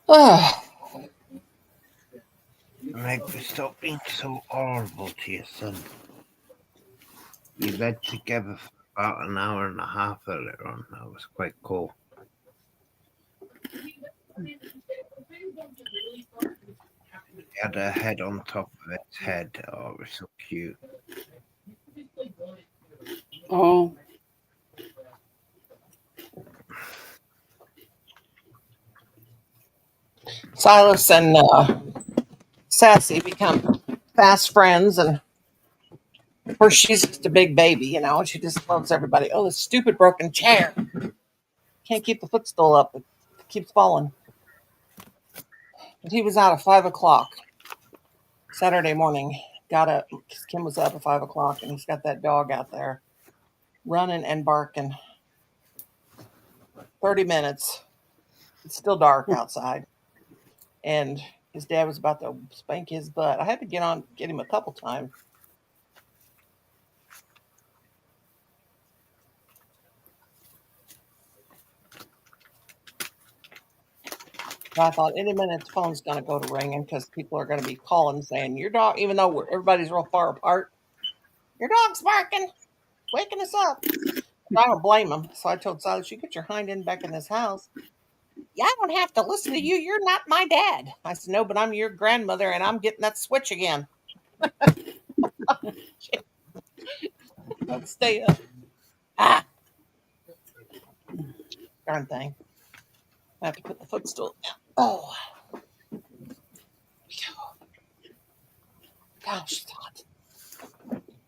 Oh, Meg, stop being so horrible to your son. We read together for about an hour and a half earlier on. That was quite cool. He had a head on top of its head. Oh, it was so cute. Oh. Silas and Sassy become fast friends, and of course she's just a big baby, you know. She just loves everybody. Oh, this stupid broken chair! Can't keep the footstool up; it keeps falling. But he was out at 5 o'clock Saturday morning. Got up. Kim was up at 5 o'clock, and he's got that dog out there running and barking. 30 minutes. It's still dark outside, and his dad was about to spank his butt. I had to get him a couple times. But I thought any minute the phone's going to go to ringing because people are going to be calling saying, your dog, even though everybody's real far apart, your dog's barking, waking us up. But I don't blame him. So I told Silas, you get your hind end back in this house. Yeah, I don't have to listen to you. You're not my dad. I said, no, but I'm your grandmother and I'm getting that switch again. Let's stay up. Ah, darn thing. I have to put the footstool down. Oh, gosh, it's hot.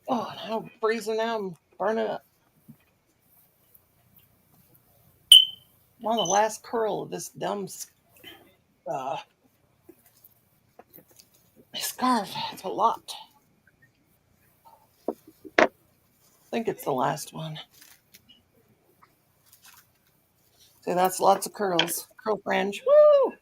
Oh, now I'm freezing now. I'm burning up. I'm on the last curl of this dumb uh, scarf. It's a lot. I think it's the last one. See, that's lots of curls. Curl fringe. Woo!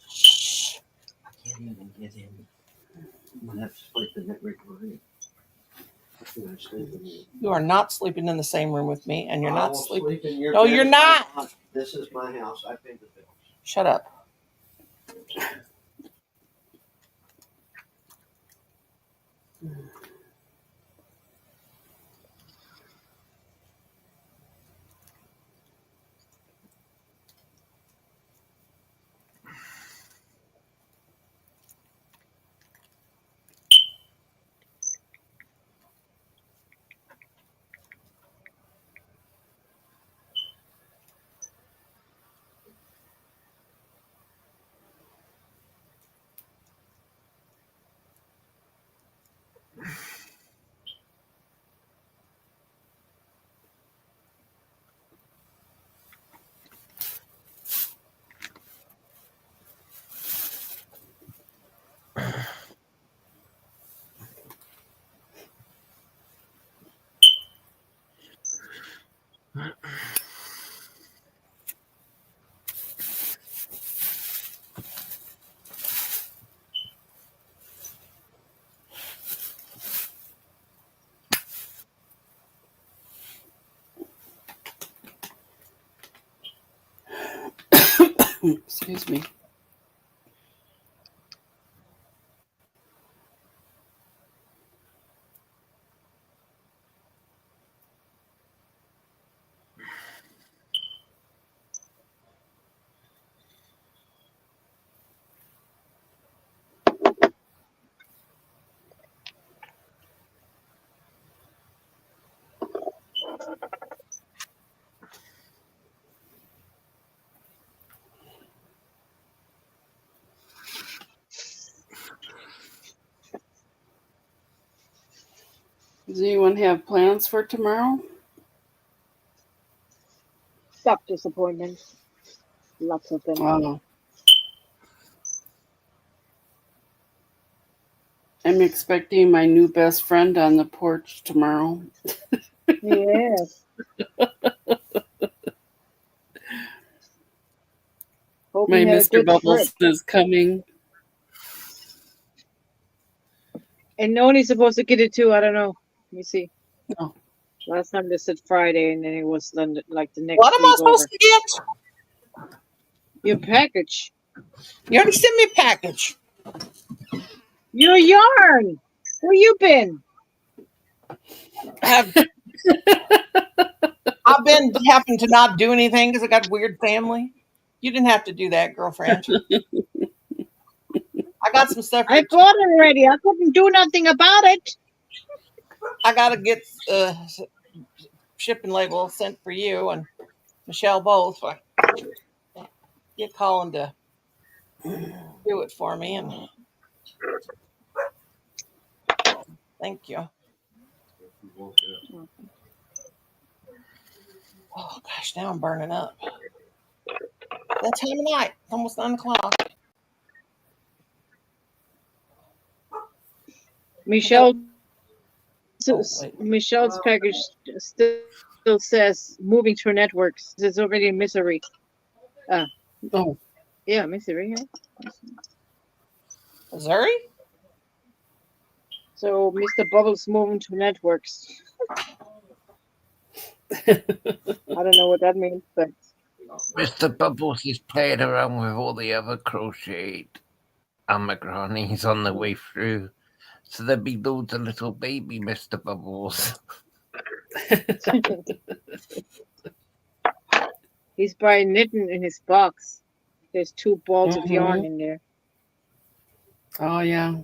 Shh. I can't even get in. I'm gonna have to sleep in that big room. I'm sleeping in. You are not sleeping in the same room with me, and you're I not will sleeping. sleep in your No, bed you're if not. I want. This is my house. I pay the bills. Shut up. Excuse me. Does anyone have plans for tomorrow? Doctor's appointments. Lots of them. Oh. I'm expecting my new best friend on the porch tomorrow. Yes. Hope My you had a Mr. good trip. Bubbles is coming. And Noni's supposed to get it too. I don't know. Let me see. Oh. Last time they said Friday, and then it was like the next What am I week supposed over. to get? Your package. You already sent me a package. Your yarn. Where you been? I've been having to not do anything because I got a weird family. You didn't have to do that, girlfriend. I got some stuff. I bought it already. I couldn't do nothing about it. I got to get shipping label sent for you and Michelle both. Get Colin to do it for me, and thank you. Oh gosh, now I'm burning up. That time of night, it's almost 9 o'clock. Michelle. Oh, wait. Michelle's package still says moving through networks. It's already in Missouri. Oh. Yeah, Missouri. Yeah. Missouri? So Mr. Bubbles moving to networks. I don't know what that means, but Mr. Bubbles is playing around with all the other crocheted amagranis on the way through. So there'll be loads of little baby Mr. Bubbles. he's probably knitting in his box. There's 2 balls of yarn Mhm. in there. Oh, yeah.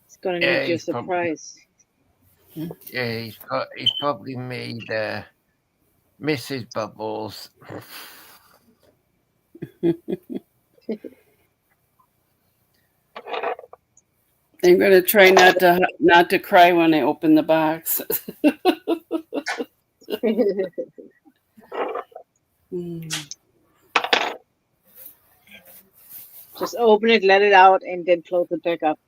It's gonna Yeah, make you a he's probably- surprise. Yeah, he's probably made Mrs. Bubbles. I'm gonna try not to cry when I open the box. Just open it, let it out, and then close it back up.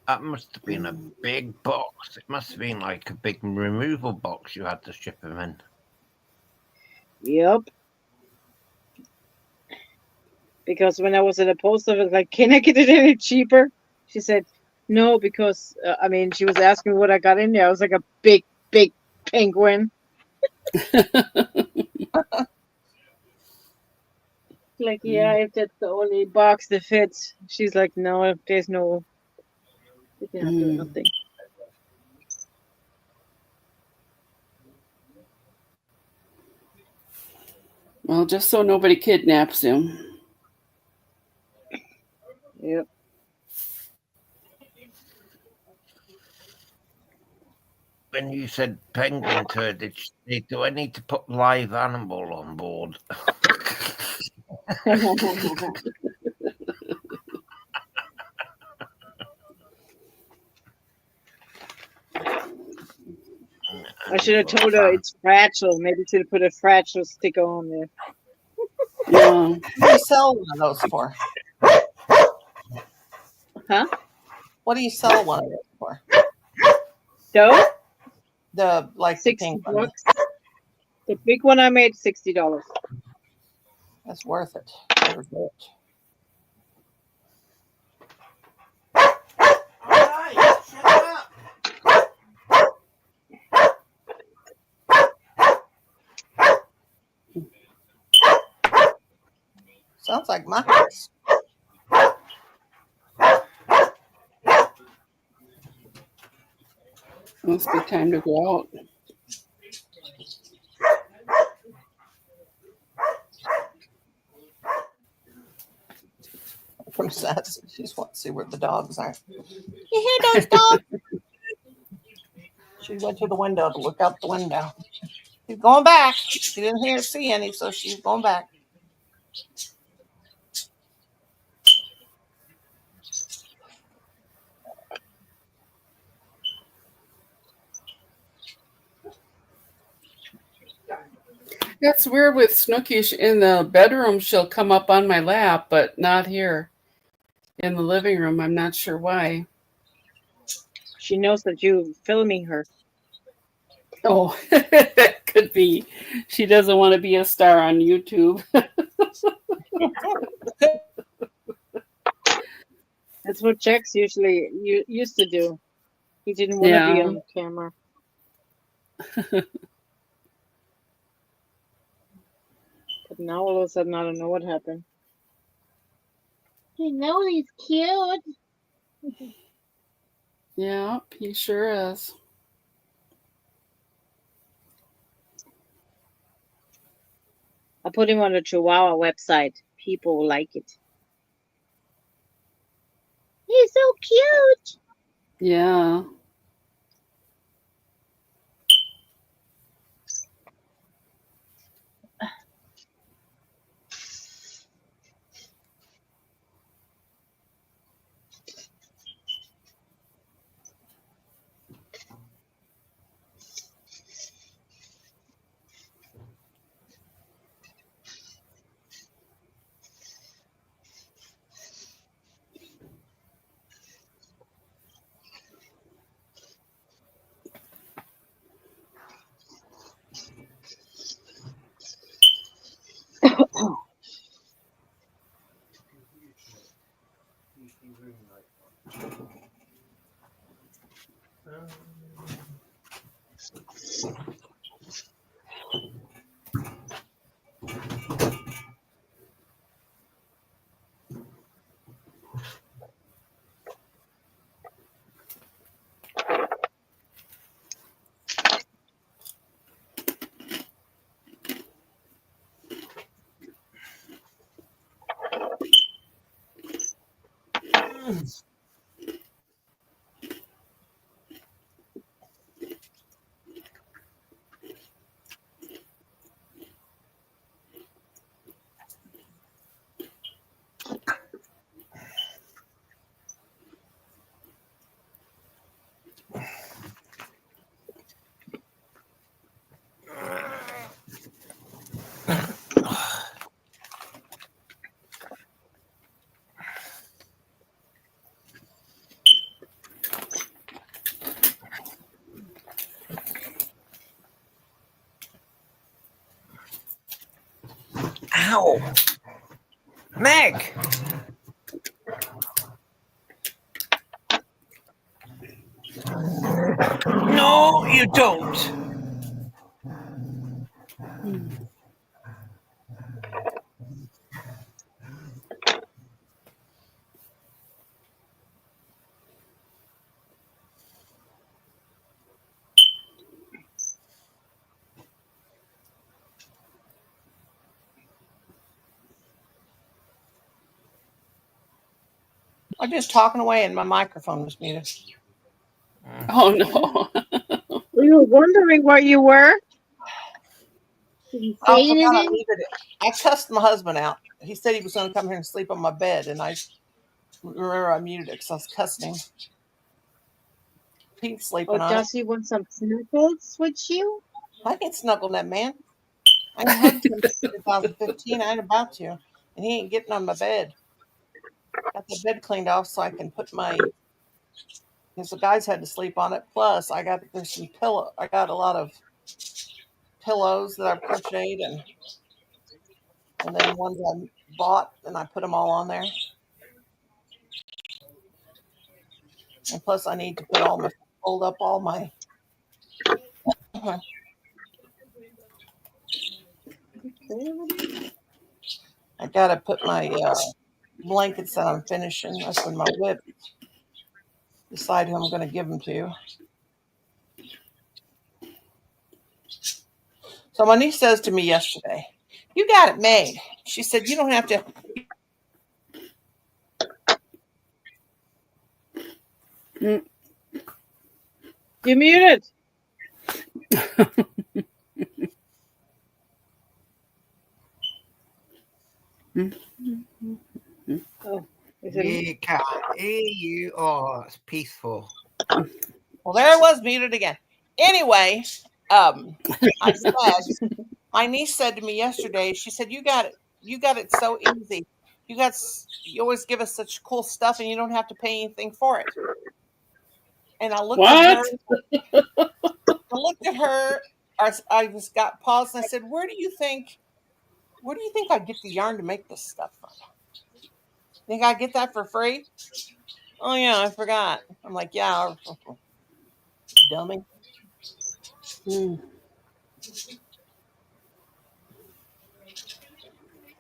That must have been a big box. It must have been like a big removal box you had to ship him in. Yep. Because when I was at the post office, like, can I get it any cheaper? She said, no, because, she was asking what I got in there. I was like a big, big penguin. Like, yeah, if that's the only box that fits. She's like, no, there's no, you cannot do nothing. Well, just so nobody kidnaps him. Yep. When you said penguin to her, did she say, do I need to put live animal on board? I should have told her it's fragile. Maybe should have put a fragile sticker on there. Yeah. What do you sell one of those for? Huh? What do you sell one of those for? Dough? The like the pink one. $60. The big one I made $60. That's worth it. Every bit. Sounds like my house. Must be time to go out. From Sass, she just wants to see where the dogs are. You hear those dogs? She went to the window to look out the window. She's going back. She didn't see any, so she's going back. That's weird with Snooky. In the bedroom, she'll come up on my lap, but not here in the living room. I'm not sure why. She knows that you're filming her. Oh, could be. She doesn't want to be a star on YouTube. That's what Jax usually used to do. He didn't want to be on the camera. But now all of a sudden, I don't know what happened. You know he's cute. Yeah, he sure is. I put him on the Chihuahua website. People will like it. He's so cute. Yeah. Ow! Meg! No, you don't! I'm just talking away and my microphone was muted. Oh, no. We were wondering where you were. Did you I say forgot I anything? muted it. I cussed my husband out. He said he was going to come here and sleep on my bed, and I remember I muted it because I was cussing him. He's sleeping Oh, on it. does he want some snuggles with you? I ain't snuggled that man. I ain't hugged him since 2015. I ain't about to. And he ain't getting on my bed. Got the bed cleaned off so I can put my, because the guys had to sleep on it. Plus, there's some pillow. I got a lot of pillows that I've crocheted and then ones I bought and I put them all on there. And plus, I need to fold up all my. I gotta put my blankets that I'm finishing up in my whip. Decide who I'm going to give them to. So my niece says to me yesterday, "You got it made." She said, "You don't have to." You muted. Oh, is it? You can't hear you. Oh, it's peaceful. Well, there I was muted again. Anyway, I said my niece said to me yesterday. She said, You got it so easy. You always give us such cool stuff, and you don't have to pay anything for it." And I looked at her. What? I looked at her. I just got paused, and I said, Where do you think I get the yarn to make this stuff from? Think I get that for free? Oh yeah, I forgot. I'm like, yeah, dummy. Mm.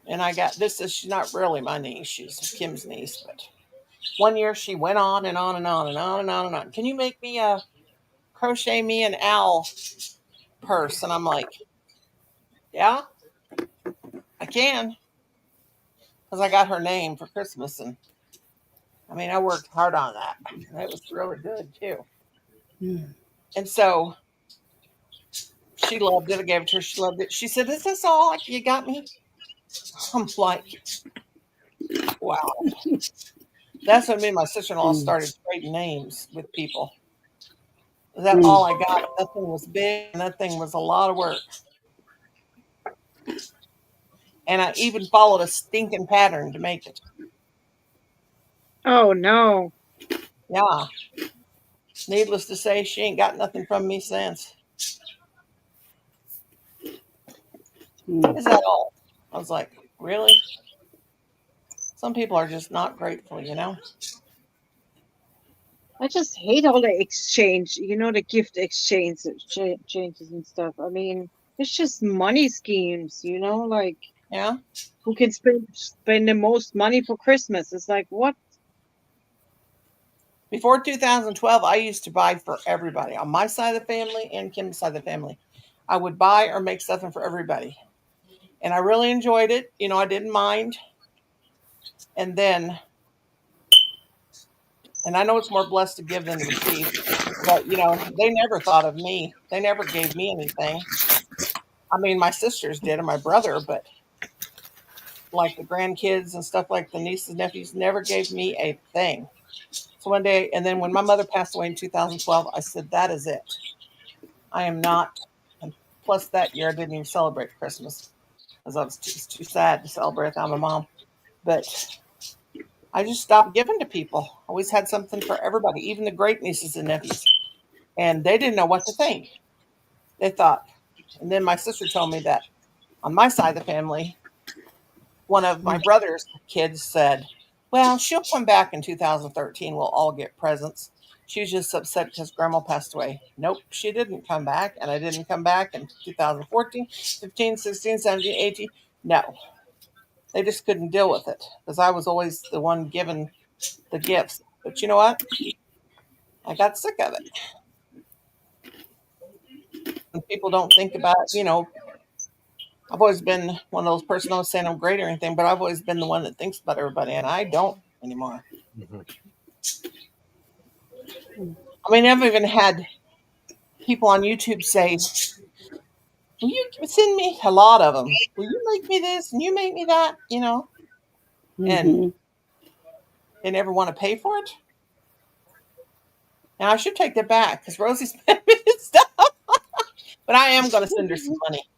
And I got this. Is She's not really my niece. She's Kim's niece. But one year she went on and on and on and on and on and on. Can you make me a crochet me an owl purse? And I'm like, yeah, I can, because I got her name for Christmas. And I mean, I worked hard on that. And it was really good too. Mm. And so she loved it. I gave it to her. She loved it. She said, "Is this all you got me?" I'm like, wow. That's when me and my sister-in-law Mm. started trading names with people. That Mm. all I got. That thing was big, and that thing was a lot of work. And I even followed a stinking pattern to make it. Oh no. Yeah. Needless to say, she ain't got nothing from me since. Mm. Is that all? I was like, really? Some people are just not grateful, you know? I just hate all the exchange, the gift changes and stuff. I mean, it's just money schemes, like Yeah. who can spend the most money for Christmas? It's like, what? Before 2012, I used to buy for everybody on my side of the family and Kim's side of the family. I would buy or make something for everybody. And I really enjoyed it. I didn't mind. And then, and I know it's more blessed to give than to receive, but they never thought of me. They never gave me anything. I mean, my sisters did and my brother, but like the grandkids and stuff, like the nieces and nephews, never gave me a thing. So one day, and then when my mother passed away in 2012, I said, that is it. I am not. And plus, that year I didn't even celebrate Christmas because I was too sad to celebrate without my mom. But I just stopped giving to people. Always had something for everybody, even the great nieces and nephews. And they didn't know what to think. They thought, and then my sister told me that on my side of the family, one of my brother's kids said, well, she'll come back in 2013. We'll all get presents. She was just upset because grandma passed away. Nope, she didn't come back. And I didn't come back in 2014, 15, 16, 17, 18. No, they just couldn't deal with it because I was always the one giving the gifts. But you know what? I got sick of it. And people don't think about, I've always been one of those persons, not saying I'm great or anything, but I've always been the one that thinks about everybody, and I don't anymore. Mhm. I mean, I've even had people on YouTube say, will you send me a lot of them? Will you make me this and you make me that? And Mhm. they never want to pay for it. Now I should take that back because Rosie's sent me stuff, but I am going to send her some money.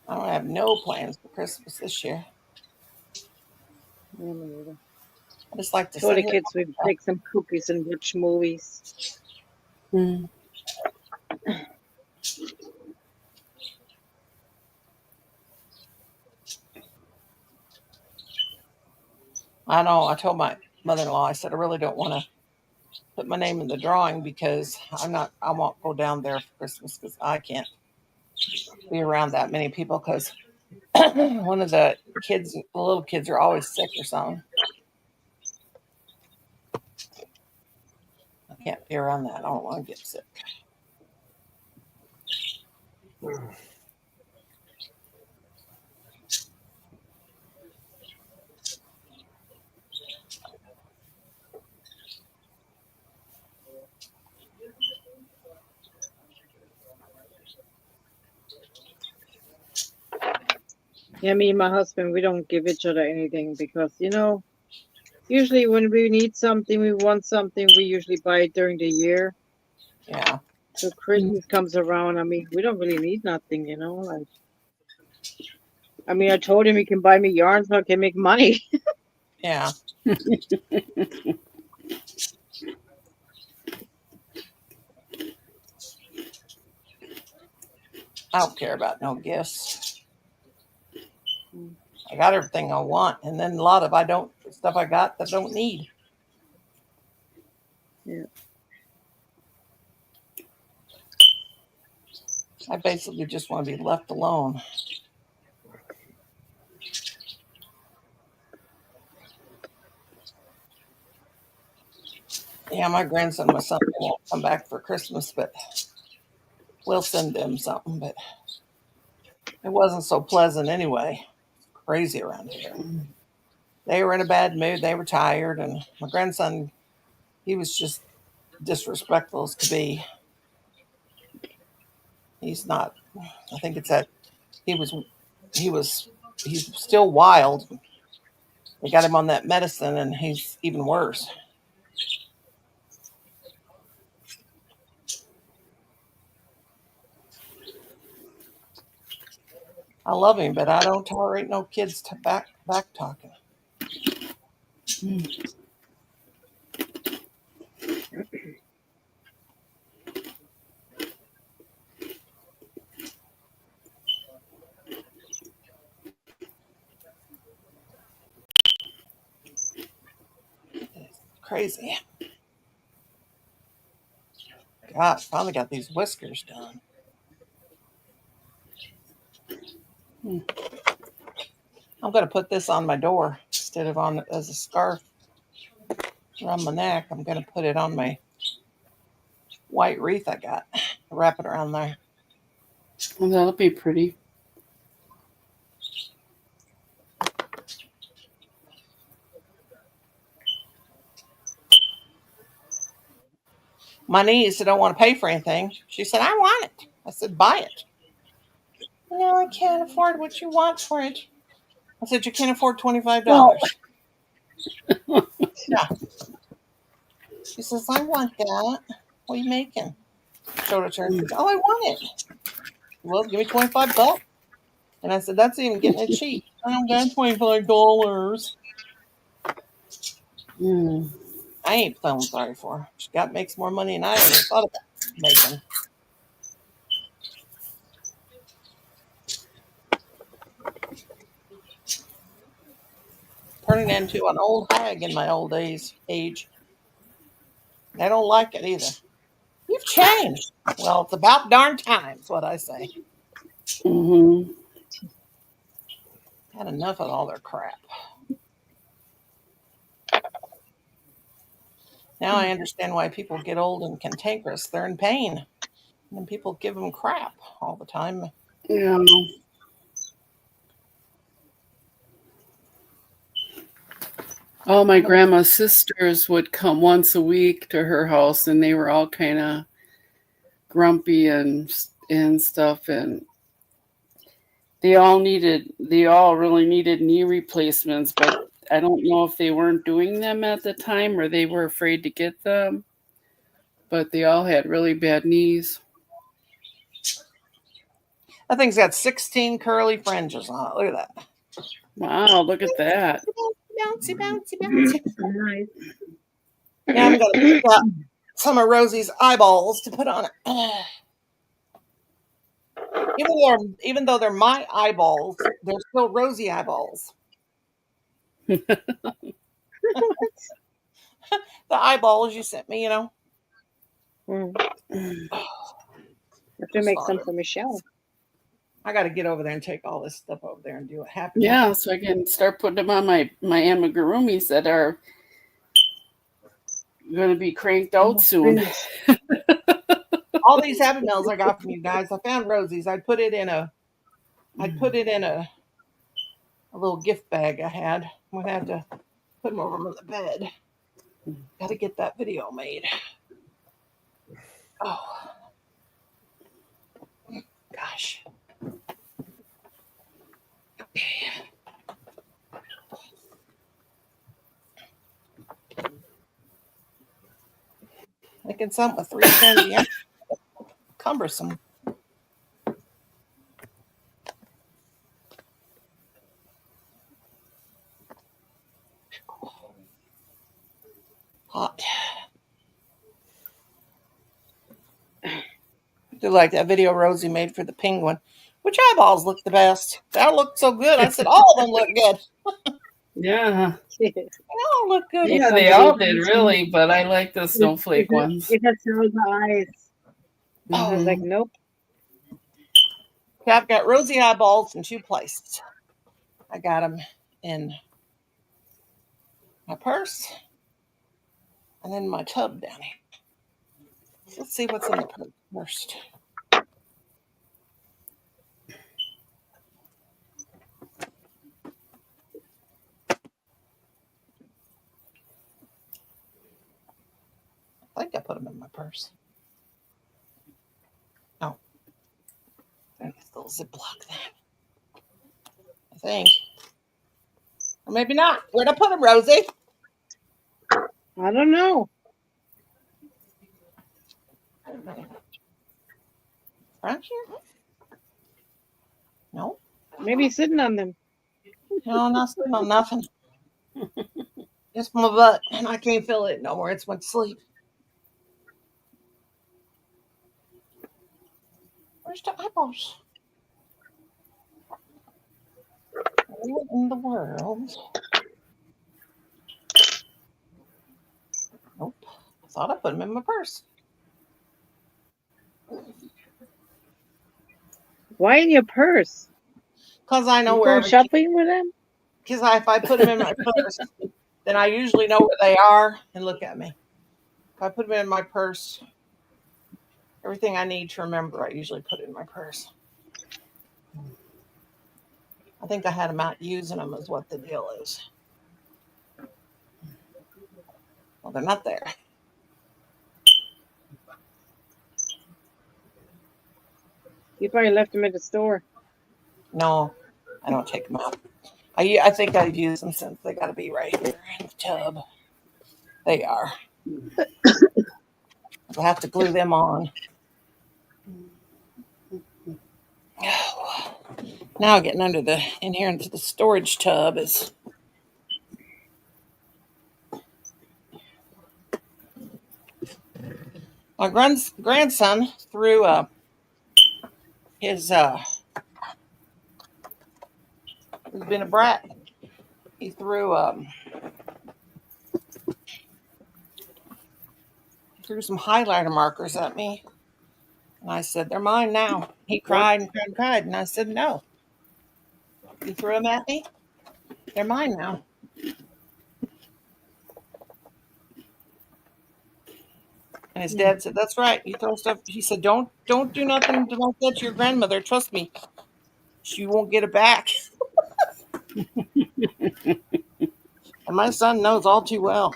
I don't have no plans for Christmas this year. Yeah, me neither. I just like to Told sit the here. kids we'd make some cookies and watch movies. Mm. I know. I told my mother-in-law, I said, I really don't want to put my name in the drawing because I won't go down there for Christmas because I can't be around that many people because one of the little kids are always sick or something. I can't be around that. I don't want to get sick. Yeah, me and my husband, we don't give each other anything because, usually when we need something, we want something, we usually buy it during the year. Yeah. So Christmas comes around, we don't really need nothing, like, I told him he can buy me yarn so I can make money. Yeah. I don't care about no gifts. I got everything I want, and then a lot of stuff I got that I don't need. Yeah. I basically just want to be left alone. Yeah, my grandson was something won't come back for Christmas, but we'll send them something. But it wasn't so pleasant anyway. It's crazy around here. They were in a bad mood. They were tired, and my grandson, he was just disrespectful as could be. He's not. I think it's that he was. He's still wild. They got him on that medicine, and he's even worse. I love him, but I don't tolerate no kids to back talking. It's crazy. God, finally got these whiskers done. I'm going to put this on my door instead of on as a scarf around my neck. I'm going to put it on my white wreath I got. Wrap it around there. Well, that'll be pretty. My niece don't want to pay for anything. She said, I want it. I said, buy it. No, I can't afford what you want for it. I said, you can't afford $25. Well, Yeah. She says, I want that. What are you making? Showed it to her. She said, oh, I want it. Well, give me $25. And I said, that's even getting it cheap. I don't got $25. mm, I ain't feeling sorry for her. She makes more money than I ever thought about making. Turning into an old hag in my old age. I don't like it either. You've changed. Well, it's about darn time, is what I say. mm-hmm. Had enough of all their crap. Now I understand why people get old and cantankerous. They're in pain. And people give them crap all the time. Yeah. All my grandma's sisters would come once a week to her house, and they were all kind of grumpy and stuff, and they all really needed knee replacements, but I don't know if they weren't doing them at the time or they were afraid to get them. But they all had really bad knees. That thing's got 16 curly fringes on it. Look at that. Wow, look at that. Bouncy, bouncy, bouncy. Nice. Now I'm going to pick out some of Rosie's eyeballs to put on it. Even though they're my eyeballs, they're still Rosie eyeballs. the eyeballs you sent me, you know. Mm. I have to Just make thought some of- for Michelle. I got to get over there and take all this stuff over there and do it. Happy. Yeah, so I can start putting them on my amigurumis that are going to be cranked out soon. All these Happy Meals I got from you guys. I found Rosie's. I'd put it in a little gift bag I had. I'm gonna have to put them over on the bed. Got to get that video made. Oh, gosh. Okay. Making something with 3 pens, yeah. Cumbersome. Hot. I do like that video Rosie made for the penguin. Which eyeballs look the best? That looked so good. I said all of them look good. Yeah. They all look good. Yeah, they all did really, but I like the snowflake ones. It has all the eyes. I was like, Mhm. nope. Okay, I've got Rosie eyeballs in 2 places. I got them in my purse and then my tub down here. So let's see what's in the purse first. I think I put them in my purse. Oh, there's a little Ziploc thing. I think. Or maybe not. Where'd I put them, Rosie? I don't know. Right here? No. Maybe sitting on them. No, not sitting on nothing. Just my butt, and I can't feel it no more. It's went to sleep. Where's the eyeballs? What in the world? Nope. I thought I put them in my purse. Why in your purse? Because I know You where go everything. shopping with them? Because if I put them in my purse, then I usually know where they are. And look at me. If I put them in my purse, everything I need to remember, I usually put in my purse. I think I had them out using them, is what the deal is. Well, they're not there. You probably left them at the store. No, I don't take them out. I think I've used them since they got to be right here in the tub. They are. I'll have to glue them on. Now getting in here into the storage tub is. My grandson threw he's been a brat. He threw some highlighter markers at me, and I said, "They're mine now." He cried and cried and cried, and I said, "No, you threw them at me. They're mine now." And his dad said, "That's right. You throw stuff." He said, "Don't do nothing to like that to your grandmother. Trust me, she won't get it back." And my son knows all too well.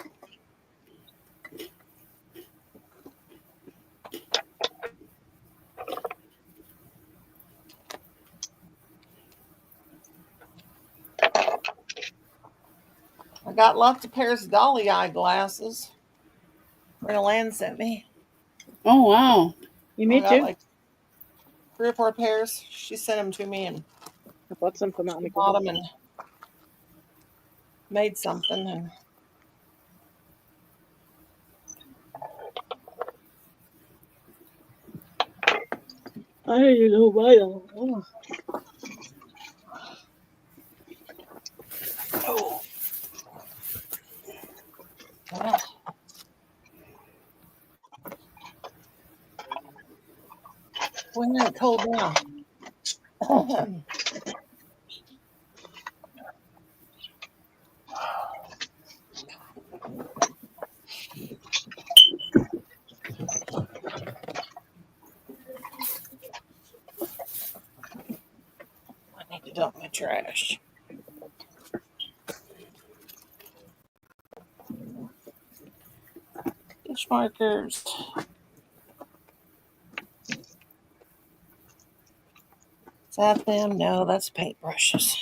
I got lots of pairs of dolly eyeglasses. Rena Land sent me. Oh wow. You I me got too. like 3 or 4 pairs. She sent them to me and I bought some for Mommy. bought them and made something. And I didn't know why. Oh. well, when it cold down. I need to dump my trash. Dish markers. Is that them? No, that's paintbrushes.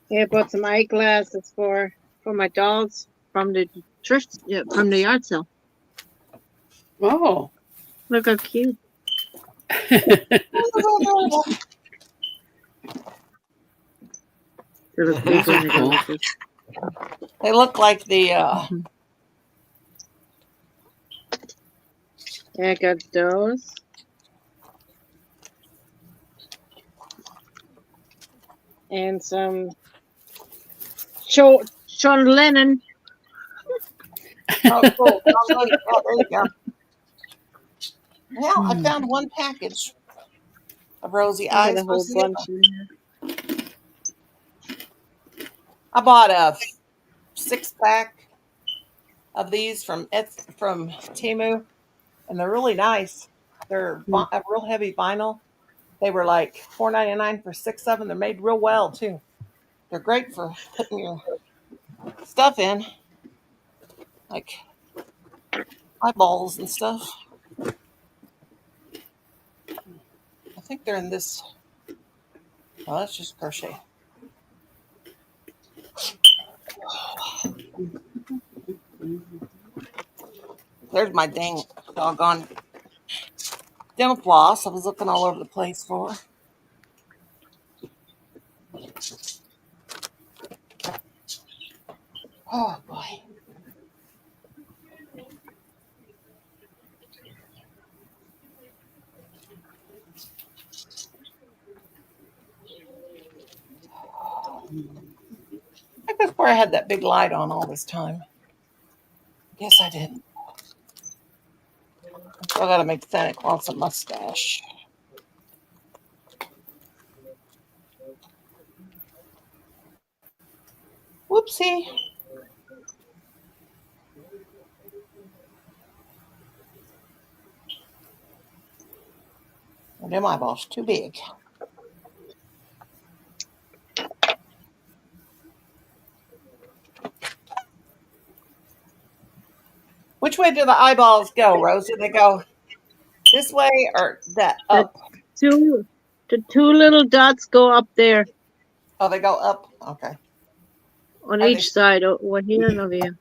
Yeah, I bought some eyeglasses for my dogs from the church, yeah, from the yard sale. Oh. Look how cute. They look big when they go like this. They look like the Yeah, I got those. And some Sean Lennon. oh cool. Oh, there you go. Well, I found one package of rosy I had eyes. a whole Where's the other? bunch in here. I bought a 6-pack of these from Temu, and they're really nice. They're a real heavy vinyl. They were like $4.99 for 6 of them. They're made real well too. They're great for putting your stuff in, like eyeballs and stuff. I think they're in this. Oh, that's just crochet. There's my dang doggone dental floss I was looking all over the place for. Oh boy. I guess where I had that big light on all this time. Guess I didn't. I gotta make Santa Claus a mustache. Whoopsie. Well, them eyeballs too big. Which way do the eyeballs go, Rose? Do they go this way or that up? The two little dots go up there Oh, they go up. Okay. on Are they each side, over here and over here.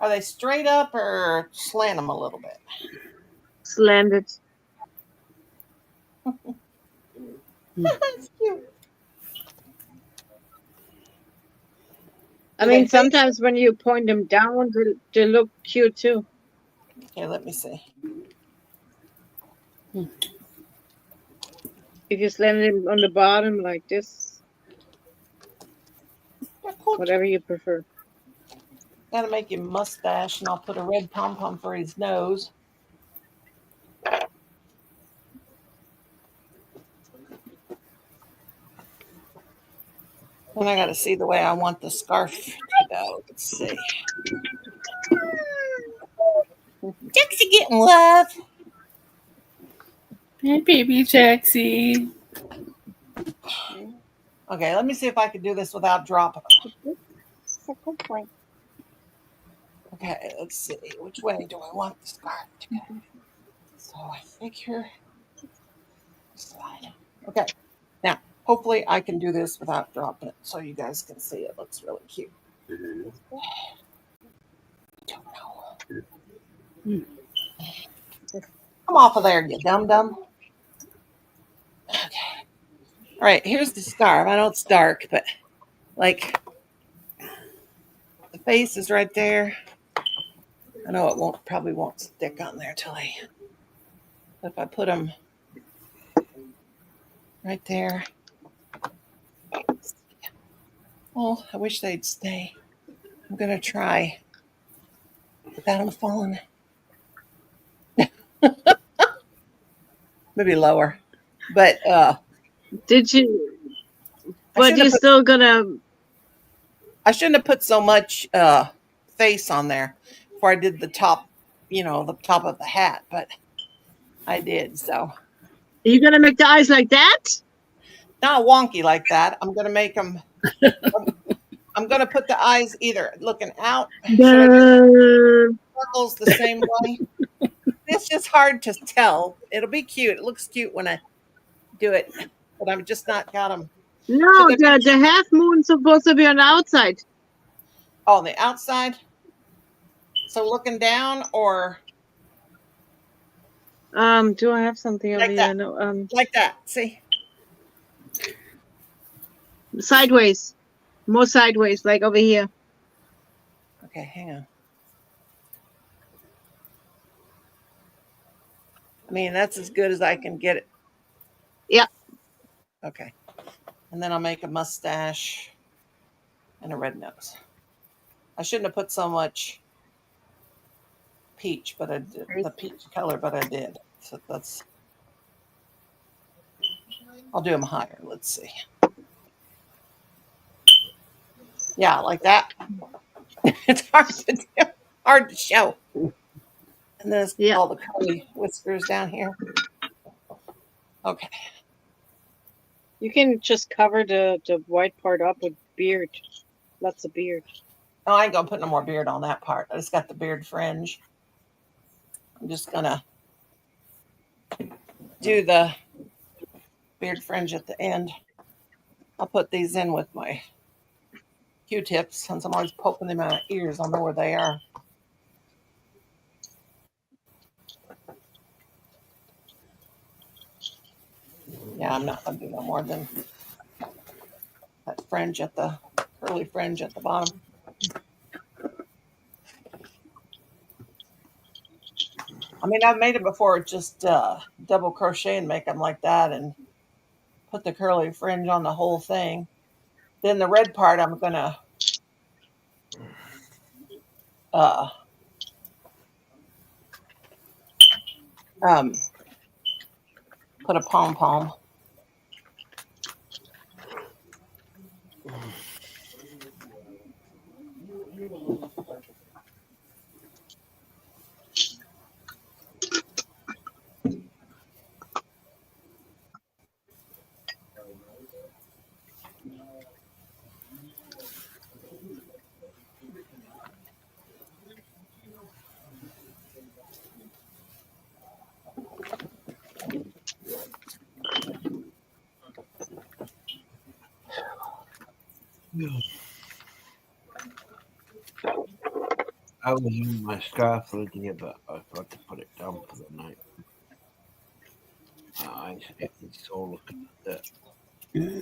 are they straight up or slant them a little bit? Slanted. That's cute. I Do mean, they face- sometimes when you point them down, they look cute too. Okay, let me see. If you slant them on the bottom like this, They're cool. whatever you prefer. Gotta make him mustache, and I'll put a red pom pom for his nose. And I gotta see the way I want the scarf to go. Let's see. Dixie getting love. Hey, baby Jaxie. Okay, let me see if I can do this without dropping them. Okay, let's see. Which way do I want the scarf to go? So I figure slide. Okay. Now, hopefully I can do this without dropping it so you guys can see it. Looks really cute. I don't know. Come off of there, you dum-dum. Okay. All right, here's the scarf. I know it's dark, but like the face is right there. I know it probably won't stick on there till if I put them right there. Oh, I wish they'd stay. I'm gonna try without them falling. But maybe lower. But Did you? I But shouldn't you're have put still gonna. I shouldn't have put so much face on there before I did the top, the top of the hat, but I did. So You gonna make the eyes like that? not wonky like that. I'm gonna make them. I'm gonna put the eyes either looking out. Should I do The circles the same way? It's just hard to tell. It'll be cute. It looks cute when I do it, but I'm just not got them. no, Should they be the half moon's supposed to be on the outside. on the outside? So looking down or Do I have something over like here? that? No, Like that. See? sideways, more sideways, like over here. Okay, hang on. I mean, that's as good as I can get it. Yeah. Okay. And then I'll make a mustache and a red nose. I shouldn't have put so much peach, but I did the peach color, but I did. So that's, I'll do them higher. Let's see. Yeah, like that. It's hard to show. And then it's Yeah. all the curly whiskers down here. Okay. You can just cover the white part up with beard, lots of beard. Oh, I ain't gonna put no more beard on that part. I just got the beard fringe. I'm just gonna do the beard fringe at the end. I'll put these in with my Q-tips since I'm always poking them out of ears. I'll know where they are. Yeah, I'm not gonna do no more than that fringe at the curly fringe at the bottom. I mean, I've made it before, just double crochet and make them like that and put the curly fringe on the whole thing. Then the red part, I'm gonna uh, um, put a pom pom. I was in my scarf earlier, but I forgot to put it down for the night. I it's all looking at that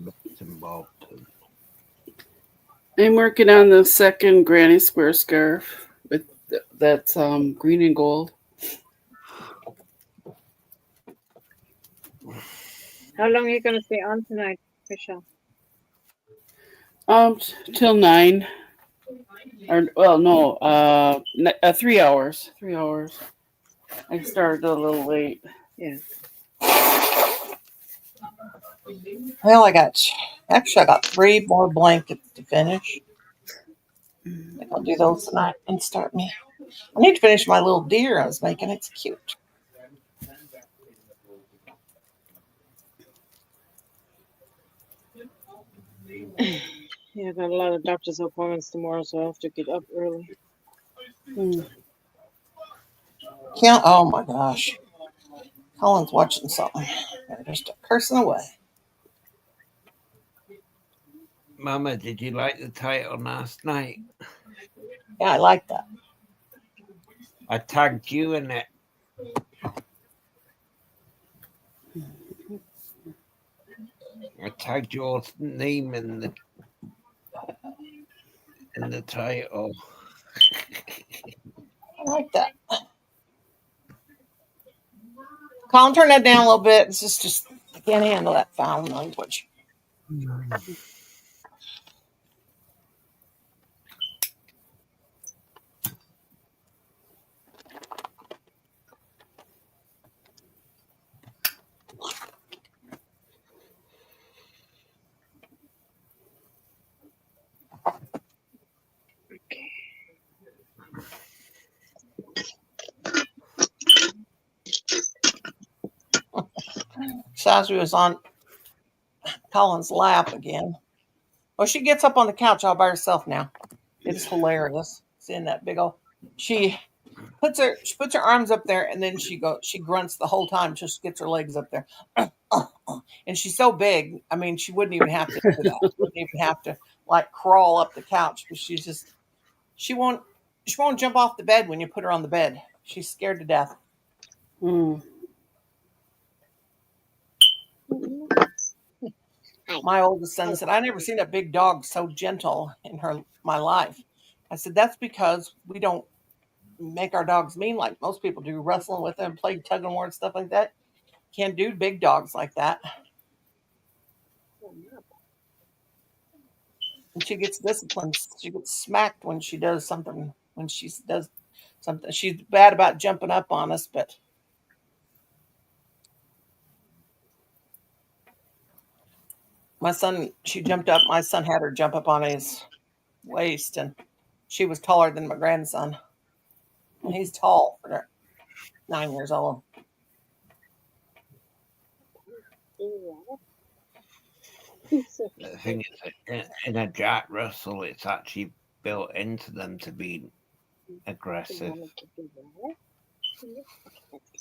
bits and bobs. I'm working on the second granny square scarf with that's green and gold. How long are you gonna stay on tonight, Michelle? Till 9. Or well, no, 3 hours. 3 hours. I started a little late. Yeah. Well, I got 3 more blankets to finish. I think I'll do those tonight and start me. I need to finish my little deer I was making. It's cute. Yeah, I got a lot of doctor's appointments tomorrow, so I have to get up early. Oh my gosh. Colin's watching something. Better just start cursing away. Mama, did you like the title last night? Yeah, I like that. I tagged you in it. I tagged your name in the title. I like that. Colin, turn that down a little bit. It's just I can't handle that foul language. Sassy was on Colin's lap again. Well, she gets up on the couch all by herself now. It is hilarious seeing that big old. She she puts her arms up there and then she grunts the whole time. Just gets her legs up there, and she's so big. I mean, she wouldn't even have to do that. She wouldn't even have to like crawl up the couch, but she won't she won't jump off the bed when you put her on the bed. She's scared to death. Mm. My oldest son said, "I never seen a big dog so gentle in my life." I said, "That's because we don't make our dogs mean like most people do, wrestling with them, play tug and war and stuff like that. Can't do big dogs like that." And she gets disciplined. She gets smacked when she does something. When she does something, she's bad about jumping up on us, but she jumped up. My son had her jump up on his waist, and she was taller than my grandson. And he's tall for 9 years old. The thing is, in a Jack Russell, it's actually built into them to be aggressive.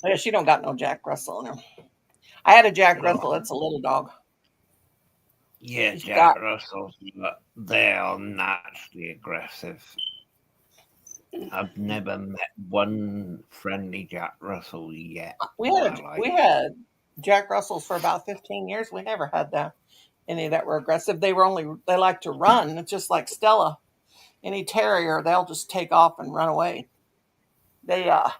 Yeah, she don't got no Jack Russell in her. I had a Jack Russell. It's a little dog. Yeah, She's Jack Russells, but they are naturally aggressive. I've never met one friendly Jack Russell yet. We had Jack Russells for about 15 years. We never had any that were aggressive. They like to run. It's just like Stella. Any terrier, they'll just take off and run away. And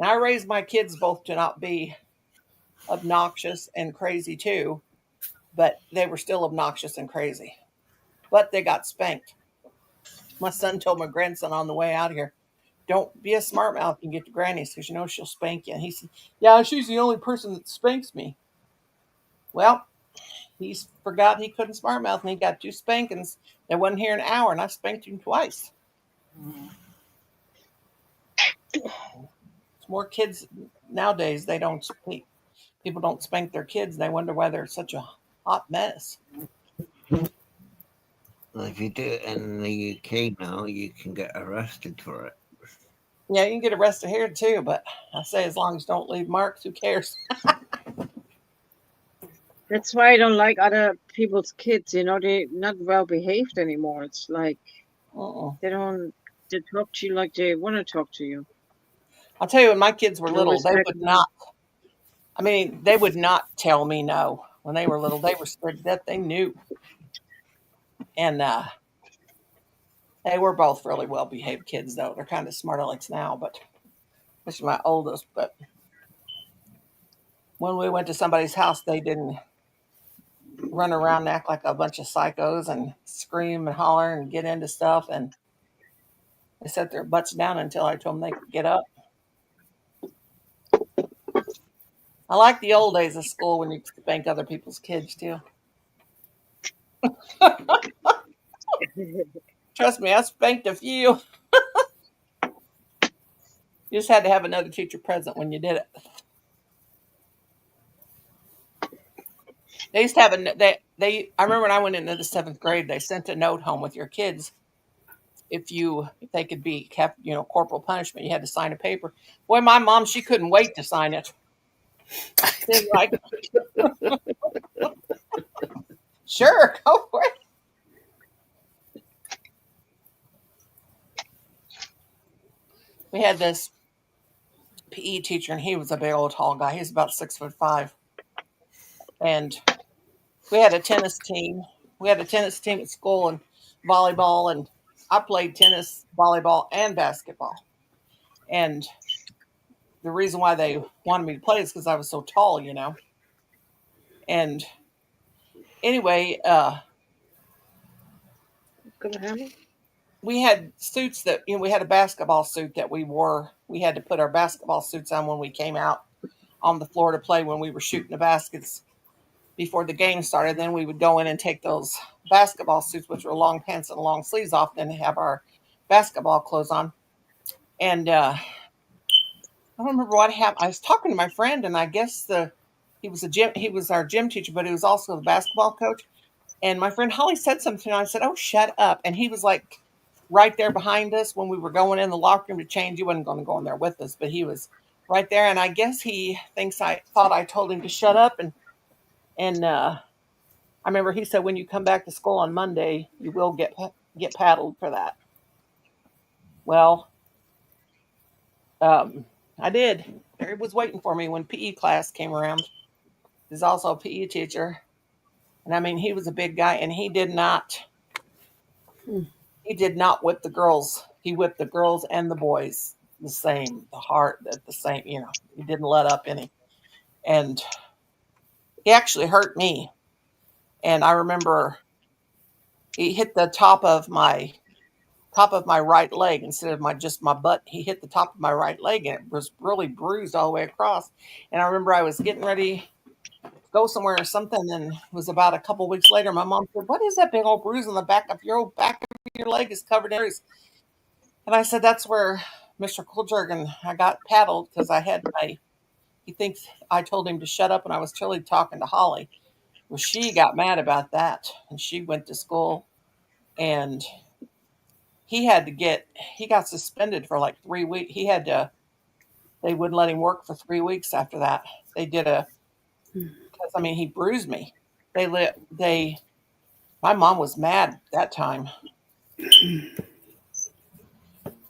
I raised my kids both to not be obnoxious and crazy too, but they were still obnoxious and crazy. But they got spanked. My son told my grandson on the way out here, "Don't be a smart mouth and get to Granny's because you know she'll spank you." And he said, "Yeah, she's the only person that spanks me." Well, he forgot he couldn't smart mouth and he got 2 spankings. They wasn't here an hour and I spanked him twice. It's more kids nowadays. People don't spank their kids. And they wonder why they're such a hot mess. If you do it in the UK now, you can get arrested for it. Yeah, you can get arrested here too, but I say as long as you don't leave marks, who cares? That's why I don't like other people's kids. You know, they're not well behaved anymore. It's like they talk to you like they want to talk to you. I'll tell you, when my kids were No little, they respect. would not. I mean, they would not tell me no when they were little. They were scared to death. They knew, and they were both really well behaved kids. Though they're kind of smart alecks now, but this is my oldest. But when we went to somebody's house, they didn't run around and act like a bunch of psychos and scream and holler and get into stuff. And they set their butts down until I told them they could get up. I like the old days of school when you could spank other people's kids too. Trust me, I spanked a few. You just had to have another teacher present when you did it. They used to have I remember when I went into the 7th grade, they sent a note home with your kids. If they could be kept, corporal punishment, you had to sign a paper. Boy, my mom, she couldn't wait to sign it. She's like, sure, go for it. We had this PE teacher, and he was a big old tall guy. He's about 6'5", and we had a tennis team. We had a tennis team at school and volleyball, and I played tennis, volleyball, and basketball. And the reason why they wanted me to play is because I was so tall, And anyway, we had suits that we had a basketball suit that we wore. We had to put our basketball suits on when we came out on the floor to play when we were shooting the baskets before the game started. Then we would go in and take those basketball suits, which were long pants and long sleeves off, then have our basketball clothes on. And don't remember what happened. I was talking to my friend, and I guess he was our gym teacher, but he was also the basketball coach. And my friend Holly said something, and I said, "Oh, shut up!" And he was like right there behind us when we were going in the locker room to change. He wasn't going to go in there with us, but he was right there. And I guess he thinks I thought I told him to shut up. And I remember he said, "When you come back to school on Monday, you will get paddled for that." Well, I did. He was waiting for me when PE class came around. He's also a PE teacher, and I mean, he was a big guy, and he did not. He did not whip the girls. He whipped the girls and the boys the same, the same. He didn't let up any, and he actually hurt me. And I remember he hit the top of my right leg instead of just my butt. He hit the top of my right leg, and it was really bruised all the way across. And I remember I was getting ready to go somewhere or something, and it was about a couple weeks later. My mom said, "What is that big old bruise on the back of your leg is covered in bruise?" And I said, "That's where Mr. Cooljergen, I got paddled because he thinks I told him to shut up, and I was totally talking to Holly." Well, she got mad about that, and she went to school, and he got suspended for like 3 weeks. They wouldn't let him work for 3 weeks after that. Because I mean, he bruised me. My mom was mad that time.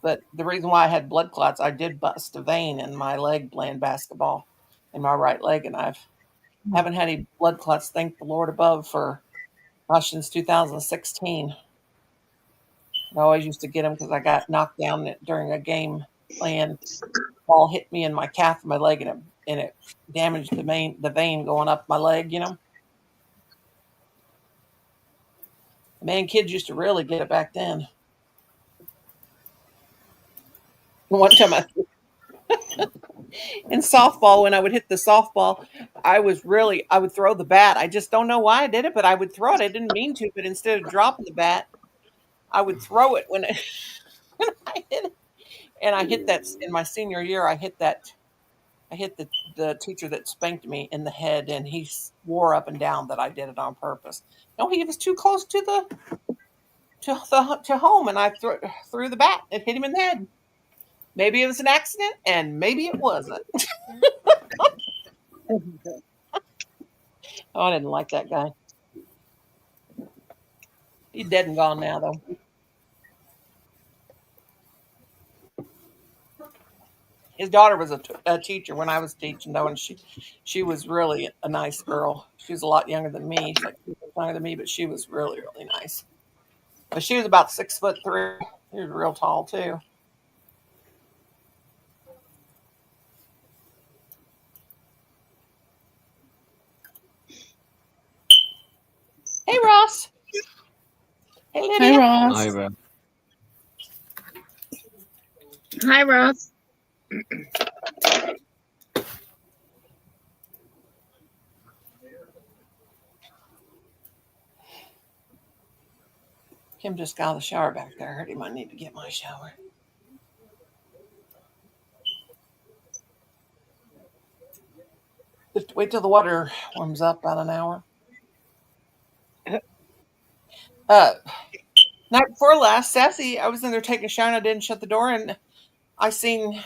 But the reason why I had blood clots, I did bust a vein in my leg playing basketball in my right leg, and haven't had any blood clots, thank the Lord above, since 2016. I always used to get them because I got knocked down during a game playing. Ball hit me in my calf of my leg, and it damaged the vein going up my leg. Man, kids used to really get it back then. One time in softball, when I would hit the softball, I would throw the bat. I just don't know why I did it, but I would throw it. I didn't mean to, but instead of dropping the bat, I would throw it when I hit it. And I hit that in my senior year. I hit the teacher that spanked me in the head, and he swore up and down that I did it on purpose. No, he was too close to home, and I threw the bat and hit him in the head. Maybe it was an accident, and maybe it wasn't. Oh, I didn't like that guy. He's dead and gone now, though. His daughter was a teacher when I was teaching, though, and she was really a nice girl. She was a lot younger than me. She's like 2 years younger than me, but she was really, really nice. But she was about 6'3". She was real tall too. Hey, Ross. Hey, Hi, Lydia. Ross. Hi, Rob. Hi, Ross. Kim just got out of the shower back there. I heard he might need to get my shower. Just wait till the water warms up about an hour. Night before last, Sassy, I was in there taking a shower and I didn't shut the door, and I seen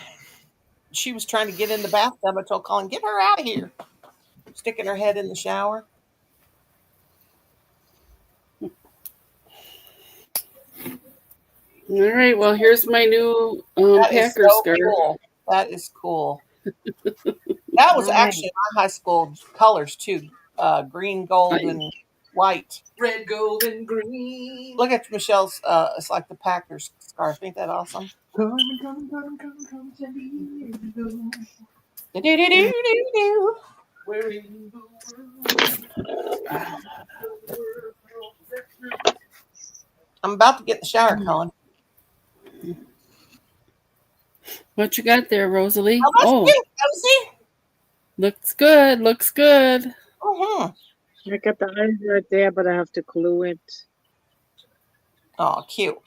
she was trying to get in the bathtub. I told Colin, "Get her out of here," sticking her head in the shower. All right. Well, here's my new That is Packer so skirt. cool. That is cool. That was actually my high school colors too. Green, gold, and white. Red, gold, and green. Look at Michelle's. It's like the Packers scarf. Ain't that awesome? Come, San Diego. Do-do-do-do-do-do. Where in the world? I'm about to get in the shower, Colin. What you got there, Rosalie? How much Oh, you, Rosie? looks good. Looks good. I got the eyes right there, but I have to glue it. Oh, cute.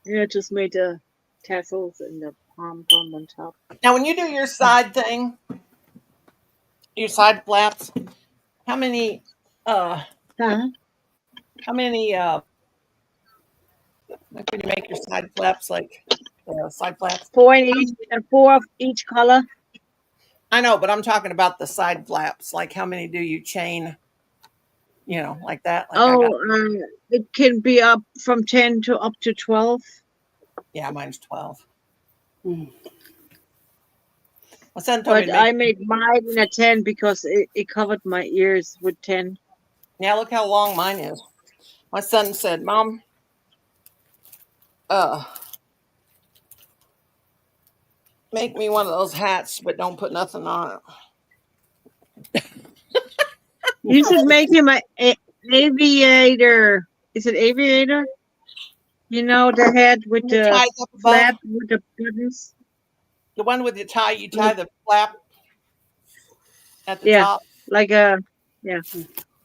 Yeah, I just made a tassels and the pom pom on top. Now, when you do your side thing, your side flaps, how many, uh, Huh? how many, like when you make your side flaps, like side flaps? Four in each, and four of each color. I know, but I'm talking about the side flaps. Like, how many do you chain? You know, like that. Like I got, It can be up from 10 to up to 12. yeah, mine's 12. Mm. My son told me But to make. I made mine in a 10 because it covered my ears with 10. Yeah, look how long mine is. My son said, "Mom, uh, make me one of those hats, but don't put nothing on it." You should make him an aviator. Is it aviator? You know, the hat with And it the ties up above. flap with the buttons? The one with the tie, you tie Like, the flap at the yeah, top. like a, yeah.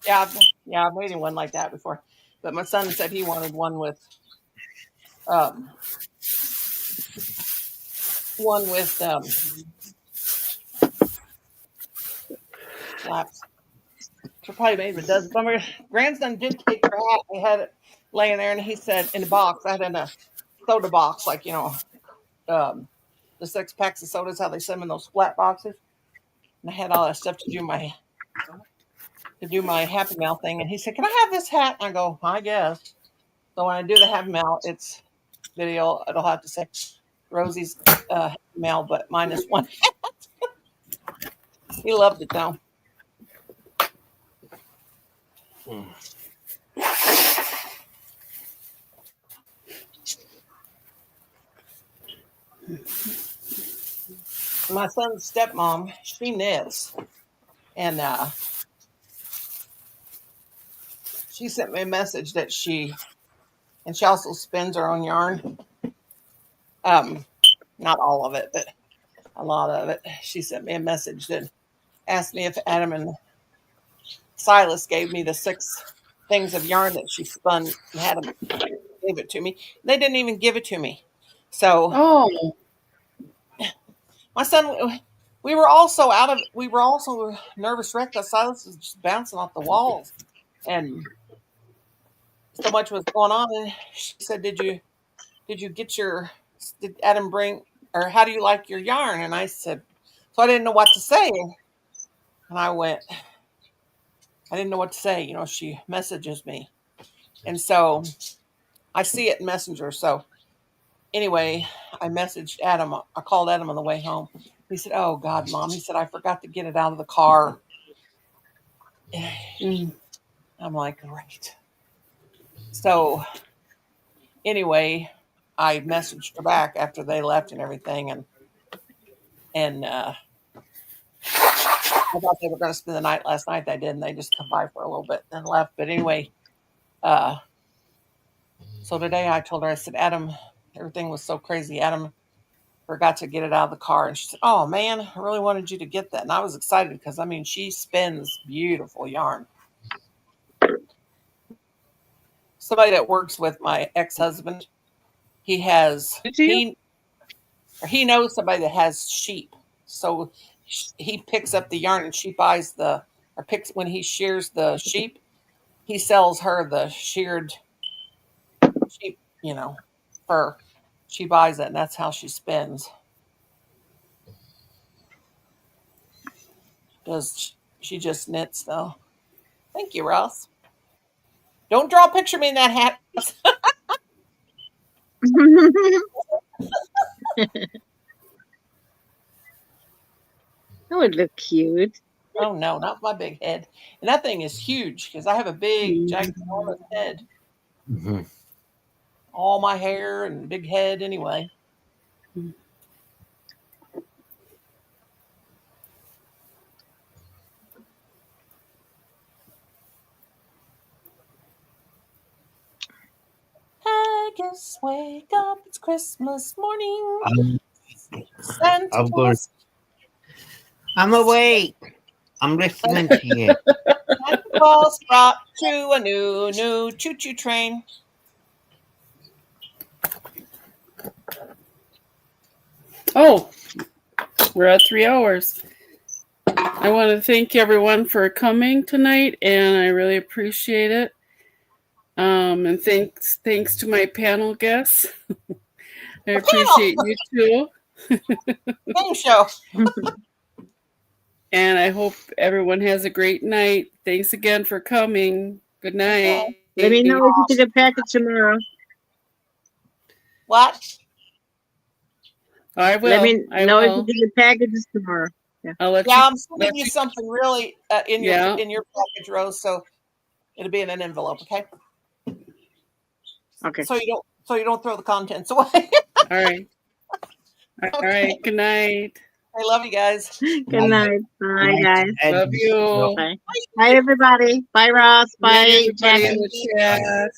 Yeah, I've made him one like that before. But my son said he wanted um, one with flaps. So probably made him a dozen. But my grandson did take her hat. He had it laying there, and he said in a box. I had it in a soda box, like um, the 6 packs of sodas, how they send them in those flat boxes. And I had all that stuff to do my Happy Mail thing. And he said, "Can I have this hat?" And I go, "I guess." So when I do the Happy Mail, it's video. It'll have to say Rosie's Happy Mail, but minus one. He loved it though. Mm. My son's stepmom, she knits, and she sent me a message that she also spins her own yarn. Um, Not all of it, but a lot of it. She sent me a message that asked me if Adam and Silas gave me the 6 things of yarn that she spun and had them gave it to me. They didn't even give it to me. So Oh, my son, we were also we were also nervous wreck because Silas was just bouncing off the walls, and so much was going on. And she said, did you get did Adam bring, or how do you like your yarn?" And I said, so I didn't know what to say. And I didn't know what to say. You know, she messages me. And so I see it in Messenger. So anyway, I messaged Adam. I called Adam on the way home. He said, "Oh God, Mom." He said, "I forgot to get it out of the car." mm. I'm like, "Great." So anyway, I messaged her back after they left and everything, and I thought they were going to spend the night last night. They didn't. They just come by for a little bit and left. But anyway, uh, so today I told her, I said, "Adam, everything was so crazy. Adam forgot to get it out of the car." And she said, "Oh man, I really wanted you to get that." And I was excited because I mean, she spins beautiful yarn. Somebody that works with my ex-husband, he has, Good to you? he knows somebody that has sheep. So he picks up the yarn and she buys or picks, when he shears the sheep, he sells her the sheared sheep, fur. She buys it and that's how she spins. Does she just knits though? Thank you, Ross. Don't draw a picture of me in that hat. That would look cute. Oh no, not my big head. And that thing is huge because I have a big, Mm. gigantic head. Mhm. All my hair and big head anyway. I guess wake up, it's Christmas morning. I'm, Santa I'm going. Claus, I'm awake. I'm listening to you. Santa Claus brought you a new choo-choo train. Oh, we're at 3 hours. I want to thank everyone for coming tonight, and I really appreciate it. And thanks to my panel guests. I appreciate you too. Game show. And I hope everyone has a great night. Thanks again for coming. Good night. Let me know if you get a package tomorrow. What? I will. Let me I know will. if you get the packages tomorrow. I'll let Yeah, you. I'm sending you something really in your Yeah. package, Rose. So it'll be in an envelope, okay? Okay. So you don't throw the contents away. All right. All right. Good night. I love you guys. Good night. Bye, guys. Love you. Bye. Bye, everybody. Bye, Ross. Good night, Bye, everybody in Jackie. the chat.